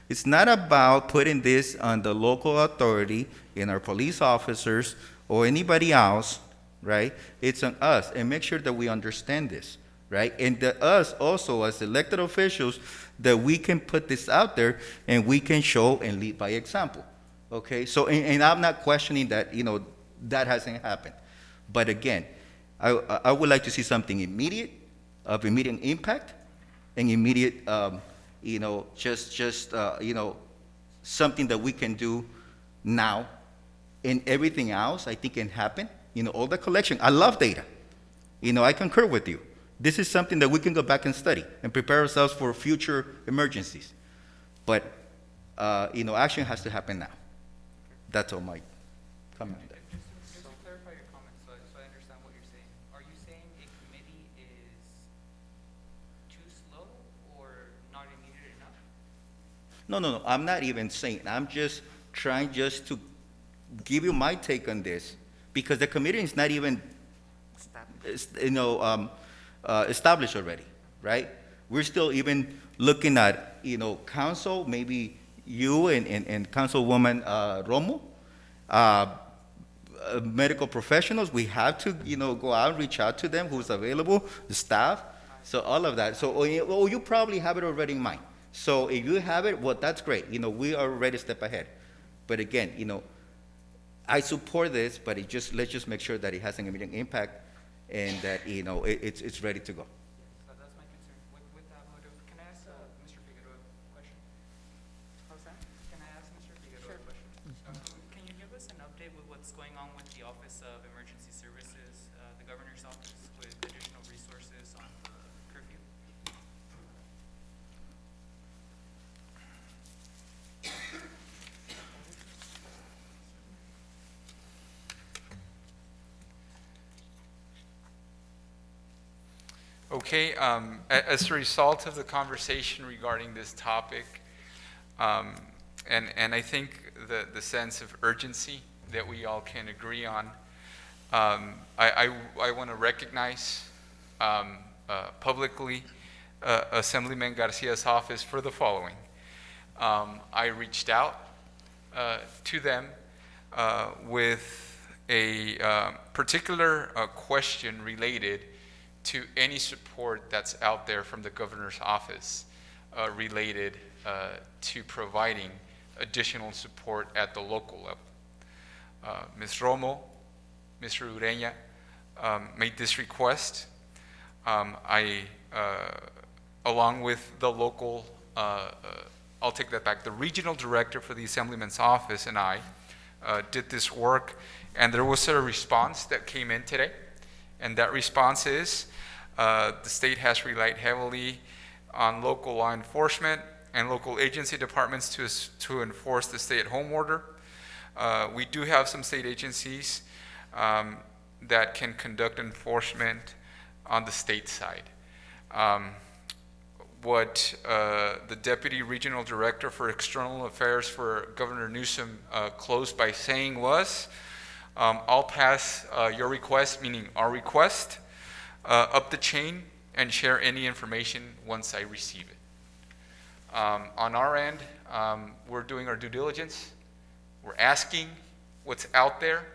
it's not about putting this on the local authority and our police officers or anybody else, right? It's on us, and make sure that we understand this, right? And us also as elected officials, that we can put this out there and we can show and lead by example, okay? So, and I'm not questioning that, that hasn't happened. But again, I would like to see something immediate, of immediate impact, and immediate, something that we can do now. And everything else, I think, can happen. All the collection. I love data. I concur with you. This is something that we can go back and study and prepare ourselves for future emergencies. But, action has to happen now. That's all my comment on that. Just to clarify your comments so I understand what you're saying. Are you saying a committee is too slow or not immediate enough? No. I'm not even saying. I'm just trying to give you my take on this, because the committee is not even established already, right? We're still even looking at council, maybe you and Councilwoman Romo, medical professionals. We have to go out and reach out to them, who's available, the staff, so all of that. So you probably have it already in mind. So if you have it, well, that's great. We are ready to step ahead. But again, I support this, but let's just make sure that it has an immediate impact and that it's ready to go. So that's my concern. With that motive, can I ask Mr. Figueroa a question? How's that? Can I ask Mr. Figueroa a question? Can you give us an update with what's going on with the Office of Emergency Services, the governor's office, with additional resources on curfew? Okay, as a result of the conversation regarding this topic, and I think the sense of urgency that we all can agree on, I want to recognize publicly Assemblyman Garcia's office for the following. I reached out to them with a particular question related to any support that's out there from the governor's office related to providing additional support at the local level. Ms. Romo, Mr. Ureña made this request. I, along with the local, I'll take that back, the regional director for the Assemblyman's office and I did this work, and there was a response that came in today. And that response is, the state has relied heavily on local law enforcement and local agency departments to enforce the stay-at-home order. We do have some state agencies that can conduct enforcement on the state side. What the Deputy Regional Director for External Affairs for Governor Newsom closed by saying was, I'll pass your request, meaning our request, up the chain and share any information once I receive it. On our end, we're doing our due diligence. We're asking what's out there.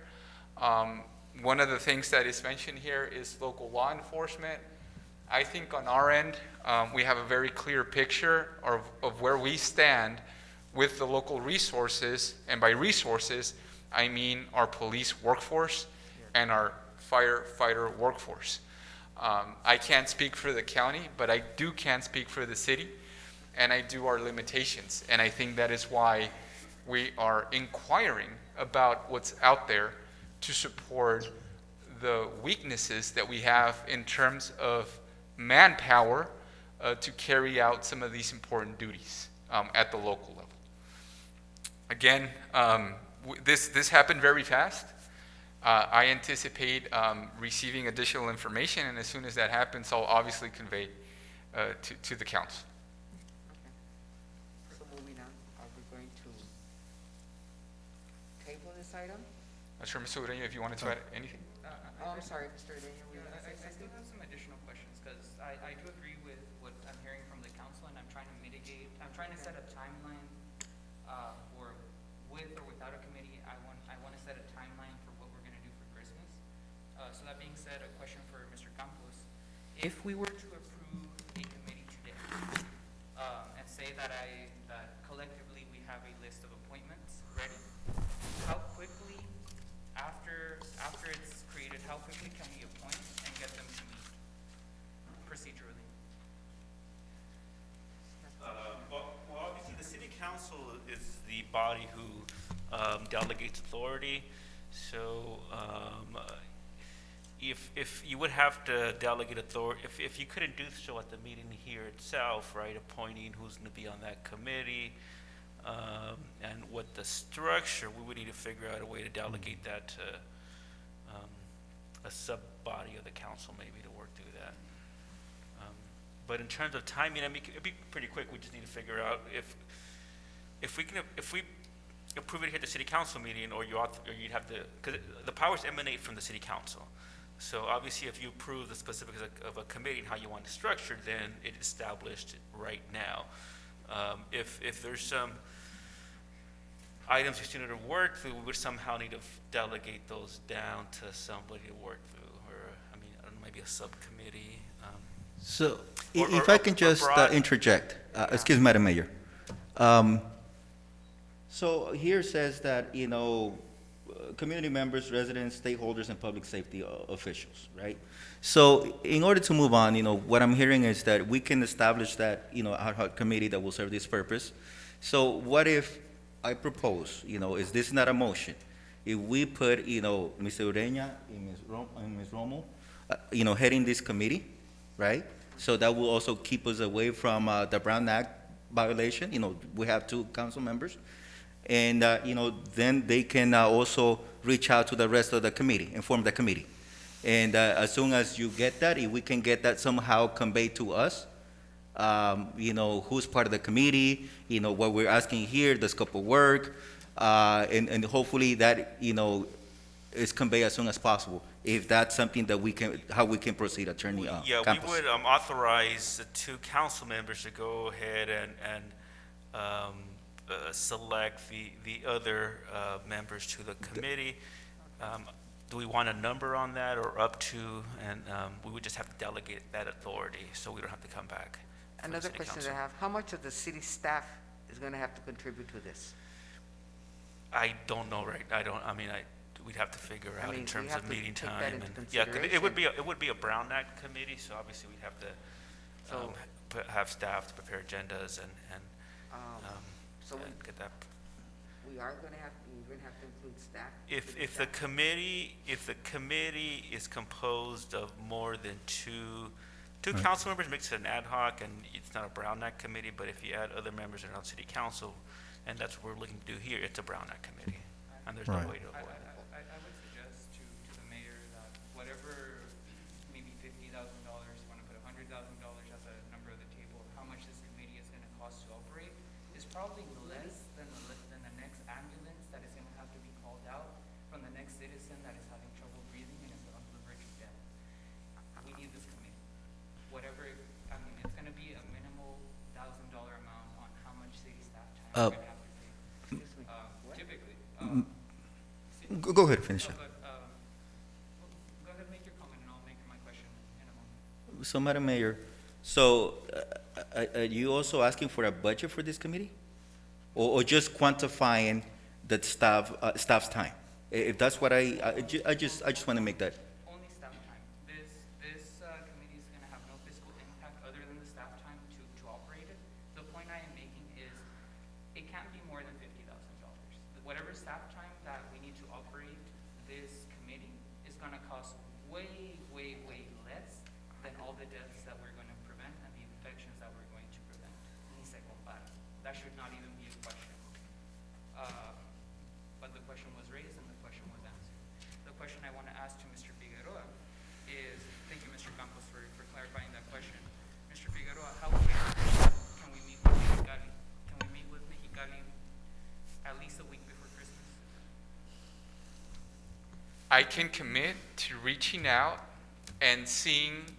One of the things that is mentioned here is local law enforcement. I think on our end, we have a very clear picture of where we stand with the local resources, and by resources, I mean our police workforce and our firefighter workforce. I can't speak for the county, but I can speak for the city, and I do our limitations. And I think that is why we are inquiring about what's out there to support the weaknesses that we have in terms of manpower to carry out some of these important duties at the local level. Again, this happened very fast. I anticipate receiving additional information, and as soon as that happens, I'll obviously convey to the council. So moving on, are we going to table this item? Not sure, Mr. Ureña, if you wanted to add anything? Oh, I'm sorry, Mr. Ureña, were you Yeah, gonna say I something? still have some additional questions, because I do agree with what I'm hearing from the council, and I'm trying to mitigate, I'm trying to set a timeline for with or without a committee. I want to set a timeline for what we're going to do for Christmas. So that being said, a question for Mr. Campos. If we were to approve a committee today, and say that collectively we have a list of appointments ready, how quickly after it's created, how quickly can we appoint and get them to meet procedurally? Well, obviously, the city council is the body who delegates authority. So if you would have to delegate authority, if you couldn't do so at the meeting here itself, right, appointing who's going to be on that committee, and what the structure, we would need to figure out a way to delegate that to a sub-body of the council maybe to work through that. But in terms of timing, I mean, it'd be pretty quick. We just need to figure out if we approve it here at the city council meeting, or you'd have to, because the powers emanate from the city council. So obviously, if you approve the specifics of a committee and how you want it structured, then it's established right now. If there's some items you still need to work through, we would somehow need to delegate those down to somebody to work through, or I mean, I don't know, maybe a subcommittee. So, Or- if or- I can or just broad- interject, excuse me, Madam Mayor. So here says that, community members, residents, stakeholders, and public safety officials, right? So in order to move on, what I'm hearing is that we can establish that, ad hoc committee that will serve this purpose. So what if I propose, is this not a motion? If we put, Mr. Ureña and Ms. Romo, heading this committee, right? So that will also keep us away from the Brown Act violation. We have 2 council members. And, then they can also reach out to the rest of the committee, inform the committee. And as soon as you get that, if we can get that somehow conveyed to us, who's part of the committee, what we're asking here, the scope of work, and hopefully that, is conveyed as soon as possible. If that's something that how we can proceed, Attorney Yeah, Campos. we would authorize the 2 council members to go ahead and select the other members to the committee. Do we want a number on that, or up to, and we would just have to delegate that authority, so we don't have to come back. from the Another city question council. that I have, how much of the city staff is gonna have to contribute to this? I don't know, right, we'd have to figure I out mean, in we terms have of to meeting take that time, into and, yeah, 'cause it would consideration. be a Brown Act committee, so obviously we'd have to So- have staff to prepare agendas and So and get that. we're gonna have to include staff? If city the staff? committee is composed of more than two council members, makes it an ad hoc, and it's not a Brown Act committee, but if you add other members that are on city council, and that's what we're looking to do here, it's a Brown Act committee, and there's no Right. way to avoid it. I would suggest to the mayor that whatever, maybe $50,000, you want to put $100,000 as a number of the table, how much this committee is going to cost to operate, is probably less than the next ambulance that is going to have to be called out from the next citizen that is having trouble breathing and is on the verge of death. We need this committee. Whatever, I mean, it's going to be a minimal $1,000 amount on Uh, gonna have to pay. Typically, Go ahead, finish no, up. but, go ahead, make your comment, and I'll make my question in a moment. So, Madam Mayor, so are you also asking for a budget for this committee? Or just quantifying the staff's time? If that's what I just want to make that. Only staff time. This committee is gonna have no fiscal impact other than the staff time to operate it. The point I am making is, it can't be more than $50,000. Whatever staff time that we need to operate this committee is gonna cost way, way, way less than all the deaths that we're gonna prevent and the infections that we're going to prevent. Ni se compara. That should not even be a question. But the question was raised and the question was answered. The question I want to ask to Mr. Figueroa is, thank you, Mr. Campos, for clarifying that question. Mr. Figueroa, how can we meet with Mexicali? Can we meet with Mexicali at least a week before Christmas? I can commit to reaching out and seeing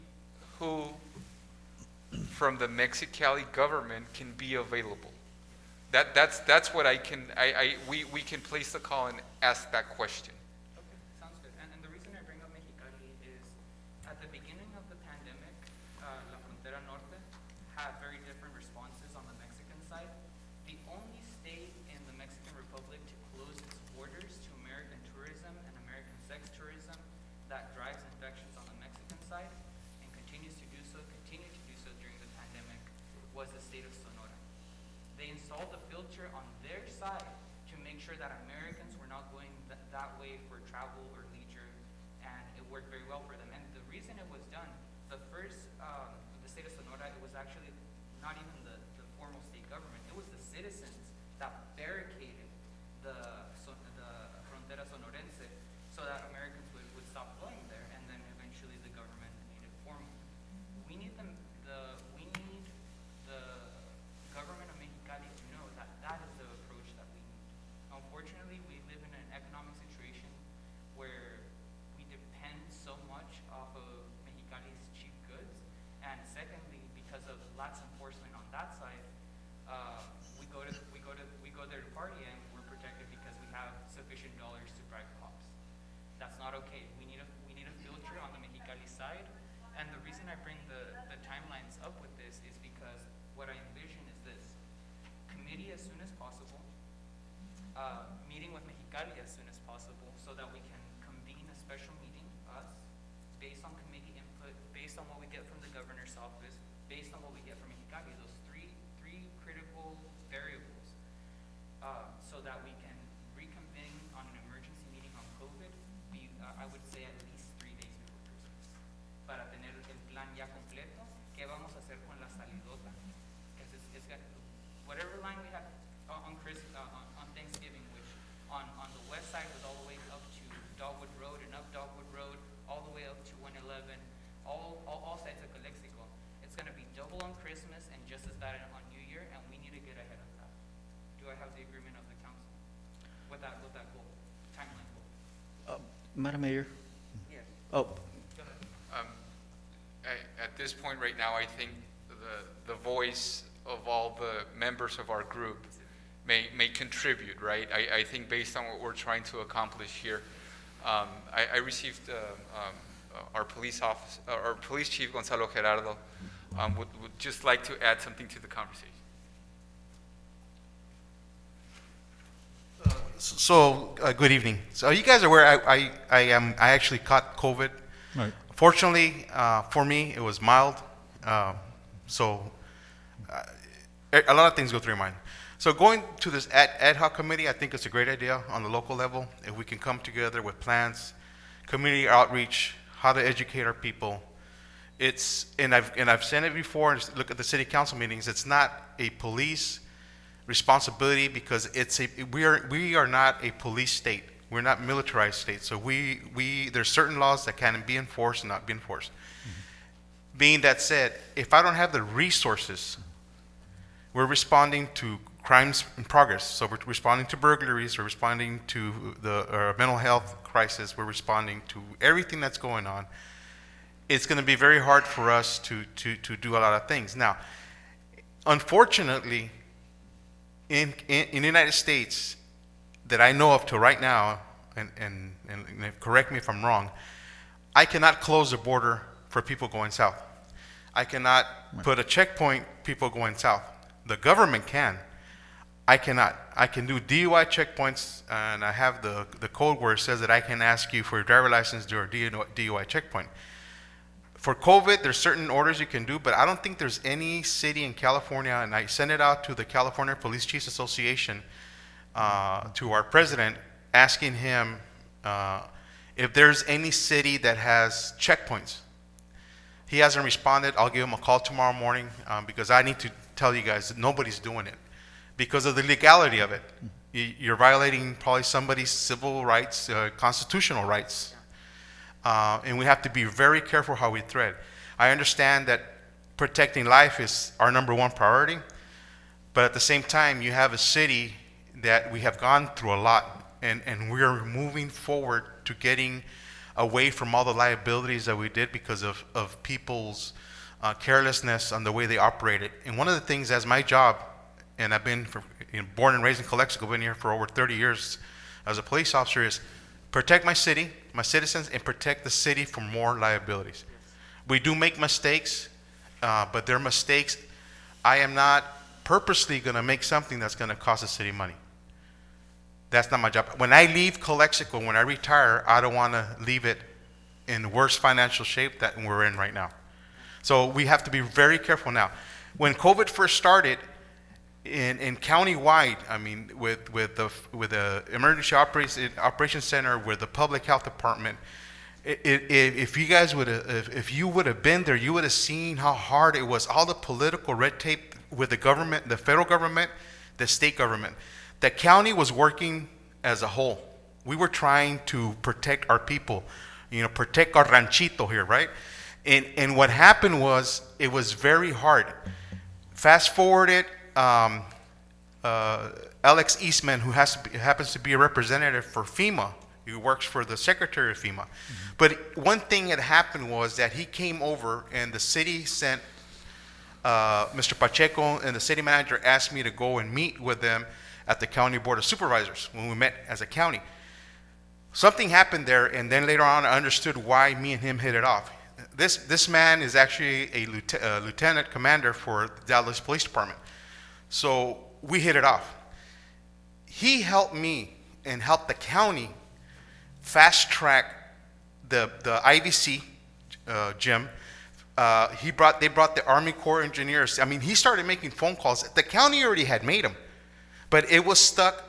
who from the Mexicali government can be available. That's what I can, we can place the call and ask that question. Okay, sounds good. And the reason I bring up Mexicali is, at the beginning of the pandemic, La Frontera Norte had very different responses on the Mexican side. The only state in the Mexican Republic to close its borders to American tourism and American sex tourism that drives infections on the Mexican side and continued to do so during the pandemic was the state of Sonora. They installed a filter on their side to make sure that Americans were not going that way for travel or leisure, and it worked very well for them. And the reason it was done, the state of Sonora, it was actually not even the formal state government, it was the citizens that barricaded the Frontera Sonorense so that Americans would stop going there, and then eventually the government made it formal. We need the government of Mexicali to know that that is the approach that we need. Unfortunately, we live in an economic situation where we depend so much off of Mexicali's cheap goods, and secondly, because of lax enforcement on that side, we go there to party and we're protected because we have sufficient dollars to bribe cops. That's not okay. We need a filter on the Mexicali side, and the reason I bring the timelines up with this is because what I envision is this: committee as soon as possible, meeting with Mexicali as soon as possible, so that we can convene a special meeting, us, based on committee input, based on what we get from the governor's office, based on what we get from Mexicali, those three critical variables, so that we can reconvene on an emergency meeting on COVID, I would say at least 3 days before Christmas, para tener el plan ya completo. ¿Qué vamos a hacer con la salidota? It's got, whatever line we have on Thanksgiving, which on the west side was all the way up to Dogwood Road and up Dogwood Road, all the way up to 111, all sides of Calexico. It's going to be double on Christmas and just as bad on New Year, and we need to get ahead of that. Do I have the agreement of the council with that goal, timeline goal? Madam Mayor? Yes. Oh, Go ahead. At this point right now, I think the voice of all the members of our group may contribute, right? I think based on what we're trying to accomplish here, I received our police chief, Gonzalo Gerardo, would just like to add something to the conversation. Good evening. So you guys are aware I actually caught COVID. Right. Fortunately, for me, it was mild. A lot of things go through your mind. So going to this ad hoc committee, I think it's a great idea on the local level. If we can come together with plans, community outreach, how to educate our people. And I've said it before, and look at the city council meetings, it's not a police responsibility because we are not a police state. We're not militarized state. So there's certain laws that can be enforced and not be enforced. Mm-hmm. Being that said, if I don't have the resources, we're responding to crimes in progress. So we're responding to burglaries, we're responding to the mental health crisis, we're responding to everything that's going on. It's going to be very hard for us to do a lot of things. Now, unfortunately, in the United States that I know of to right now, and correct me if I'm wrong, I cannot close the border for people going south. I cannot put a checkpoint people going south. The government can. I cannot. I can do DUI checkpoints, and I have the code where it says that I can ask you for your driver license to do a DUI checkpoint. For COVID, there's certain orders you can do, but I don't think there's any city in California, and I sent it out to the California Police Chiefs Association, to our president, asking him if there's any city that has checkpoints. He hasn't responded. I'll give him a call tomorrow morning, because I need to tell you guys that nobody's doing it because of the legality of it. You're violating probably somebody's civil rights, constitutional rights. And we have to be very careful how we tread. I understand that protecting life is our number one priority, but at the same time, you have a city that we have gone through a lot, and we are moving forward to getting away from all the liabilities that we did because of people's carelessness on the way they operated. And one of the things as my job, and I've been born and raised in Calexico, been here for over 30 years as a police officer, is protect my city, my citizens, and protect the city from more liabilities. We do make mistakes, but they're mistakes. I am not purposely going to make something that's going to cost the city money. That's not my job. When I leave Calexico, when I retire, I don't want to leave it in worse financial shape that we're in right now. So we have to be very careful now. When COVID first started, in county-wide, I mean, with the emergency operations center, with the public health department, if you would have been there, you would have seen how hard it was. All the political red tape with the government, the federal government, the state government. The county was working as a whole. We were trying to protect our people, protect our ranchito here, right? And what happened was, it was very hard. Fast forward it. Alex Eastman, who happens to be a representative for FEMA, he works for the Secretary of FEMA. But one thing that happened was that he came over, and the city sent Mr. Pacheco, and the city manager asked me to go and meet with them at the County Board of Supervisors when we met as a county. Something happened there, and then later on I understood why me and him hit it off. This man is actually a lieutenant commander for the Dallas Police Department. So we hit it off. He helped me and helped the county fast track the IVC gym. They brought the Army Corps engineers. I mean, he started making phone calls. The county already had made them, but it was stuck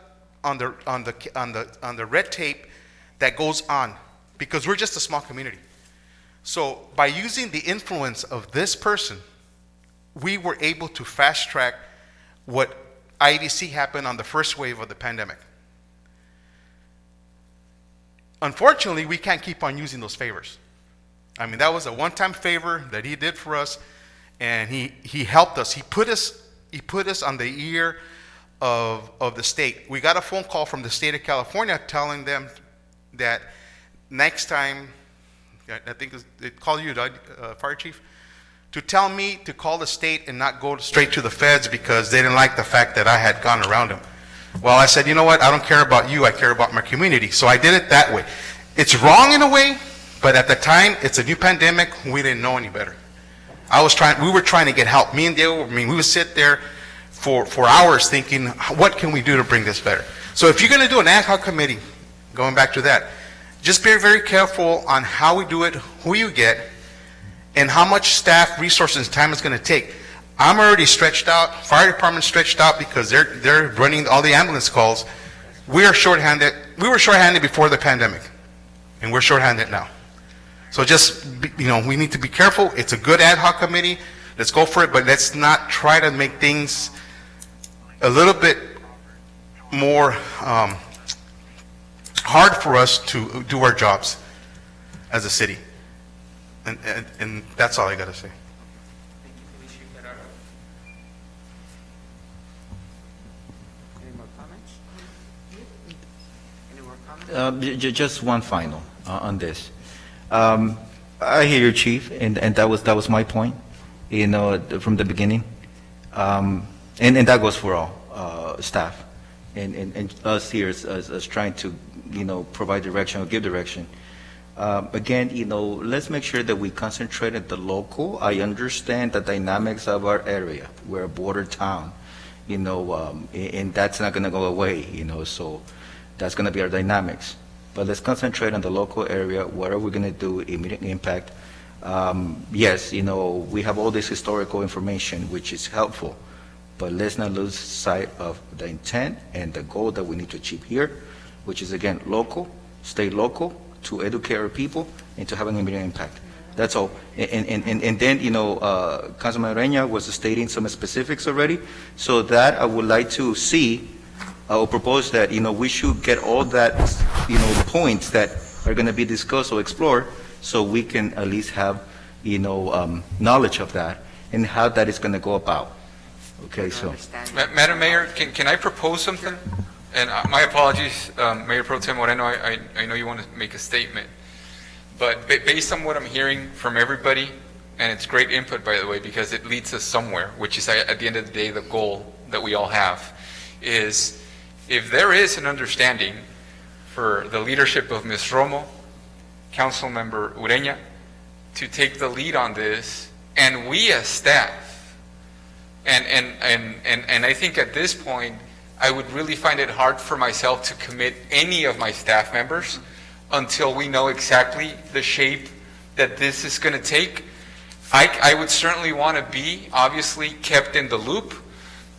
on the red tape that goes on because we're just a small community. So by using the influence of this person, we were able to fast track what IVC happened on the first wave of the pandemic. Unfortunately, we can't keep on using those favors. I mean, that was a one-time favor that he did for us, and he helped us. He put us on the ear of the state. We got a phone call from the state of California telling them that next time, I think they called you, Fire Chief, to tell me to call the state and not go straight to the feds because they didn't like the fact that I had gone around them. Well, I said, you know what? I don't care about you. I care about my community. So I did it that way. It's wrong in a way, but at the time, it's a new pandemic. We didn't know any better. We were trying to get help. Me and Diego, we would sit there for hours thinking, what can we do to bring this better? So if you're going to do an ad hoc committee, going back to that, just be very careful on how we do it, who you get, and how much staff, resources, and time it's going to take. I'm already stretched out. Fire department stretched out because they're running all the ambulance calls. We are shorthanded. We were shorthanded before the pandemic, and we're shorthanded now. So just we need to be careful. It's a good ad hoc committee. Let's go for it, but let's not try to make things a little bit more hard for us to do our jobs as a city. And that's all I got to say. Any more comments? Just one final on this. I hear you, Chief, and that was my point, from the beginning. And that goes for all. staff and us here as trying to, provide direction or give direction. Again, let's make sure that we concentrate at the local. I understand the dynamics of our area. We're a border town, and that's not going to go away, so that's going to be our dynamics. But let's concentrate on the local area. What are we going to do? Immediate impact. Yes, we have all this historical information, which is helpful, but let's not lose sight of the intent and the goal that we need to achieve here, which is, again, local, stay local, to educate our people and to have an immediate impact. That's all. And then, Councilman Ureña was stating some specifics already, so that I would like to see or propose that, we should get all that, points that are going to be discussed or explored, so we can at least have, knowledge of that and how that is going to go about. Okay, so. Madam Mayor, can I propose something? And my apologies, Mayor Pro Tem Moreno, I know you want to make a statement, but based on what I'm hearing from everybody, and it's great input, by the way, because it leads us somewhere, which is at the end of the day the goal that we all have, is if there is an understanding for the leadership of Ms. Romo, Councilmember Ureña, to take the lead on this, and we as staff, and I think at this point, I would really find it hard for myself to commit any of my staff members until we know exactly the shape that this is going to take. I would certainly want to be, obviously, kept in the loop.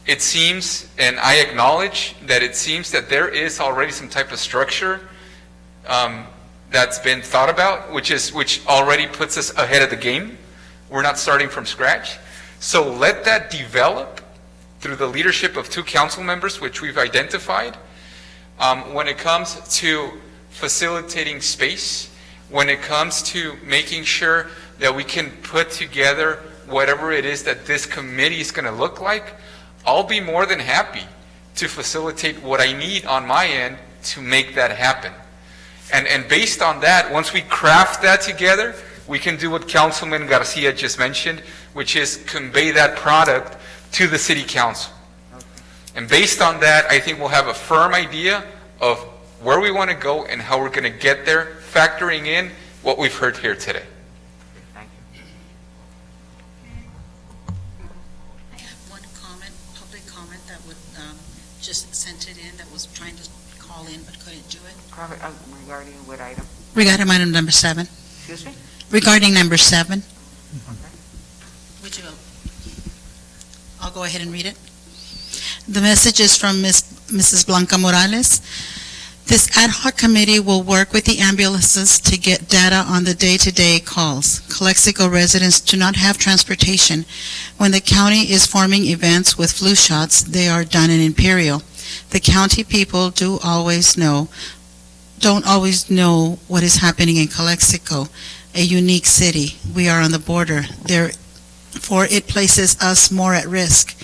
It seems, and I acknowledge that it seems that there is already some type of structure that's been thought about, which already puts us ahead of the game. We're not starting from scratch. So let that develop through the leadership of 2 council members, which we've identified. When it comes to facilitating space, when it comes to making sure that we can put together whatever it is that this committee is going to look like, I'll be more than happy to facilitate what I need on my end to make that happen. And based on that, once we craft that together, we can do what Councilman Garcia just mentioned, which is convey that product to the City Council. And based on that, I think we'll have a firm idea of where we want to go and how we're going to get there, factoring in what we've heard here today. Thank you. I have one comment, public comment that would, just sent it in, that was trying to call in but couldn't do it. Regarding what item? Regarding item number 7. Excuse me? Regarding number 7. Would you, I'll go ahead and read it. The message is from Mrs. Blanca Morales. This ad hoc committee will work with the ambulances to get data on the day-to-day calls. Calexico residents do not have transportation. When the county is forming events with flu shots, they are done in Imperial. The county people don't always know what is happening in Calexico, a unique city. We are on the border. Therefore, it places us more at risk.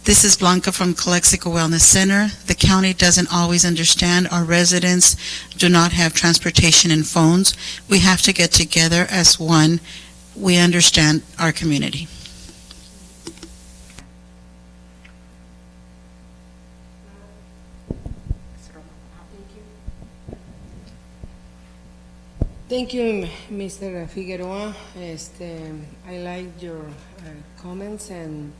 This is Blanca from Calexico Wellness Center. The county doesn't always understand. Our residents do not have transportation and phones. We have to get together as one. We understand our community. Thank you, Mr. Figueroa. I like your comments, and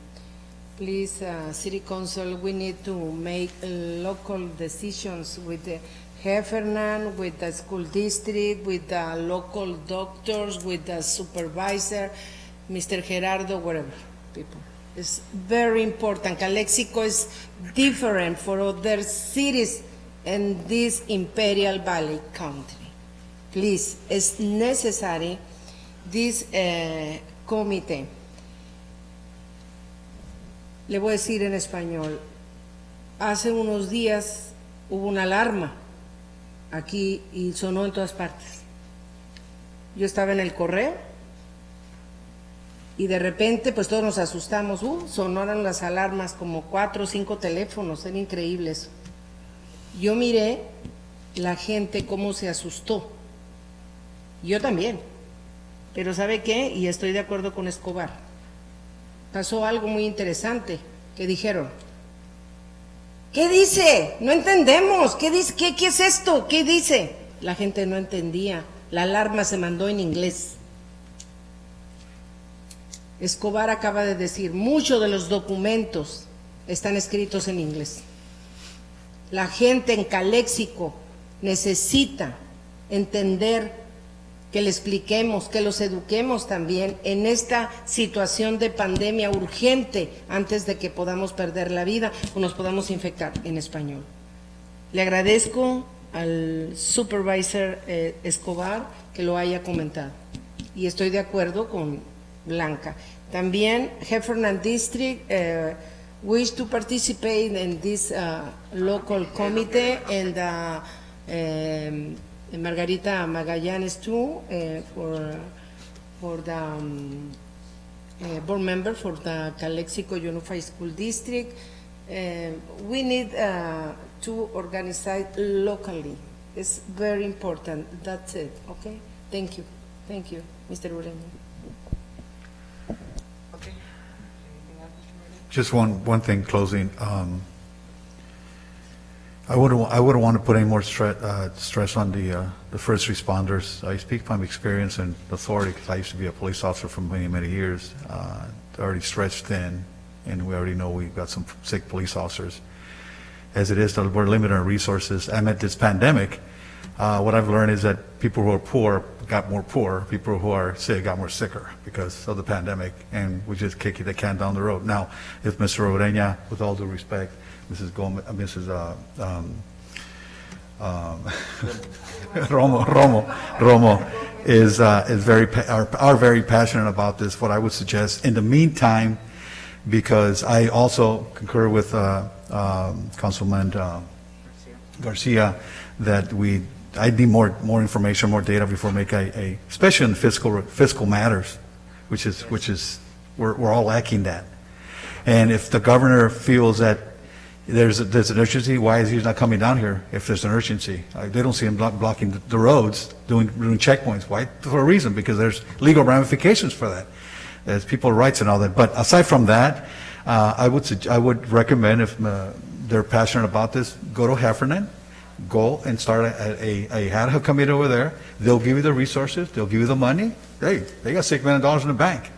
please, City Council, we need to make local decisions with the Heffernan, with the school district, with the local doctors, with the supervisor, Mr. Gerardo, whatever, people. It's very important. Calexico is different for other cities in this Imperial Valley country. Please, it's necessary this committee. Le voy a decir en español. Hace unos días hubo una alarma aquí y sonó en todas partes. Yo estaba en el correo y de repente pues todos nos asustamos. Sonaron las alarmas como 4 o 5 teléfonos, era increíble eso. Yo miré la gente cómo se asustó. Yo también, pero ¿sabe qué? Y estoy de acuerdo con Escobar. Pasó algo muy interesante que dijeron, ¿Qué dice? No entendemos. ¿Qué dice? ¿Qué es esto? ¿Qué dice? La gente no entendía. La alarma se mandó en inglés. Escobar acaba de decir, muchos de los documentos están escritos en inglés. La gente en Calexico necesita entender, que le expliquemos, que los eduquemos también en esta situación de pandemia urgente antes de que podamos perder la vida o nos podamos infectar, en español. Le agradezco al supervisor Escobar que lo haya comentado y estoy de acuerdo con Blanca. También Heffernan District wish to participate in this local committee and Margarita Magallanes too for the board member for the Calexico Unified School District. We need to organize it locally. It's very important. That's it. Okay. Thank you. Thank you, Mr. Ureña. Okay. Anything else, Mr. Moreno? Just one thing, closing. I wouldn't want to put any more stress on the first responders. I speak from experience and authority because I used to be a police officer for many, many years. They're already stretched thin, and we already know we've got some sick police officers. As it is, we're limited on resources. Amid this pandemic, what I've learned is that people who are poor got more poor. People who are sick got more sicker because of the pandemic, and we just kick the can down the road. Now, if Mr. Ureña, with all due respect, Mrs. Gomez, Romo is very passionate about this. What I would suggest, in the meantime, because I also concur with Councilman Garcia, that I need more information, more data before make especially in fiscal matters, which is we're all lacking that. And if the governor feels that there's an urgency, why is he not coming down here if there's an urgency? They don't see him blocking the roads, doing checkpoints. Why? For a reason, because there's legal ramifications for that. There's people's rights and all that. But aside from that, I would recommend, if they're passionate about this, go to Heffernan, go and start a ad hoc committee over there. They'll give you the resources. They'll give you the money. Hey, they got $6 million in the bank.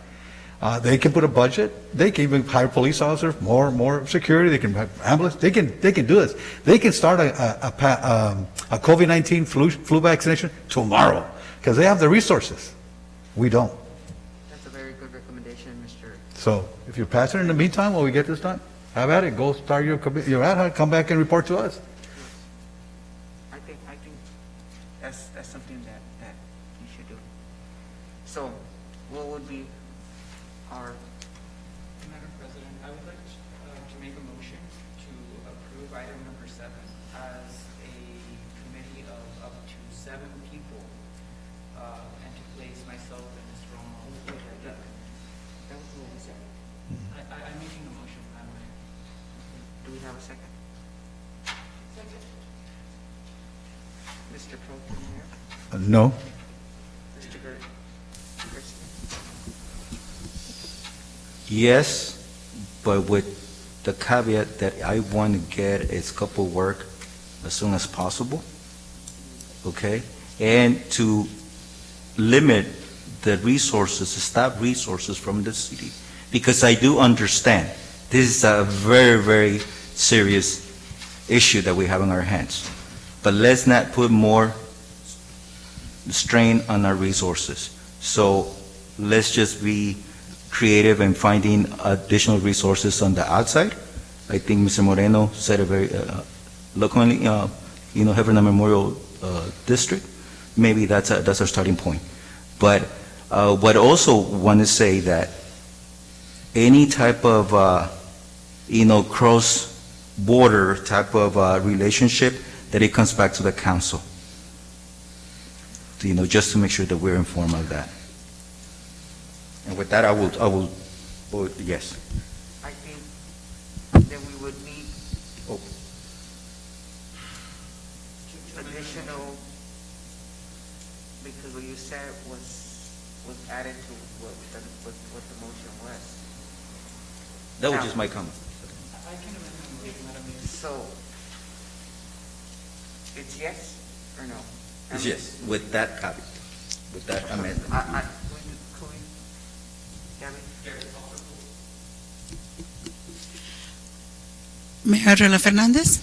They can put a budget. They can even hire police officers, more security. They can have ambulance. They can do this. They can start a COVID-19 flu vaccination tomorrow because they have the resources. We don't. That's a very good recommendation, Mr. So if you're passionate in the meantime, while we get this done, have at it. Go start your ad hoc. Come back and report to us. I think that's something that you should do. So, what would be our, Madam President, I would like to make a motion to approve item number 7 as a committee of up to 7 people, and to place myself and Ms. Romo. that was what we said. I'm making a motion, Madam Mayor. Do we have a second? Second. Mr. Pro Tem Mayor? No. Mr. Garcia? Yes, but with the caveat that I want to get a scope of work as soon as possible, okay? And to limit the resources, the staff resources from the city. Because I do understand this is a very, very serious issue that we have in our hands. But let's not put more strain on our resources. So let's just be creative in finding additional resources on the outside. I think Mr. Moreno said it very locally, Heffernan Memorial District. Maybe that's our starting point. But what I also want to say that any type of cross-border type of relationship, that it comes back to the council. Just to make sure that we're informed of that. And with that, I will vote yes. I think that we would need additional, because what you said was added to what the motion was. That was just my comment. I can amend my motion, Madam Mayor. So, it's yes or no? It's yes, with that caveat, with that amendment. Could we, Gabby? Mayor Arreola Fernandez?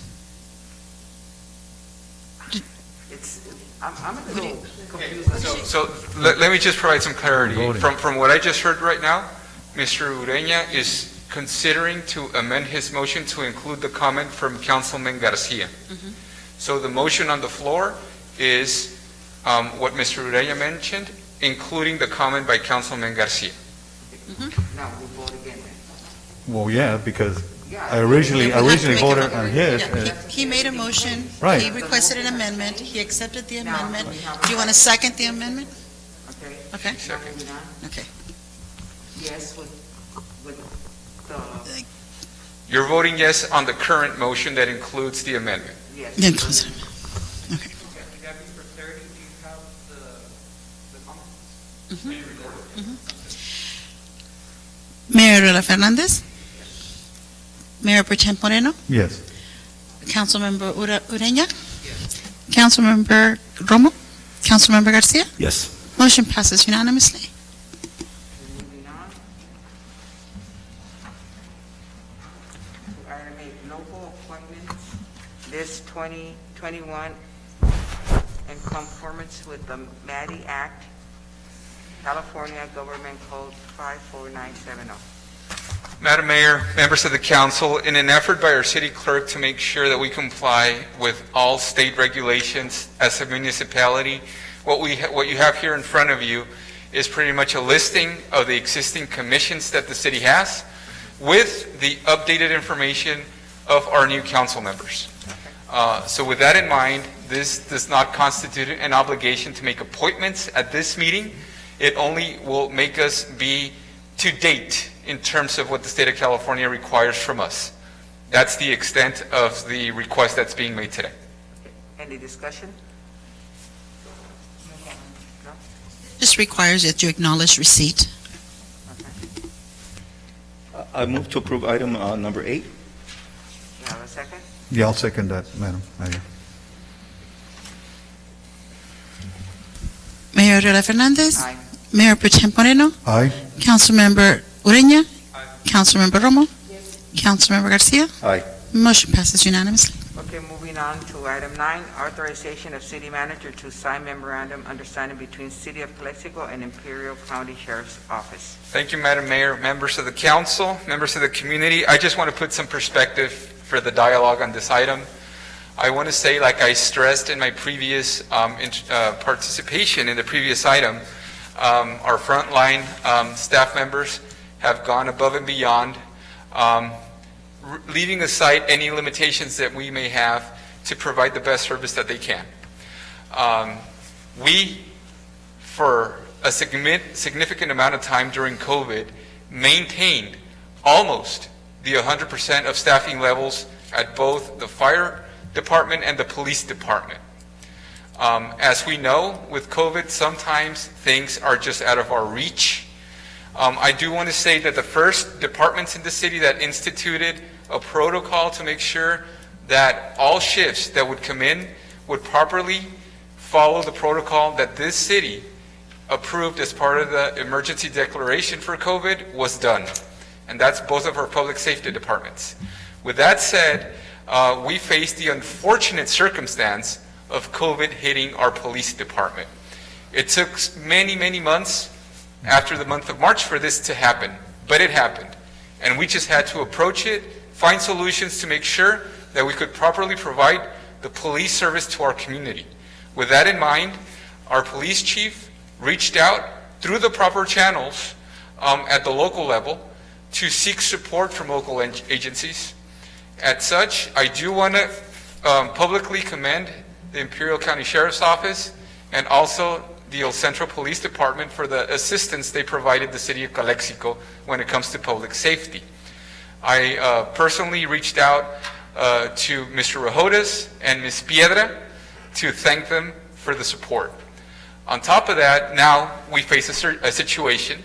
I'm a little confused. So let me just provide some clarity. From what I just heard right now, Mr. Ureña is considering to amend his motion to include the comment from Councilman Garcia. So the motion on the floor is what Mr. Ureña mentioned, including the comment by Councilman Garcia. Now, we'll vote again then. Well, yeah, because I Yeah. originally We have to make a voted vote. on his. Yeah, he made a motion. Right. He requested an amendment. He accepted the Now, amendment. we have Do you want to second the amendment? Okay? Okay. Now moving on. Okay. Yes, with the, You're voting yes on the current motion that includes the amendment. yes. Then close it. Okay. Gabby, for clarity, do you have the comments? Mayor Arreola Fernandez? Mayor Pro Tem Moreno? Yes. Councilmember Ureña? Councilmember Romo? Councilmember Garcia? Yes. Motion passes unanimously. Moving on. To item 8, local appointments, this 2021, in conformance with the MADI Act, California Government Code 54970. Madam Mayor, members of the council, in an effort by our city clerk to make sure that we comply with all state regulations as a municipality, what you have here in front of you is pretty much a listing of the existing commissions that the city has with the updated information of our new council members. So with that in mind, this does not constitute an obligation to make appointments at this meeting. It only will make us be to date in terms of what the state of California requires from us. That's the extent of the request that's being made today. Any discussion? No? Just requires that you acknowledge receipt. I move to approve item number 8. You have a second? Yeah, I'll second that, Madam Mayor. Mayor Arreola Fernandez? Aye. Mayor Pro Tem Moreno? Aye. Councilmember Ureña? Councilmember Romo? Councilmember Garcia? Aye. Motion passes unanimously. Okay, moving on to item 9, authorization of city manager to sign memorandum understanding between City of Calexico and Imperial County Sheriff's Office. Thank you, Madam Mayor, members of the council, members of the community. I just want to put some perspective for the dialogue on this item. I want to say, like I stressed in my previous participation in the previous item, our frontline staff members have gone above and beyond, leaving aside any limitations that we may have to provide the best service that they can. We, for a significant amount of time during COVID, maintained almost the 100% of staffing levels at both the fire department and the police department. As we know, with COVID, sometimes things are just out of our reach. I do want to say that the first departments in the city that instituted a protocol to make sure that all shifts that would come in would properly follow the protocol that this city approved as part of the emergency declaration for COVID was done. And that's both of our public safety departments. With that said, we faced the unfortunate circumstance of COVID hitting our police department. It took many, many months after the month of March for this to happen, but it happened. And we just had to approach it, find solutions to make sure that we could properly provide the police service to our community. With that in mind, our police chief reached out through the proper channels at the local level to seek support from local agencies. As such, I do want to publicly commend the Imperial County Sheriff's Office and also the El Centro Police Department for the assistance they provided the city of Calexico when it comes to public safety. I personally reached out to Mr. Rejodes and Ms. Piedra to thank them for the support. On top of that, now we face a situation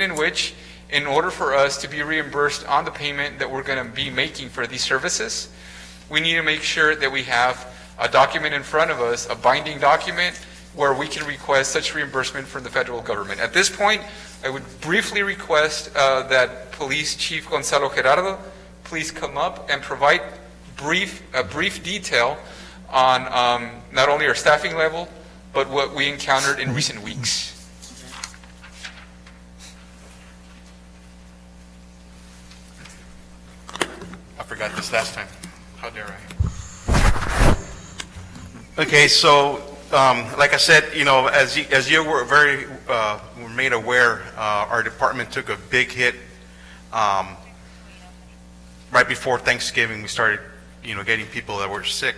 in which in order for us to be reimbursed on the payment that we're going to be making for these services, we need to make sure that we have a document in front of us, a binding document, where we can request such reimbursement from the federal government. At this point, I would briefly request that Police Chief Gonzalo Gerardo please come up and provide a brief detail on not only our staffing level, but what we encountered in recent weeks. I forgot this last time. How dare I? Okay, so like I said, as you were were made aware, our department took a big hit right before Thanksgiving. We started, getting people that were sick,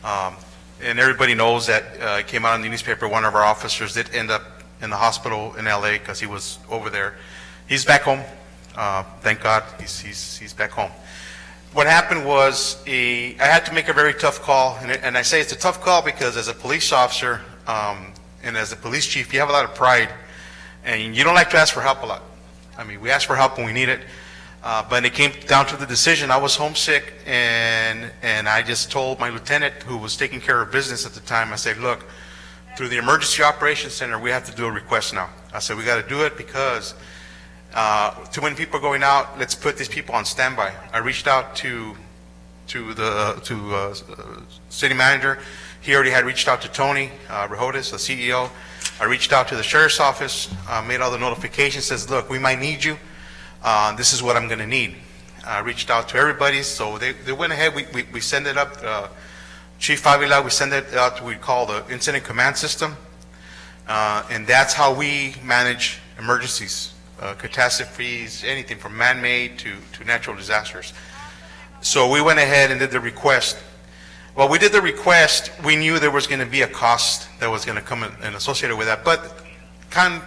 and everybody knows that it came out in the newspaper. One of our officers did end up in the hospital in LA because he was over there. He's back home. Thank God, he's back home. What happened was I had to make a very tough call, and I say it's a tough call because as a police officer and as a police chief, you have a lot of pride, and you don't like to ask for help a lot. I mean, we ask for help when we need it, but it came down to the decision. I was homesick, and I just told my lieutenant, who was taking care of business at the time, I said, look, through the Emergency Operations Center, we have to do a request now. I said, we got to do it because too many people are going out. Let's put these people on standby. I reached out to the city manager. He already had reached out to Tony Rejodes, the CEO. I reached out to the sheriff's office, made all the notifications, says, look, we might need you. This is what I'm going to need. I reached out to everybody, so they went ahead. We sent it up. Chief Avila, we send it out to what we call the Incident Command System. And that's how we manage emergencies. Catastrophes, anything from man-made to natural disasters. So we went ahead and did the request. Well, we did the request. We knew there was going to be a cost that was going to come and associated with that. But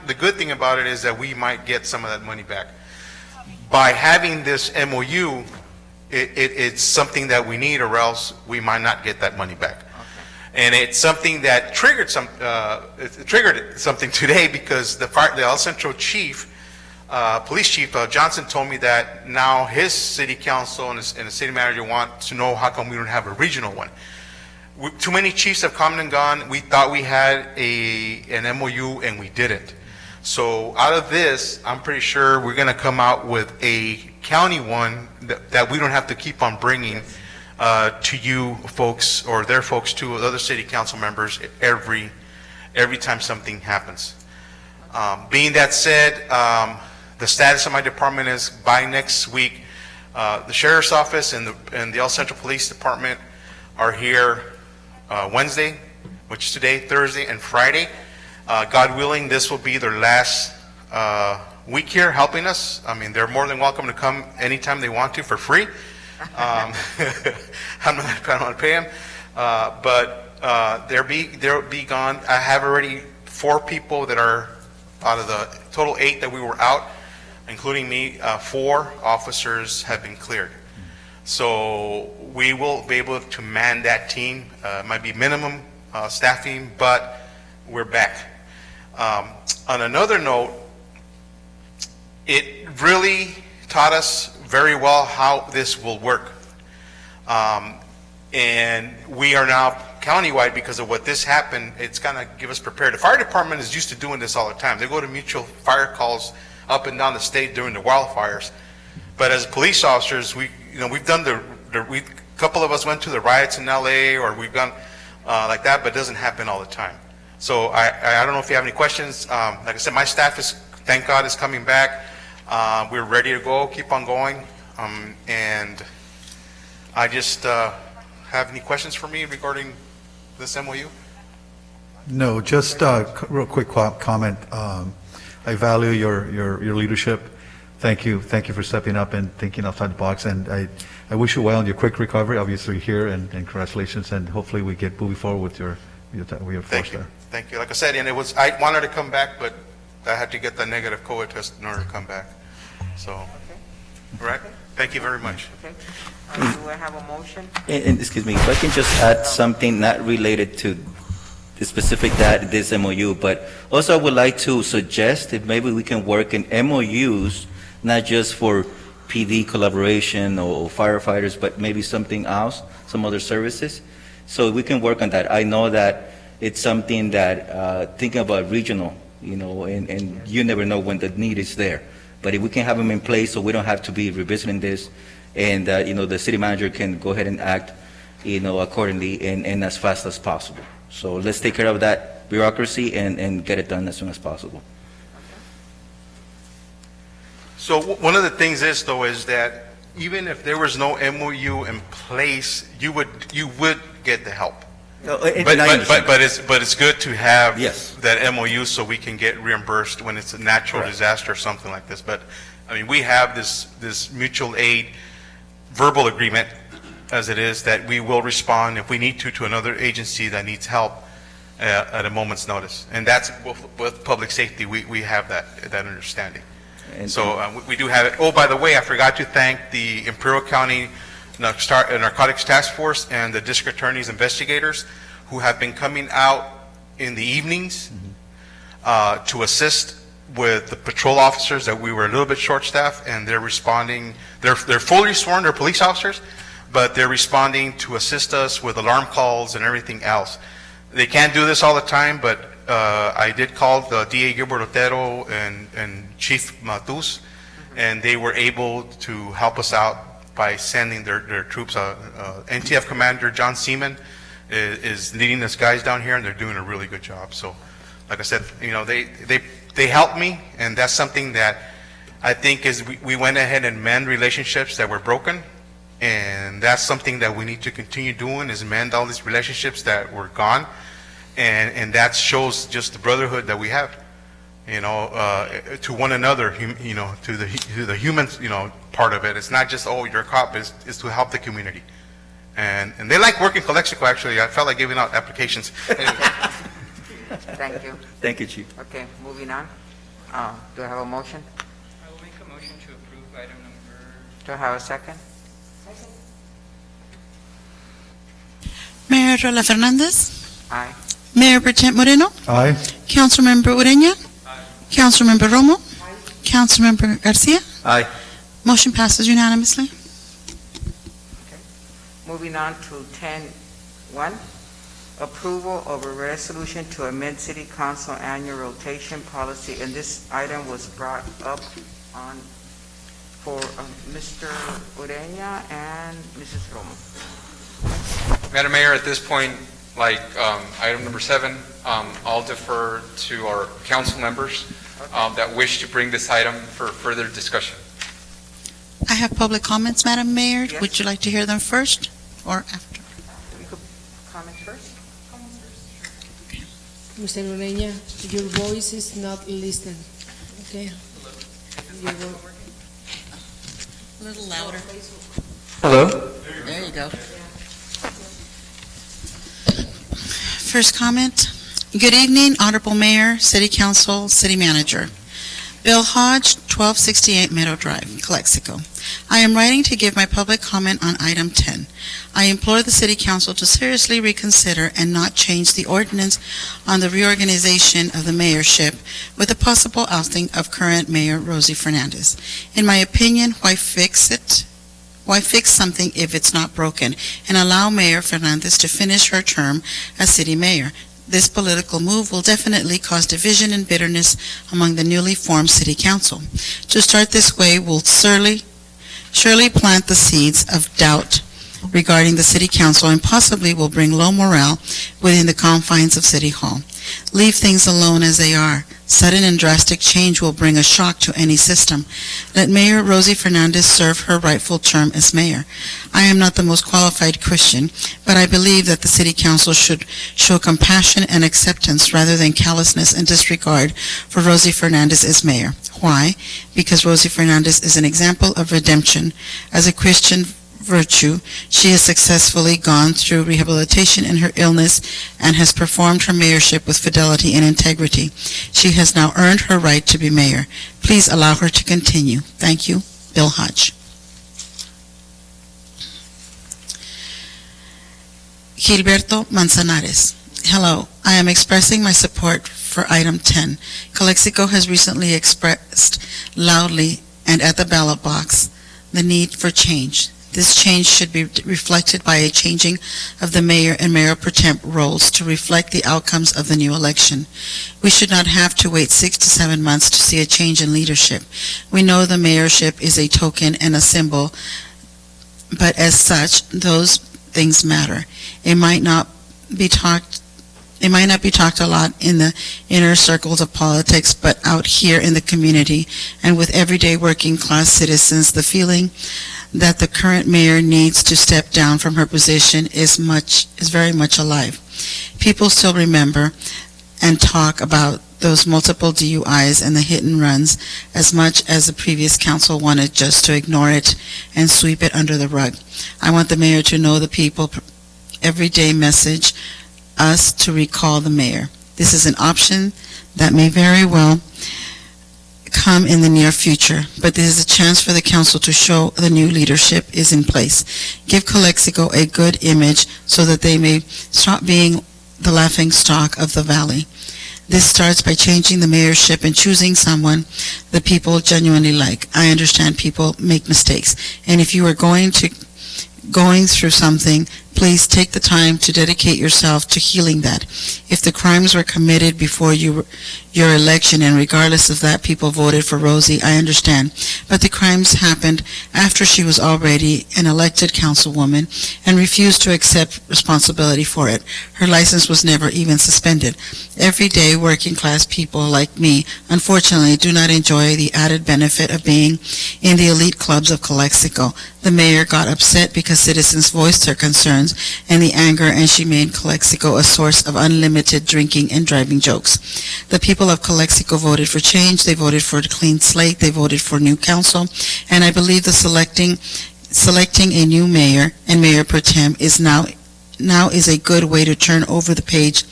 the good thing about it is that we might get some of that money back. By having this MOU, it's something that we need, or else we might not get that money back. And it's something that triggered something today, because the El Centro chief, police chief Johnson, told me that now his city council and the city manager want to know how come we don't have a regional one. Too many chiefs have come and gone. We thought we had an MOU, and we didn't. So out of this, I'm pretty sure we're going to come out with a county one that we don't have to keep on bringing to you folks, or their folks, to other city council members every time something happens. Being that said, the status of my department is by next week, the sheriff's office and the El Centro Police Department are here Wednesday, which is today, Thursday, and Friday. God willing, this will be their last week here helping us. I mean, they're more than welcome to come anytime they want to for free. I'm not going to pay them, but they'll be gone. I have already 4 people that are out of the total 8 that we were out, including me. 4 officers have been cleared. So we will be able to man that team. It might be minimum staffing, but we're back. On another note, it really taught us very well how this will work. And we are now countywide, because of what this happened. It's going to give us prepared. The fire department is used to doing this all the time. They go to mutual fire calls up and down the state during the wildfires. But as police officers, we've done a couple of us went to the riots in LA, or we've gone like that, but it doesn't happen all the time. So I don't know if you have any questions. Like I said, my staff is, thank God, is coming back. We're ready to go, keep on going. And I just have any questions for me regarding this MOU? No, just real quick comment. I value your leadership. Thank you for stepping up and thinking outside the box. And I wish you well in your quick recovery. Obviously here, and congratulations. And hopefully we get moving forward with your force there. Thank you. Like I said, and I wanted to come back, but I had to get the negative COVID test in order to come back. So, all right. Thank you very much. Okay. Do I have a motion? And excuse me, if I can just add something not related to specific that this MOU, but also I would like to suggest if maybe we can work in MOUs, not just for PD collaboration or firefighters, but maybe something else, some other services. So we can work on that. I know that it's something that, thinking about regional, and you never know when the need is there. But if we can have them in place so we don't have to be revisiting this, and, the city manager can go ahead and act, accordingly and as fast as possible. So let's take care of that bureaucracy and get it done as soon as possible. So one of the things is, though, is that even if there was no MOU in place, you would get the help. But it's good to have Yes. that MOU so we can get reimbursed when it's a natural Correct. disaster or something like this. But, I mean, we have this mutual aid verbal agreement as it is, that we will respond if we need to another agency that needs help at a moment's notice. And that's with public safety, we have that understanding. And- So we do have it. Oh, by the way, I forgot to thank the Imperial County Narcotics Task Force and the district attorney's investigators who have been coming out in the evenings to assist with the patrol officers that we were a little bit short-staffed, and they're responding. They're fully sworn, they're police officers, but they're responding to assist us with alarm calls and everything else. They can't do this all the time, but I did call the DA Gilbert Otero and Chief Matus, and they were able to help us out by sending their troops. NTF Commander John Seaman is leading us guys down here, and they're doing a really good job. So, like I said, they helped me, and that's something that I think is we went ahead and mend relationships that were broken, and that's something that we need to continue doing, is mend all these relationships that were gone, and that shows just the brotherhood that we have, to one another, to the human, part of it. It's not just, oh, you're a cop, it's to help the community. And they like working Calexico, actually. I felt like giving out applications. Thank you. Thank you, Chief. Okay, moving on. Do I have a motion? I will make a motion to approve item number. Do I have a second? Mayor Rola Fernandez, Aye. Mayor Bertent Moreno, Aye. Councilmember Ureña, Councilmember Romo, Councilmember Garcia. Aye. Motion passes unanimously. Moving on to 10.1, approval of a resolution to amend City Council annual rotation policy, and this item was brought up for Mr. Ureña and Mrs. Romo. Madam Mayor, at this point, like item number 7, I'll defer to our council members that wish to bring this item for further discussion. I have public comments, Madam Mayor. Yes. Would you like to hear them first or after? You could comment first? Mr. Ureña, your voice is not listened, okay? You will- A little louder. Hello? There you go. First comment. Good evening, Honorable Mayor, City Council, City Manager. Bill Hodge, 1268 Meadow Drive, Calexico. I am writing to give my public comment on item 10. I implore the City Council to seriously reconsider and not change the ordinance on the reorganization of the mayorship with the possible ousting of current Mayor Rosie Fernandez. In my opinion, why fix it? Why fix something if it's not broken, and allow Mayor Fernandez to finish her term as city mayor? This political move will definitely cause division and bitterness among the newly formed city council. To start this way will surely plant the seeds of doubt regarding the city council and possibly will bring low morale within the confines of City Hall. Leave things alone as they are. Sudden and drastic change will bring a shock to any system. Let Mayor Rosie Fernandez serve her rightful term as mayor. I am not the most qualified Christian, but I believe that the city council should show compassion and acceptance rather than callousness and disregard for Rosie Fernandez as mayor. Why? Because Rosie Fernandez is an example of redemption. As a Christian virtue, she has successfully gone through rehabilitation in her illness and has performed her mayorship with fidelity and integrity. She has now earned her right to be mayor. Please allow her to continue. Thank you, Bill Hodge. Gilberto Manzanares. Hello, I am expressing my support for item 10. Calexico has recently expressed loudly and at the ballot box the need for change. This change should be reflected by a changing of the mayor and mayor pro temp roles to reflect the outcomes of the new election. We should not have to wait 6 to 7 months to see a change in leadership. We know the mayorship is a token and a symbol, but as such, those things matter. It might not be talked a lot in the inner circles of politics, but out here in the community and with everyday working class citizens, the feeling that the current mayor needs to step down from her position is very much alive. People still remember and talk about those multiple DUIs and the hit and runs as much as the previous council wanted just to ignore it and sweep it under the rug. I want the mayor to know the people everyday message us to recall the mayor. This is an option that may very well come in the near future, but this is a chance for the council to show the new leadership is in place. Give Calexico a good image so that they may stop being the laughing stock of the valley. This starts by changing the mayorship and choosing someone the people genuinely like. I understand people make mistakes, and if you are going through something, please take the time to dedicate yourself to healing that. If the crimes were committed before your election, and regardless of that, people voted for Rosie, I understand. But the crimes happened after she was already an elected councilwoman and refused to accept responsibility for it. Her license was never even suspended. Everyday working class people like me, unfortunately, do not enjoy the added benefit of being in the elite clubs of Calexico. The mayor got upset because citizens voiced their concerns and the anger, and she made Calexico a source of unlimited drinking and driving jokes. The people of Calexico voted for change. They voted for a clean slate. They voted for new council, and I believe the selecting a new mayor and mayor pro tem is now is a good way to turn over the page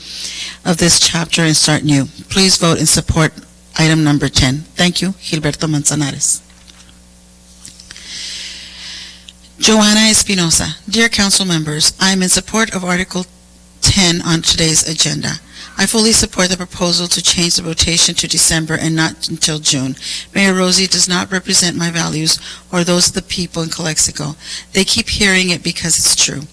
of this chapter and start new. Please vote and support item number 10. Thank you, Gilberto Manzanares. Joanna Espinosa. Dear council members, I am in support of Article 10 on today's agenda. I fully support the proposal to change the rotation to December and not until June. Mayor Rosie does not represent my values or those of the people in Calexico. They keep hearing it because it's true.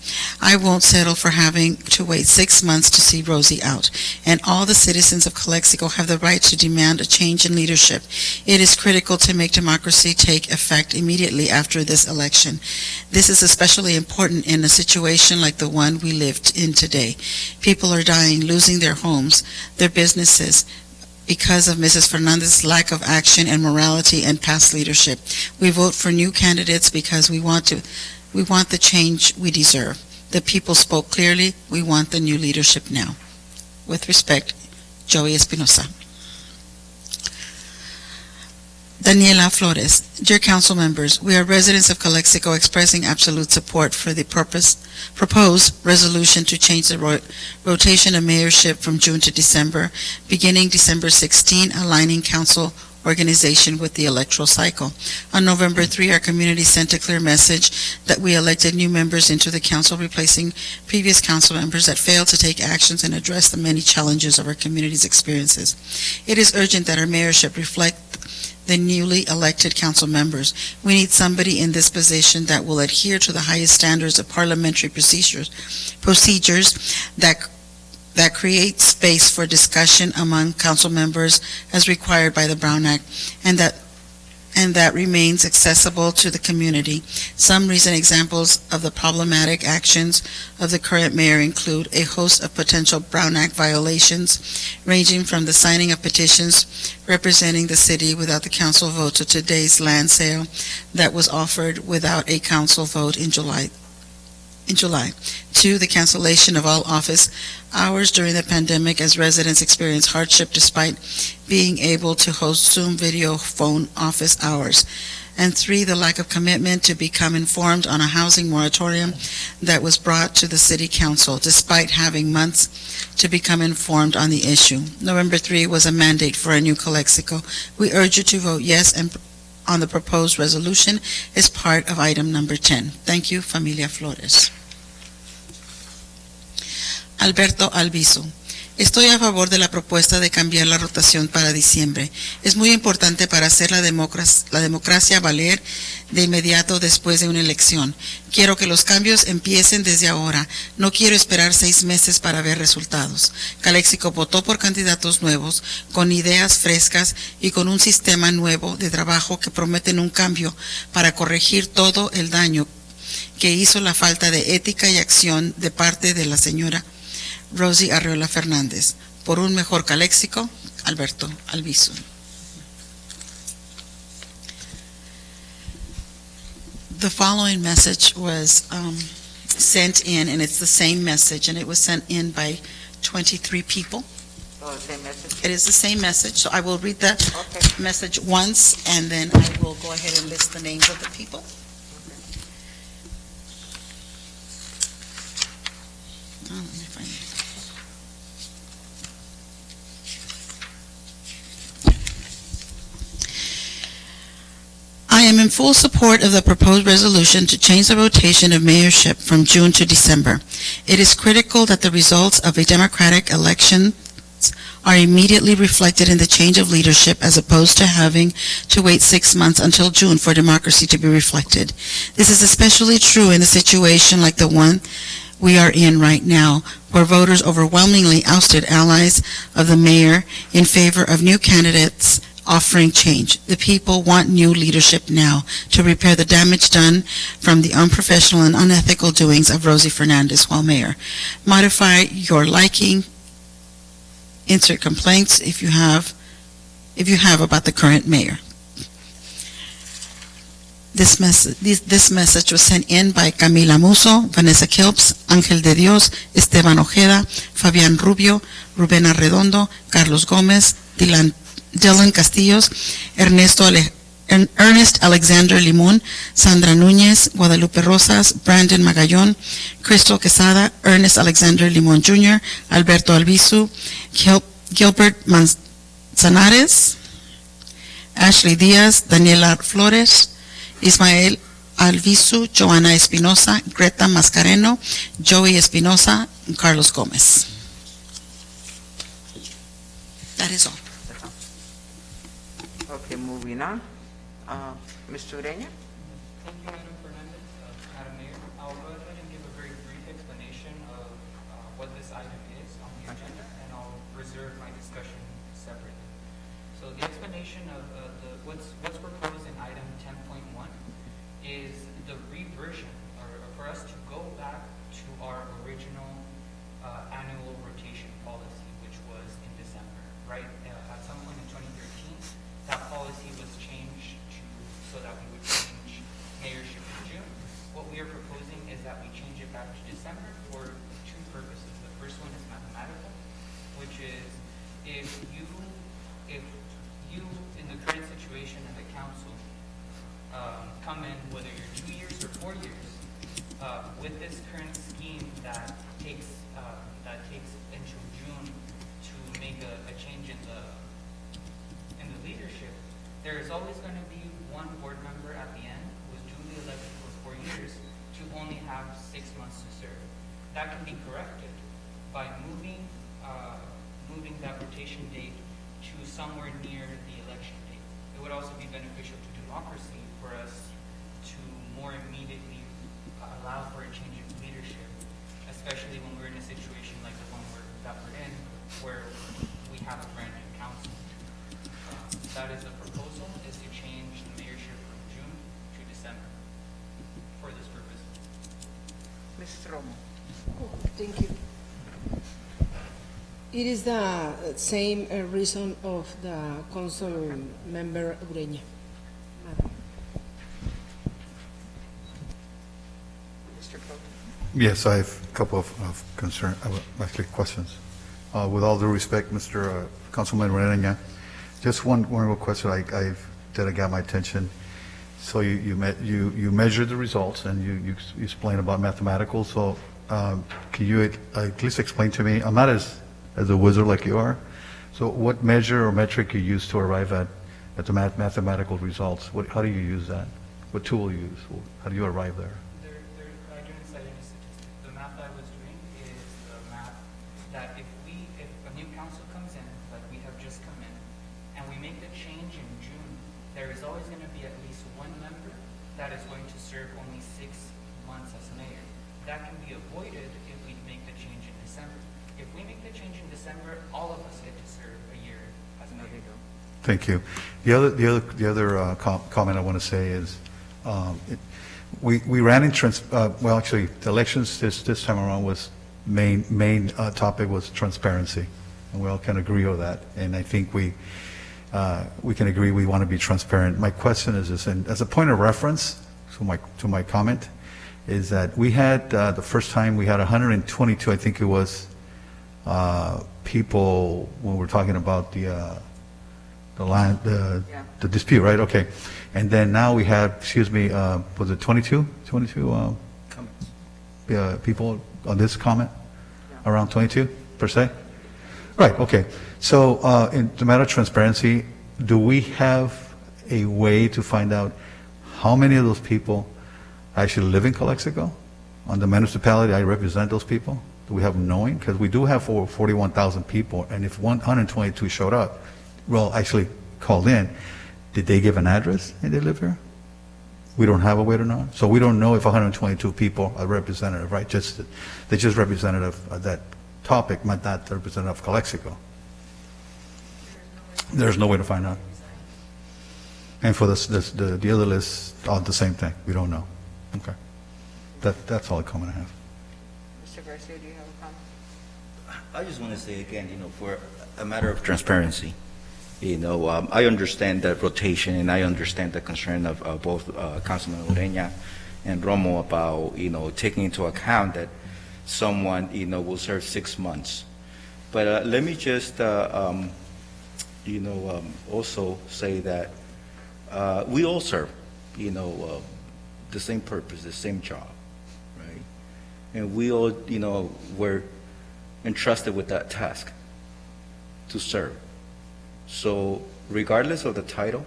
I won't settle for having to wait 6 months to see Rosie out, and all the citizens of Calexico have the right to demand a change in leadership. It is critical to make democracy take effect immediately after this election. This is especially important in a situation like the one we lived in today. People are dying, losing their homes, their businesses, because of Mrs. Fernandez's lack of action and morality and past leadership. We vote for new candidates because we want the change we deserve. The people spoke clearly. We want the new leadership now. With respect, Joey Espinosa. Daniela Flores. Dear council members, we are residents of Calexico expressing absolute support for the proposed resolution to change the rotation of mayorship from June to December, beginning December 16, aligning council organization with the electoral cycle. On November 3, our community sent a clear message that we elected new members into the council, replacing previous council members that failed to take actions and address the many challenges of our community's experiences. It is urgent that our mayorship reflect the newly elected council members. We need somebody in this position that will adhere to the highest standards of parliamentary procedures that create space for discussion among council members as required by the Brown Act, and that remains accessible to the community. Some recent examples of the problematic actions of the current mayor include a host of potential Brown Act violations, ranging from the signing of petitions representing the city without the council vote to today's land sale that was offered without a council vote in July, to the cancellation of all office hours during the pandemic as residents experience hardship despite being able to host Zoom video phone office hours. And 3, the lack of commitment to become informed on a housing moratorium that was brought to the city council despite having months to become informed on the issue. November 3 was a mandate for a new Calexico. We urge you to vote yes and on the proposed resolution as part of item number 10. Thank you, Familia Flores. Alberto Albizu. Estoy a favor de la propuesta de cambiar la rotación para diciembre. Es muy importante para hacer la democracia valer de inmediato después de una elección. Quiero que los cambios empiecen desde ahora. No quiero esperar 6 meses para ver resultados. Calexico votó por candidatos nuevos, con ideas frescas y con un sistema nuevo de trabajo que prometen un cambio para corregir todo el daño que hizo la falta de ética y acción de parte de la señora Rosie Arreola Fernández. Por un mejor Calexico, Alberto Albizu. The following message was sent in, and it's the same message, and it was sent in by 23 people. Oh, same message? It is the same message, so I will read the Okay. message once, and then I will go ahead and list the names of the people. Oh, let me find it. I am in full support of the proposed resolution to change the rotation of mayorship from June to December. It is critical that the results of a democratic election are immediately reflected in the change of leadership as opposed to having to wait 6 months until June for democracy to be reflected. This is especially true in a situation like the one we are in right now, where voters overwhelmingly ousted allies of the mayor in favor of new candidates offering change. The people want new leadership now to repair the damage done from the unprofessional and unethical doings of Rosie Fernandez while mayor. Modify your liking, insert complaints if you have about the current mayor. This message was sent in by Camila Muso, Vanessa Kilps, Ángel de Dios, Esteban Ojeda, Fabián Rubio, Rubén Arredondo, Carlos Gómez, Dylan Castillos, Ernest Alexander Limón, Sandra Núñez, Guadalupe Rosas, Brandon Magallón, Crystal Quesada, Ernest Alexander Limón Jr., Alberto Albizu, Gilbert Manzanares, Ashley Díaz, Daniela Flores, Ismael Albizu, Joana Espinosa, Greta Mascareno, Joey Espinosa, and Carlos Gómez. That is all. Okay, moving on. Mr. Ureña? Thank you, Madam Fernandez. Madam Mayor, I'll go ahead and give a very brief explanation of what this item is on the agenda, and I'll reserve my discussion separately. So the explanation of what's proposed in item 10.1 is the reversion, or for us to go back to our original annual rotation policy, which was in December, right? At some point in 2013, that policy was changed so that we would change mayorship in June. What we are proposing is that we change it back to December for 2 purposes. The first one is mathematical, which is if you in the current situation in the council come in, whether you're 2 years or 4 years, with this current scheme that takes into June to make a change in the leadership, there is always going to be one board member at the end who was duly elected for 4 years to only have 6 months to serve. That can be corrected by moving that rotation date to somewhere near the election date. It would also be beneficial to democracy for us to more immediately allow for a change in leadership, especially when we're in a situation like the one that we're in, where we have a brand new council. That is the proposal, is to change the mayorship from June to December for this purpose. Mrs. Romo? Thank you. It is the same reason of the council member Ureña. Madam. Mr. Clover? Yes, I have a couple of concern, actually questions. With all due respect, Mr. Councilman Ureña, just one real question that got my attention. So you measured the results and you explained about mathematical. So can you at least explain to me? I'm not as a wizard like you are. So what measure or metric you use to arrive at the mathematical results? How do you use that? What tool you use? How do you arrive there? I didn't cite any statistics. The math I was doing is the math serve only 6 months as mayor. That can be avoided if we make the change in December. If we make the change in December, all of us get to serve a year as No, they mayor. don't. Thank you. The other comment I want to say is, we ran in well, actually, the elections this time around was main topic was transparency, and we all can agree on that. And I think we can agree we want to be transparent. My question is this, and as a point of reference to my comment, is that we had the first time we had 122, I think it was, people when we're talking about the land, Yeah. the dispute, right? Okay. And then now we have, excuse me, was it 22? 22 people on this comment? Around 22 per se? Right, okay. So in the matter of transparency, do we have a way to find out how many of those people actually live in Calexico? On the municipality, I represent those people. Do we have knowing? Because we do have over 41,000 people, and if 122 showed up, well, actually called in, did they give an address and they live here? We don't have a way to know. So we don't know if 122 people are representative, right? They're just representative of that topic, but not representative of Calexico. There's no way to find out. And for the other list, the same thing. We don't know. Okay. That's all the comment I have. Mr. Garcia, do you have a comment? I just want to say again, for a matter of transparency, I understand the rotation and I understand the concern of both Councilman Ureña and Romo about, taking into account that someone, will serve 6 months. But let me just, also say that we all serve, the same purpose, the same job, right? And we all, were entrusted with that task to serve. So regardless of the title,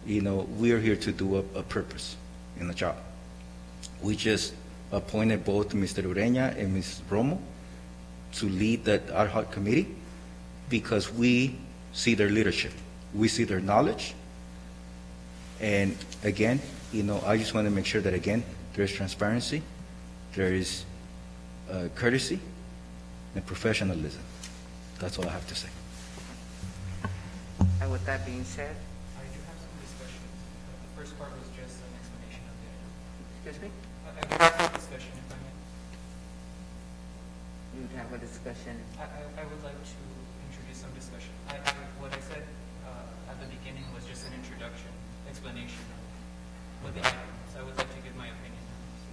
we are here to do a purpose in the job. We just appointed both Mr. Ureña and Ms. Romo to lead that ad hoc committee because we see their leadership. We see their knowledge. And again, I just want to make sure that, again, there is transparency, there is courtesy, and professionalism. That's all I have to say. And with that being said, I do have some discussions. The first part was just an explanation of the item. excuse me, I do have some discussion, if I may. you have a discussion. I would like to introduce some discussion. What I said at the beginning was just an introduction, explanation of what the item is. I would like to give my opinion.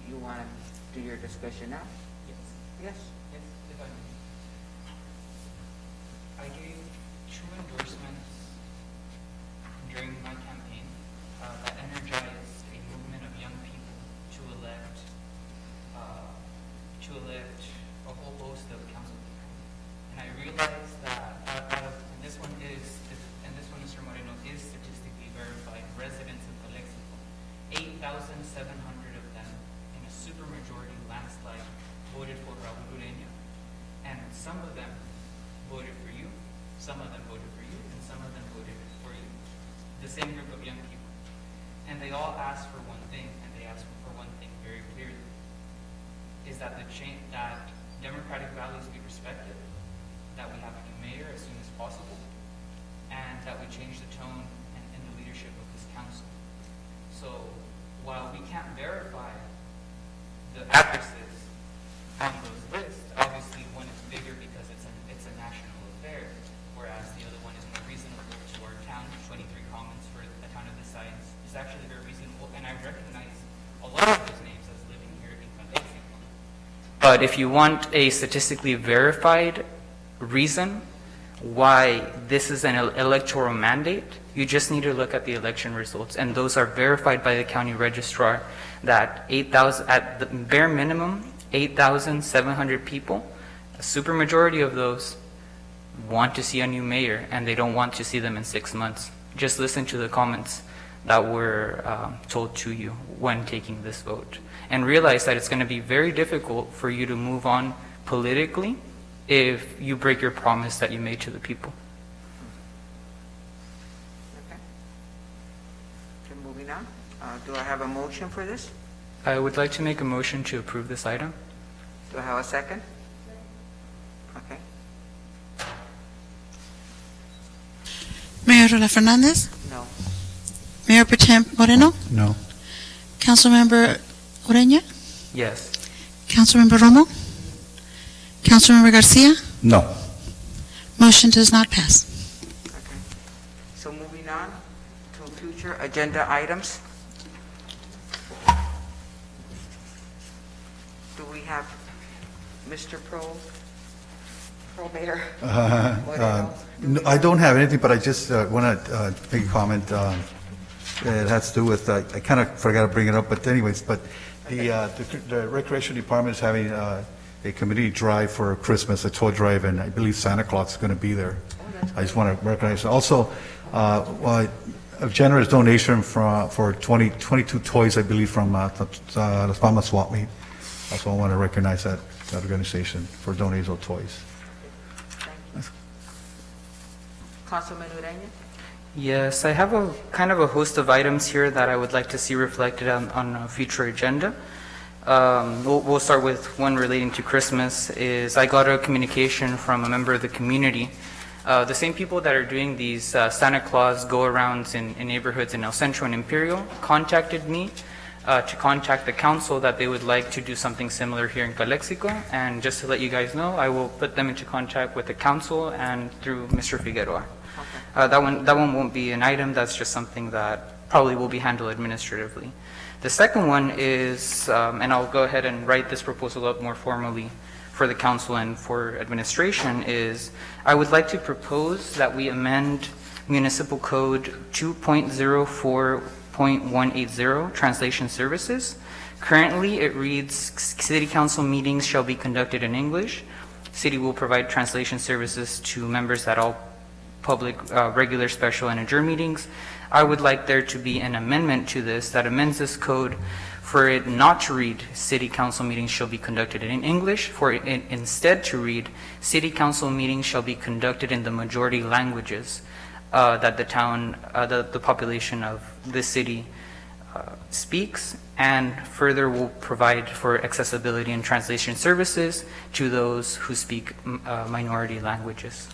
You want to do your discussion now? Yes. Yes. Yes, if I may. I gave 2 endorsements during my campaign that energized a movement of young people to elect a whole host of council people. And I realized that and this one, Mr. Moreno, is statistically verified, residents of Calexico, 8,700 of them in a supermajority landslide voted for Raul Ureña. And some of them voted for you, some of them voted for you, and some of them voted for you. The same group of young people. And they all asked for one thing, and they asked for one thing very clearly, is that that democratic values be respected, that we have a new mayor as soon as possible, and that we change the tone and the leadership of this council. So while we can't verify the addresses on those lists, obviously one is bigger because it's a national affair, whereas the other one is more reasonable to our town. 23 comments for a town of this size is actually very reasonable, and I recognize a lot of those names as living here in Calexico. But if you want a statistically verified reason why this is an electoral mandate, you just need to look at the election results, and those are verified by the county registrar that 8,000, at the bare minimum, 8,700 people, a supermajority of those want to see a new mayor, and they don't want to see them in 6 months. Just listen to the comments that were told to you when taking this vote, and realize that it's going to be very difficult for you to move on politically if you break your promise that you made to the people. Okay. Okay, moving on. Do Do I have a motion for this? I would like to make a motion to approve this item. Do I have a second? Okay. Mayor Rola Fernandez, No. Mayor Pro Tem Moreno, No. Councilmember Ureña, Yes. Councilmember Romo, Councilmember Garcia. No. Motion does not pass. Okay. So moving on to future agenda items. Do we have Mr. Pro Mayor Moreno? No, I don't have anything, but I just want to make a comment. It has to do with, I kind of forgot to bring it up, but anyways, but the Recreation Department is having a community drive for Christmas, a toy drive, and I believe Santa Claus is going to be there. I just want to recognize. Also, a generous donation for 22 toys, I believe, from Las Palmas Swap Meet. Also, I want to recognize that organization for donating those toys. Councilman Ureña? Yes, I have a kind of a host of items here that I would like to see reflected on a future agenda. We'll start with one relating to Christmas. Is I got a communication from a member of the community. The same people that are doing these Santa Claus go-arounds in neighborhoods in El Centro and Imperial contacted me to contact the council that they would like to do something similar here in Calexico. And just to let you guys know, I will put them into contact with the council and through Mr. Figueroa. That one won't be an item. That's just something that probably will be handled administratively. The second one is, and I'll go ahead and write this proposal up more formally for the council and for administration, is I would like to propose that we amend Municipal Code 2.04.180, Translation Services. Currently, it reads, City Council meetings shall be conducted in English. City will provide translation services to members at all public, regular, special, and adjourned meetings. I would like there to be an amendment to this that amends this code for it not to read City Council meetings shall be conducted in English, for it instead to read City Council meetings shall be conducted in the majority languages that the town, the population of this city speaks, and further will provide for accessibility and translation services to those who speak minority languages.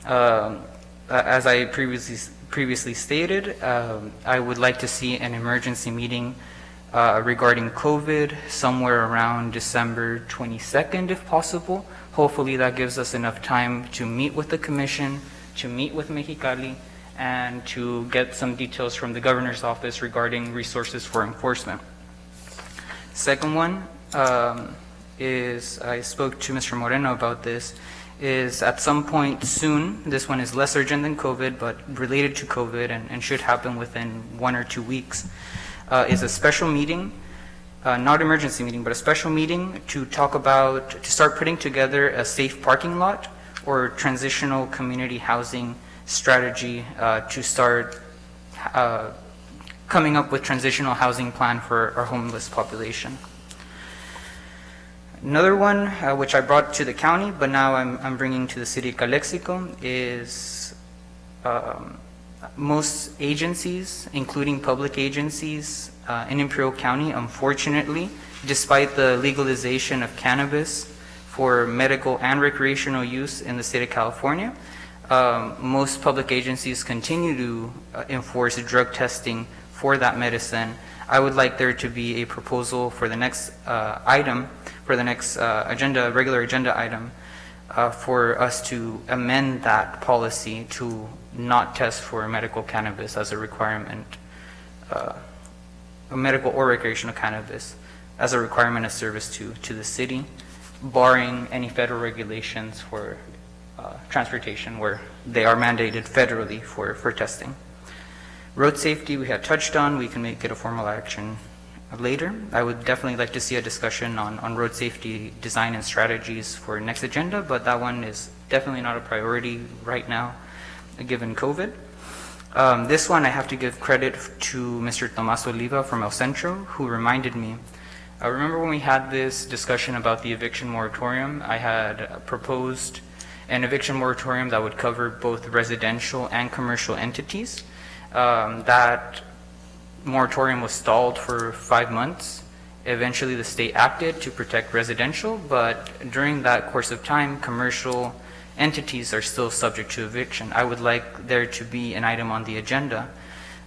As I previously stated, I would like to see an emergency meeting regarding COVID somewhere around December 22nd, if possible. Hopefully that gives us enough time to meet with the commission, to meet with Mexicali, and to get some details from the governor's office regarding resources for enforcement. Second one is, I spoke to Mr. Moreno about this, is at some point soon, this one is less urgent than COVID, but related to COVID and should happen within 1 or 2 weeks, is a special meeting, not emergency meeting, but a special meeting to talk about, to start putting together a safe parking lot or transitional community housing strategy to start coming up with transitional housing plan for our homeless population. Another one, which I brought to the county, but now I'm bringing to the city of Calexico, is most agencies, including public agencies in Imperial County, unfortunately, despite the legalization of cannabis for medical and recreational use in the state of California, most public agencies continue to enforce drug testing for that medicine. I would like there to be a proposal for the next item, for the next regular agenda item, for us to amend that policy to not test for medical cannabis as a requirement, medical or recreational cannabis as a requirement of service to the city, barring any federal regulations for transportation where they are mandated federally for testing. Road safety we had touched on. We can make it a formal action later. I would definitely like to see a discussion on road safety design and strategies for next agenda, but that one is definitely not a priority right now given COVID. This one I have to give credit to Mr. Tomas Oliva from El Centro, who reminded me. I remember when we had this discussion about the eviction moratorium, I had proposed an eviction moratorium that would cover both residential and commercial entities. That moratorium was stalled for 5 months. Eventually, the state acted to protect residential, but during that course of time, commercial entities are still subject to eviction. I would like there to be an item on the agenda,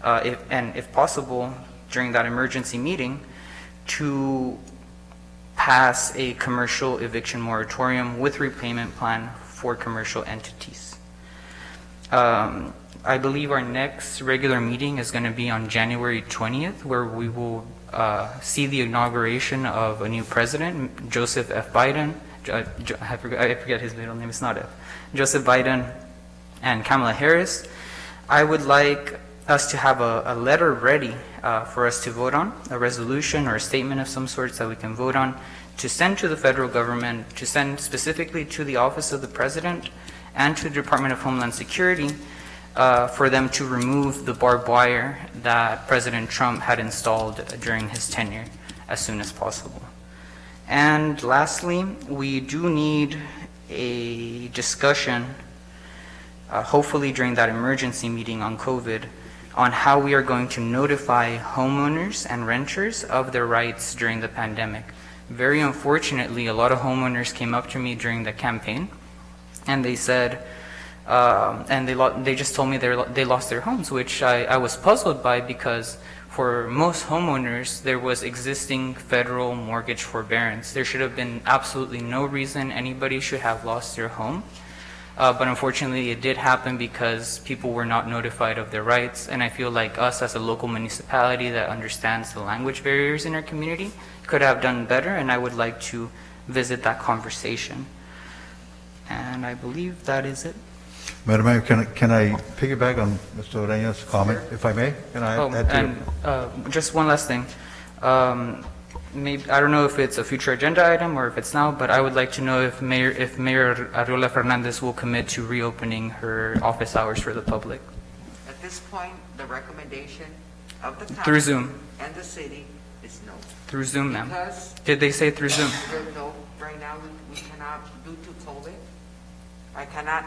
if possible, during that emergency meeting, to pass a commercial eviction moratorium with repayment plan for commercial entities. I believe our next regular meeting is going to be on January 20th, where we will see the inauguration of a new president, Joseph F. Biden. I forget his middle name, it's not F. Joseph Biden and Kamala Harris. I would like us to have a letter ready for us to vote on, a resolution or a statement of some sorts that we can vote on, to send to the federal government, to send specifically to the Office of the President and to the Department of Homeland Security, for them to remove the barbed wire that President Trump had installed during his tenure as soon as possible. And lastly, we do need a discussion, hopefully during that emergency meeting on COVID, on how we are going to notify homeowners and renters of their rights during the pandemic. Very unfortunately, a lot of homeowners came up to me during the campaign, and they said, they just told me they lost their homes, which I was puzzled by, because for most homeowners, there was existing federal mortgage forbearance. There should have been absolutely no reason anybody should have lost their home. But unfortunately, it did happen because people were not notified of their rights. And I feel like us as a local municipality that understands the language barriers in our community could have done better, and I would like to visit that conversation. And I believe that is it. Madam Mayor, can I piggyback on Mr. Ureña's comment, if I may? Can I add to And just one last thing. Maybe, I don't know if it's a future agenda item or if it's now, but I would like to know if Mayor Arreola Fernandez will commit to reopening her office hours for the public. At this point, the recommendation of the Through council Zoom. and the city is no. Through Zoom, ma'am. Because Did they say through Zoom? no, right now, we cannot, due to COVID, I cannot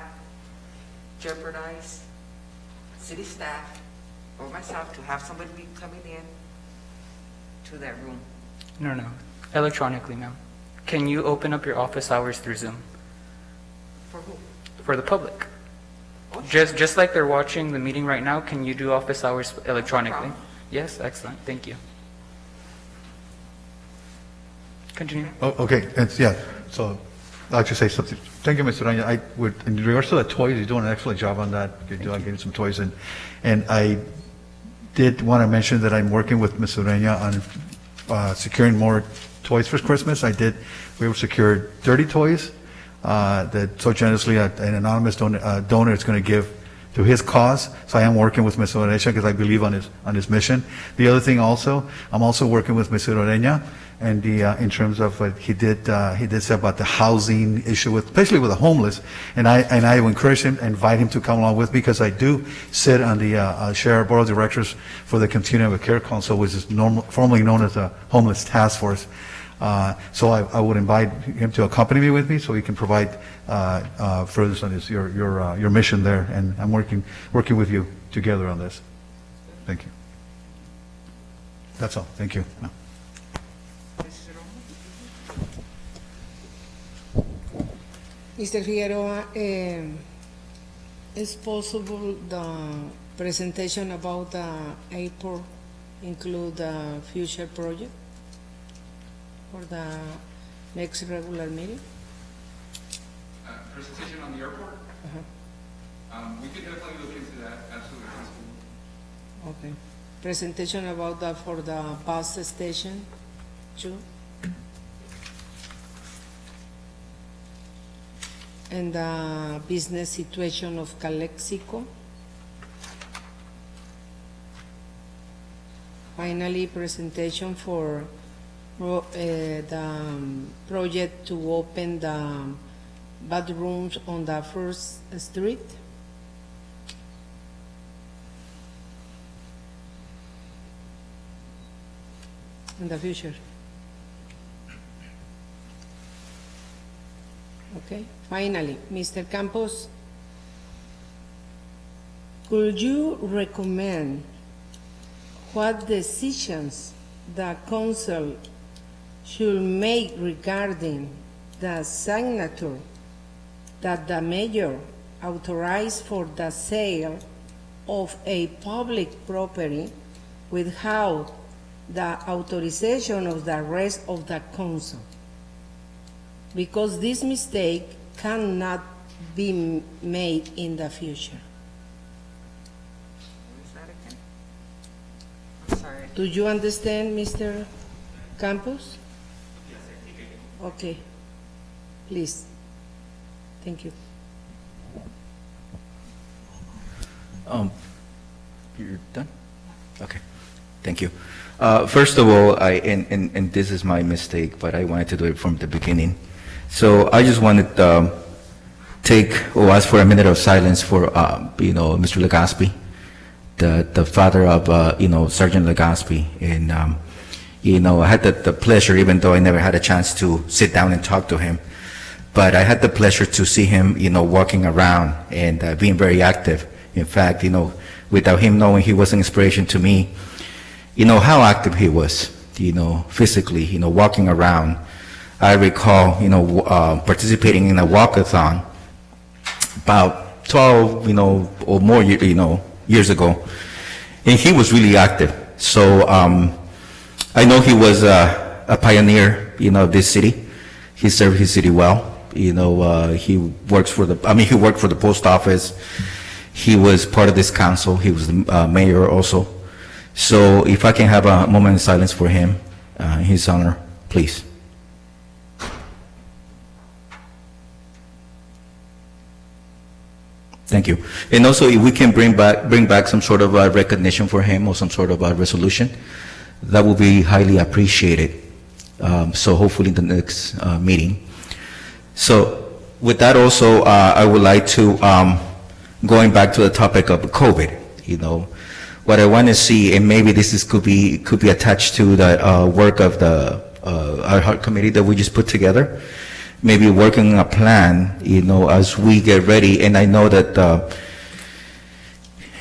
jeopardize city staff or myself to have somebody be coming in to that room. No. Electronically, ma'am. Can you open up your office hours through Zoom For who? for the public? Oh, sure. Just like they're watching the meeting right now, can you do office hours electronically? problem. Yes, excellent. Thank you. Continue. Oh, okay, yeah, so I'd like to say something. Thank you, Mr. Ureña. I would, in regards to the toys, you're doing an excellent job on that. You're getting some toys in. And I did want to mention that I'm working with Mr. Ureña on securing more toys for Christmas. We have secured 30 toys that so generously an anonymous donor is going to give to his cause. So I am working with Mr. Ureña because I believe on his mission. The other thing also, I'm also working with Mr. Ureña and in terms of what he did say about the housing issue, especially with the homeless. And I encourage him, invite him to come along with me, because I do sit on the Sheriff Board of Directors for the Continuum of Care Council, which is formerly known as the Homeless Task Force. So I would invite him to accompany me with me so he can provide further on your mission there. And I'm working with you together on this. Thank you. That's all. Thank you. No. Mr. Figueroa, is possible the presentation about the airport include the future project for the next regular meeting? Presentation on the airport? We could definitely look into that, absolutely. Okay. Presentation about that for the bus station too? And the business situation of Calexico. Finally, presentation for the project to open the bathrooms on the First Street. In the future. Okay, finally, Mr. Campos, could you recommend what decisions the council should make regarding the signature that the mayor authorized for the sale of a public property without the authorization of the rest of the council. Because this mistake cannot be made in the future. Is that again? I'm sorry. Do you understand, Mr. Campos? Okay, please. Thank you. You're done? Okay, thank you. First of all, and this is my mistake, but I wanted to do it from the beginning. So I just wanted to ask for a minute of silence for, Mr. Legaspi, the father of, Sergeant Legaspi. And, I had the pleasure, even though I never had a chance to sit down and talk to him, but I had the pleasure to see him, walking around and being very active. In fact, without him knowing, he was an inspiration to me, how active he was, physically, walking around. I recall, participating in a walkathon about 12, or more, years ago, and he was really active. So I know he was a pioneer, of this city. He served his city well. He worked for the post office. He was part of this council. He was the mayor also. So if I can have a moment of silence for him, in his honor, please. Thank you. And also, if we can bring back some sort of recognition for him or some sort of resolution, that will be highly appreciated. So hopefully in the next meeting. So with that also, I would like to, going back to the topic of COVID, what I want to see, and maybe this could be attached to the work of the ad hoc committee that we just put together. Maybe working on a plan, as we get ready. And I know that,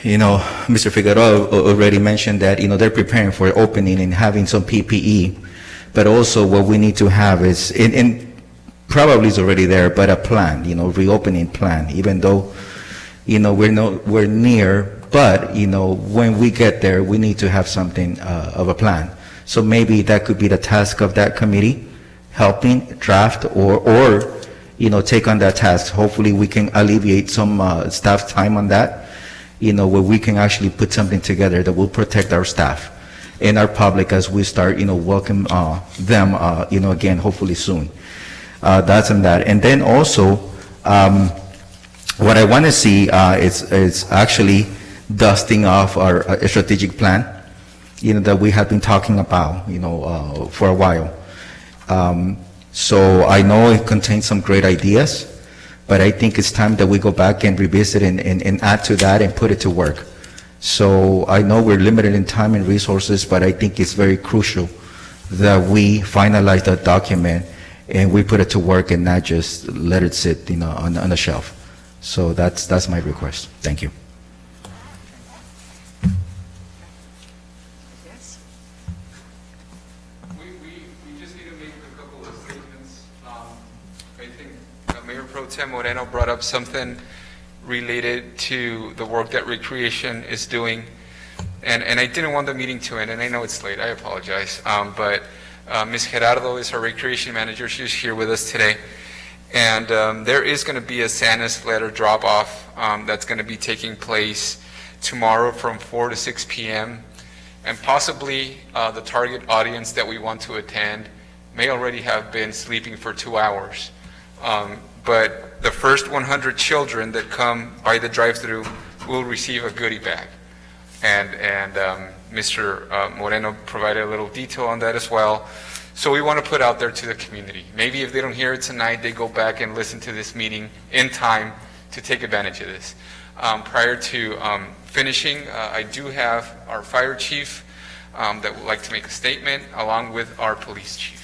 Mr. Figueroa already mentioned that, they're preparing for opening and having some PPE. But also what we need to have is, and probably is already there, but a plan, reopening plan, even though, we're near, but, when we get there, we need to have something of a plan. So maybe that could be the task of that committee, helping draft or take on that task. Hopefully we can alleviate some staff time on that, where we can actually put something together that will protect our staff and our public as we start, welcome them, again, hopefully soon. That's on that. And then also, what I want to see is actually dusting off our strategic plan, that we have been talking about, for a while. So I know it contains some great ideas, but I think it's time that we go back and revisit and add to that and put it to work. So I know we're limited in time and resources, but I think it's very crucial that we finalize that document and we put it to work and not just let it sit, on the shelf. So that's my request. Thank you. Yes? We just need to make a couple of statements. I think Mayor Pro Tem Moreno brought up something related to the work that Recreation is doing. And I didn't want the meeting to end, and I know it's late, I apologize. But Ms. Gerardo is our Recreation Manager. She's here with us today. And there is going to be a Santa's letter drop-off that's going to be taking place tomorrow from 4 to 6 p.m. And possibly the target audience that we want to attend may already have been sleeping for 2 hours. But the first 100 children that come by the drive-thru will receive a goodie bag. And Mr. Moreno provided a little detail on that as well. So we want to put out there to the community. Maybe if they don't hear it tonight, they go back and listen to this meeting in time to take advantage of this. Prior to finishing, I do have our fire chief that would like to make a statement, along with our police chief.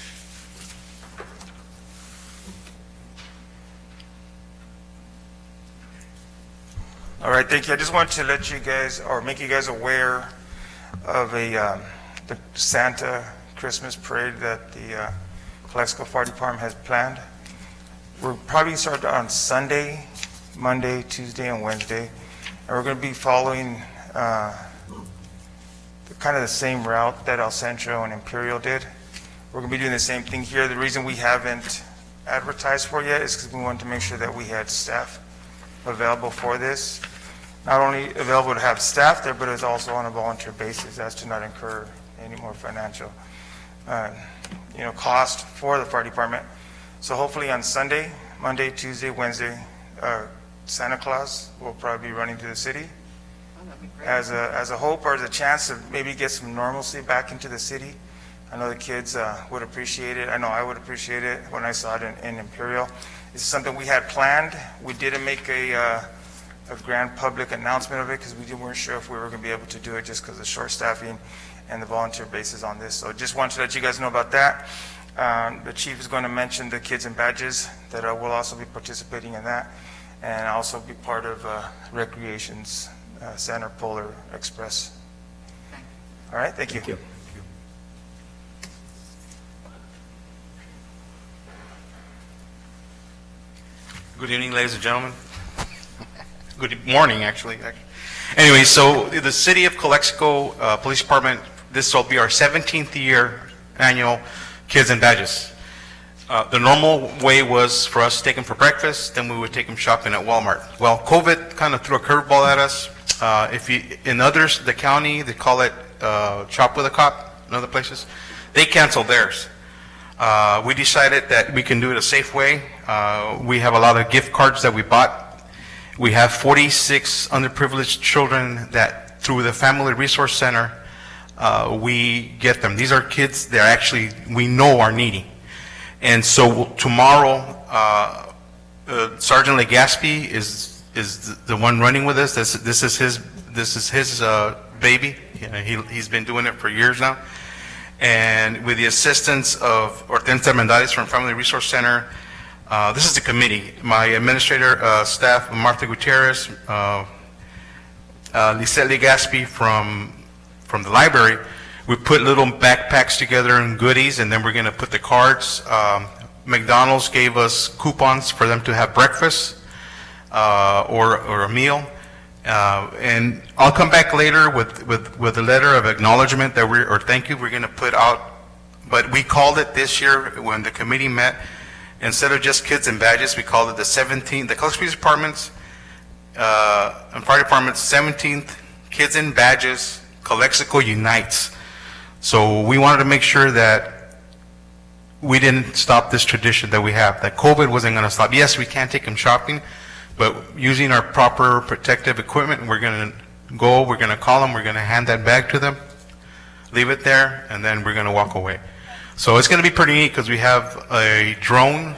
All right, thank you. I just wanted to let you guys, or make you guys aware of the Santa Christmas parade that the Calexico Fire Department has planned. We'll probably start on Sunday, Monday, Tuesday, and Wednesday. And we're going to be following kind of the same route that El Centro and Imperial did. We're going to be doing the same thing here. The reason we haven't advertised for it yet is because we wanted to make sure that we had staff available for this. Not only available to have staff there, but it's also on a volunteer basis, as to not incur any more financial, cost for the fire department. So hopefully on Sunday, Monday, Tuesday, Wednesday, Santa Claus will probably be running through the city as a hope or as a chance to maybe get some normalcy back into the city. I know the kids would appreciate it. I know I would appreciate it when I saw it in Imperial. This is something we had planned. We didn't make a grand public announcement of it because we weren't sure if we were going to be able to do it just because of short staffing and the volunteer basis on this. So just wanted to let you guys know about that. The chief is going to mention the kids in badges that will also be participating in that, and also be part of Recreation's Center Polar Express. All right, thank you. Thank you. Good evening, ladies and gentlemen. Good morning, actually. Anyway, so the City of Calexico Police Department, this will be our 17th year annual Kids and Badges. The normal way was for us to take them for breakfast, then we would take them shopping at Walmart. Well, COVID kind of threw a curveball at us. In others, the county, they call it Shop with a Cop, in other places, they canceled theirs. We decided that we can do it a safe way. We have a lot of gift cards that we bought. We have 46 underprivileged children that through the Family Resource Center, we get them. These are kids that actually we know are needy. And so tomorrow, Sergeant Legaspi is the one running with us. This is his baby. He's been doing it for years now. And with the assistance of Hortensia Mendales from Family Resource Center, this is the committee. My administrator staff, Martha Gutierrez, Lisette Legaspi from the library. We put little backpacks together and goodies, and then we're going to put the cards. McDonald's gave us coupons for them to have breakfast or a meal. And I'll come back later with a letter of acknowledgement that or thank you we're going to put out. But we called it this year when the committee met, instead of just kids and badges, we called it the Calexico Police Department's and Fire Department's 17th Kids and Badges Calexico Unites. So we wanted to make sure that we didn't stop this tradition that we have, that COVID wasn't going to stop. Yes, we can't take them shopping, but using our proper protective equipment, we're going to go, we're going to call them, we're going to hand that bag to them, leave it there, and then we're going to walk away. So it's going to be pretty neat because we have a drone.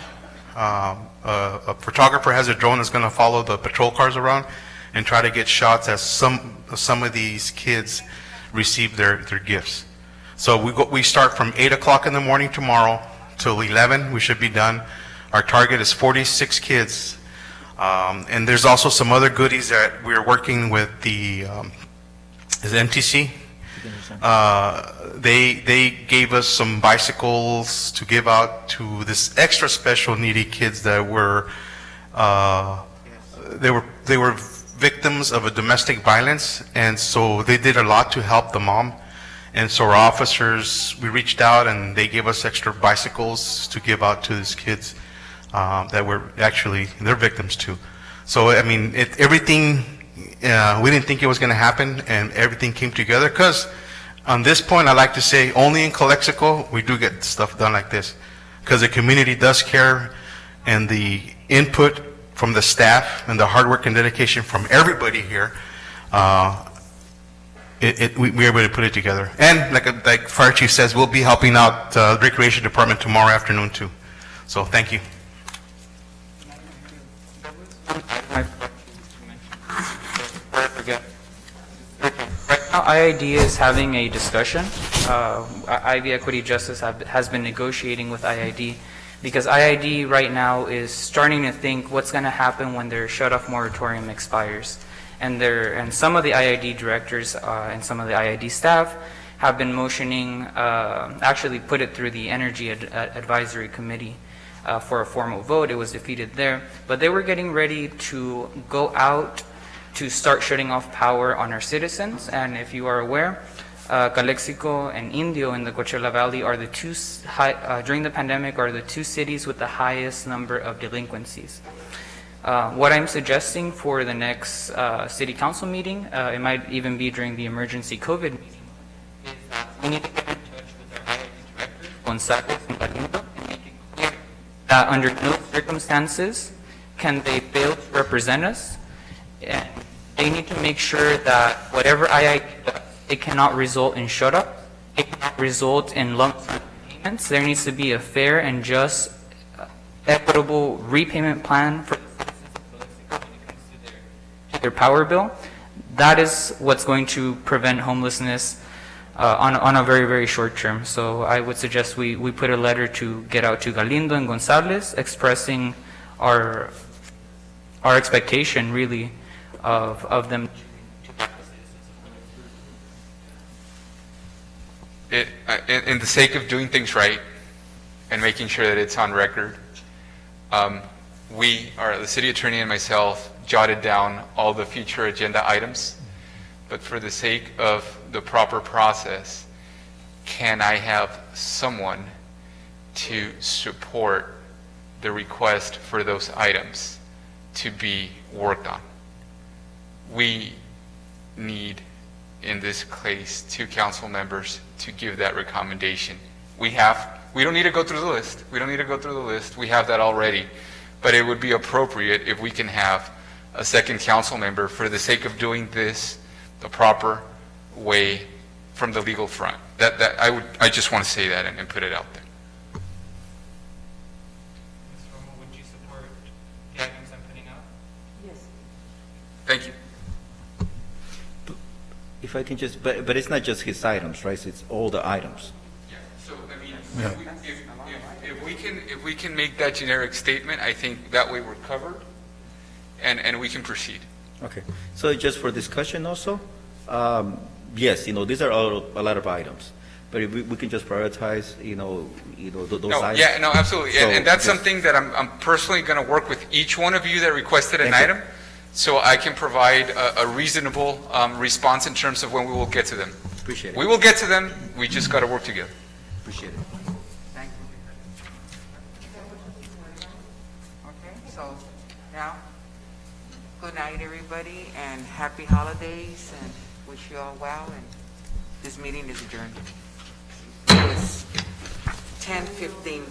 A photographer has a drone that's going to follow the patrol cars around and try to get shots as some of these kids receive their gifts. So we start from 8 o'clock in the morning tomorrow till 11. We should be done. Our target is 46 kids. And there's also some other goodies that we're working with the MTC. They gave us some bicycles to give out to this extra special needy kids that were they were victims of a domestic violence, and so they did a lot to help the mom. And so our officers, we reached out and they gave us extra bicycles to give out to these kids that were actually their victims too. So I mean, everything we didn't think it was going to happen, and everything came together. Because on this point, I like to say only in Calexico we do get stuff done like this, because the community does care, and the input from the staff and the hard work and dedication from everybody here, we were able to put it together. And like Fire Chief says, we'll be helping out the Recreation Department tomorrow afternoon too. So thank you. Right now, IID is having a discussion. Ivy Equity Justice has been negotiating with IID, because IID right now is starting to think what's going to happen when their shut-off moratorium expires. and some of the IID directors and some of the IID staff have been motioning, actually put it through the Energy Advisory Committee for a formal vote. It was defeated there, but they were getting ready to go out to start shutting off power on our citizens. And if you are aware, Calexico and Indio in the Coachella Valley are the two, during the pandemic, are the two cities with the highest number of delinquencies. What I'm suggesting for the next city council meeting, it might even be during the emergency COVID meeting, is that we need to get in touch with our IID directors, Gonzalez and Galindo, and make it clear that under no circumstances can they fail to represent us, and they need to make sure that whatever IID does, it cannot result in shut-up, it cannot result in lump sum payments. There needs to be a fair and just, equitable repayment plan for the citizens of Calexico when it comes to their power bill. That is what's going to prevent homelessness on a very, very short term. So I would suggest we put a letter to get out to Galindo and Gonzalez expressing our expectation, really, of them. In the sake of doing things right and making sure that it's on record, the city attorney and myself jotted down all the future agenda items, but for the sake of the proper process, can I have someone to support the request for those items to be worked on? We need, in this case, 2 council members to give that recommendation. We don't need to go through the list. We don't need to go through the list. We have that already. But it would be appropriate if we can have a second council member for the sake of doing this the proper way from the legal front. I just want to say that and put it out there. Ms. Romo, would you support the items I'm putting out? Yes. Thank you. If I can just, but it's not just his items, right? It's all the items. Yeah. So I mean, if we can make that generic statement, I think that way we're covered, and we can proceed. Okay. So just for discussion also, yes, these are a lot of items, but if we can just prioritize, those No, items. yeah, no, absolutely, So and that's just- something that I'm personally going to work with each one of you that requested an Thank you. item, so I can provide a reasonable response in terms of when we will get to them. Appreciate it. We will get to them. We just got to work together. Appreciate it. Thank you. Okay, so now, good night, everybody, and happy holidays, and wish you all well, and this meeting is adjourned. It was 10:15.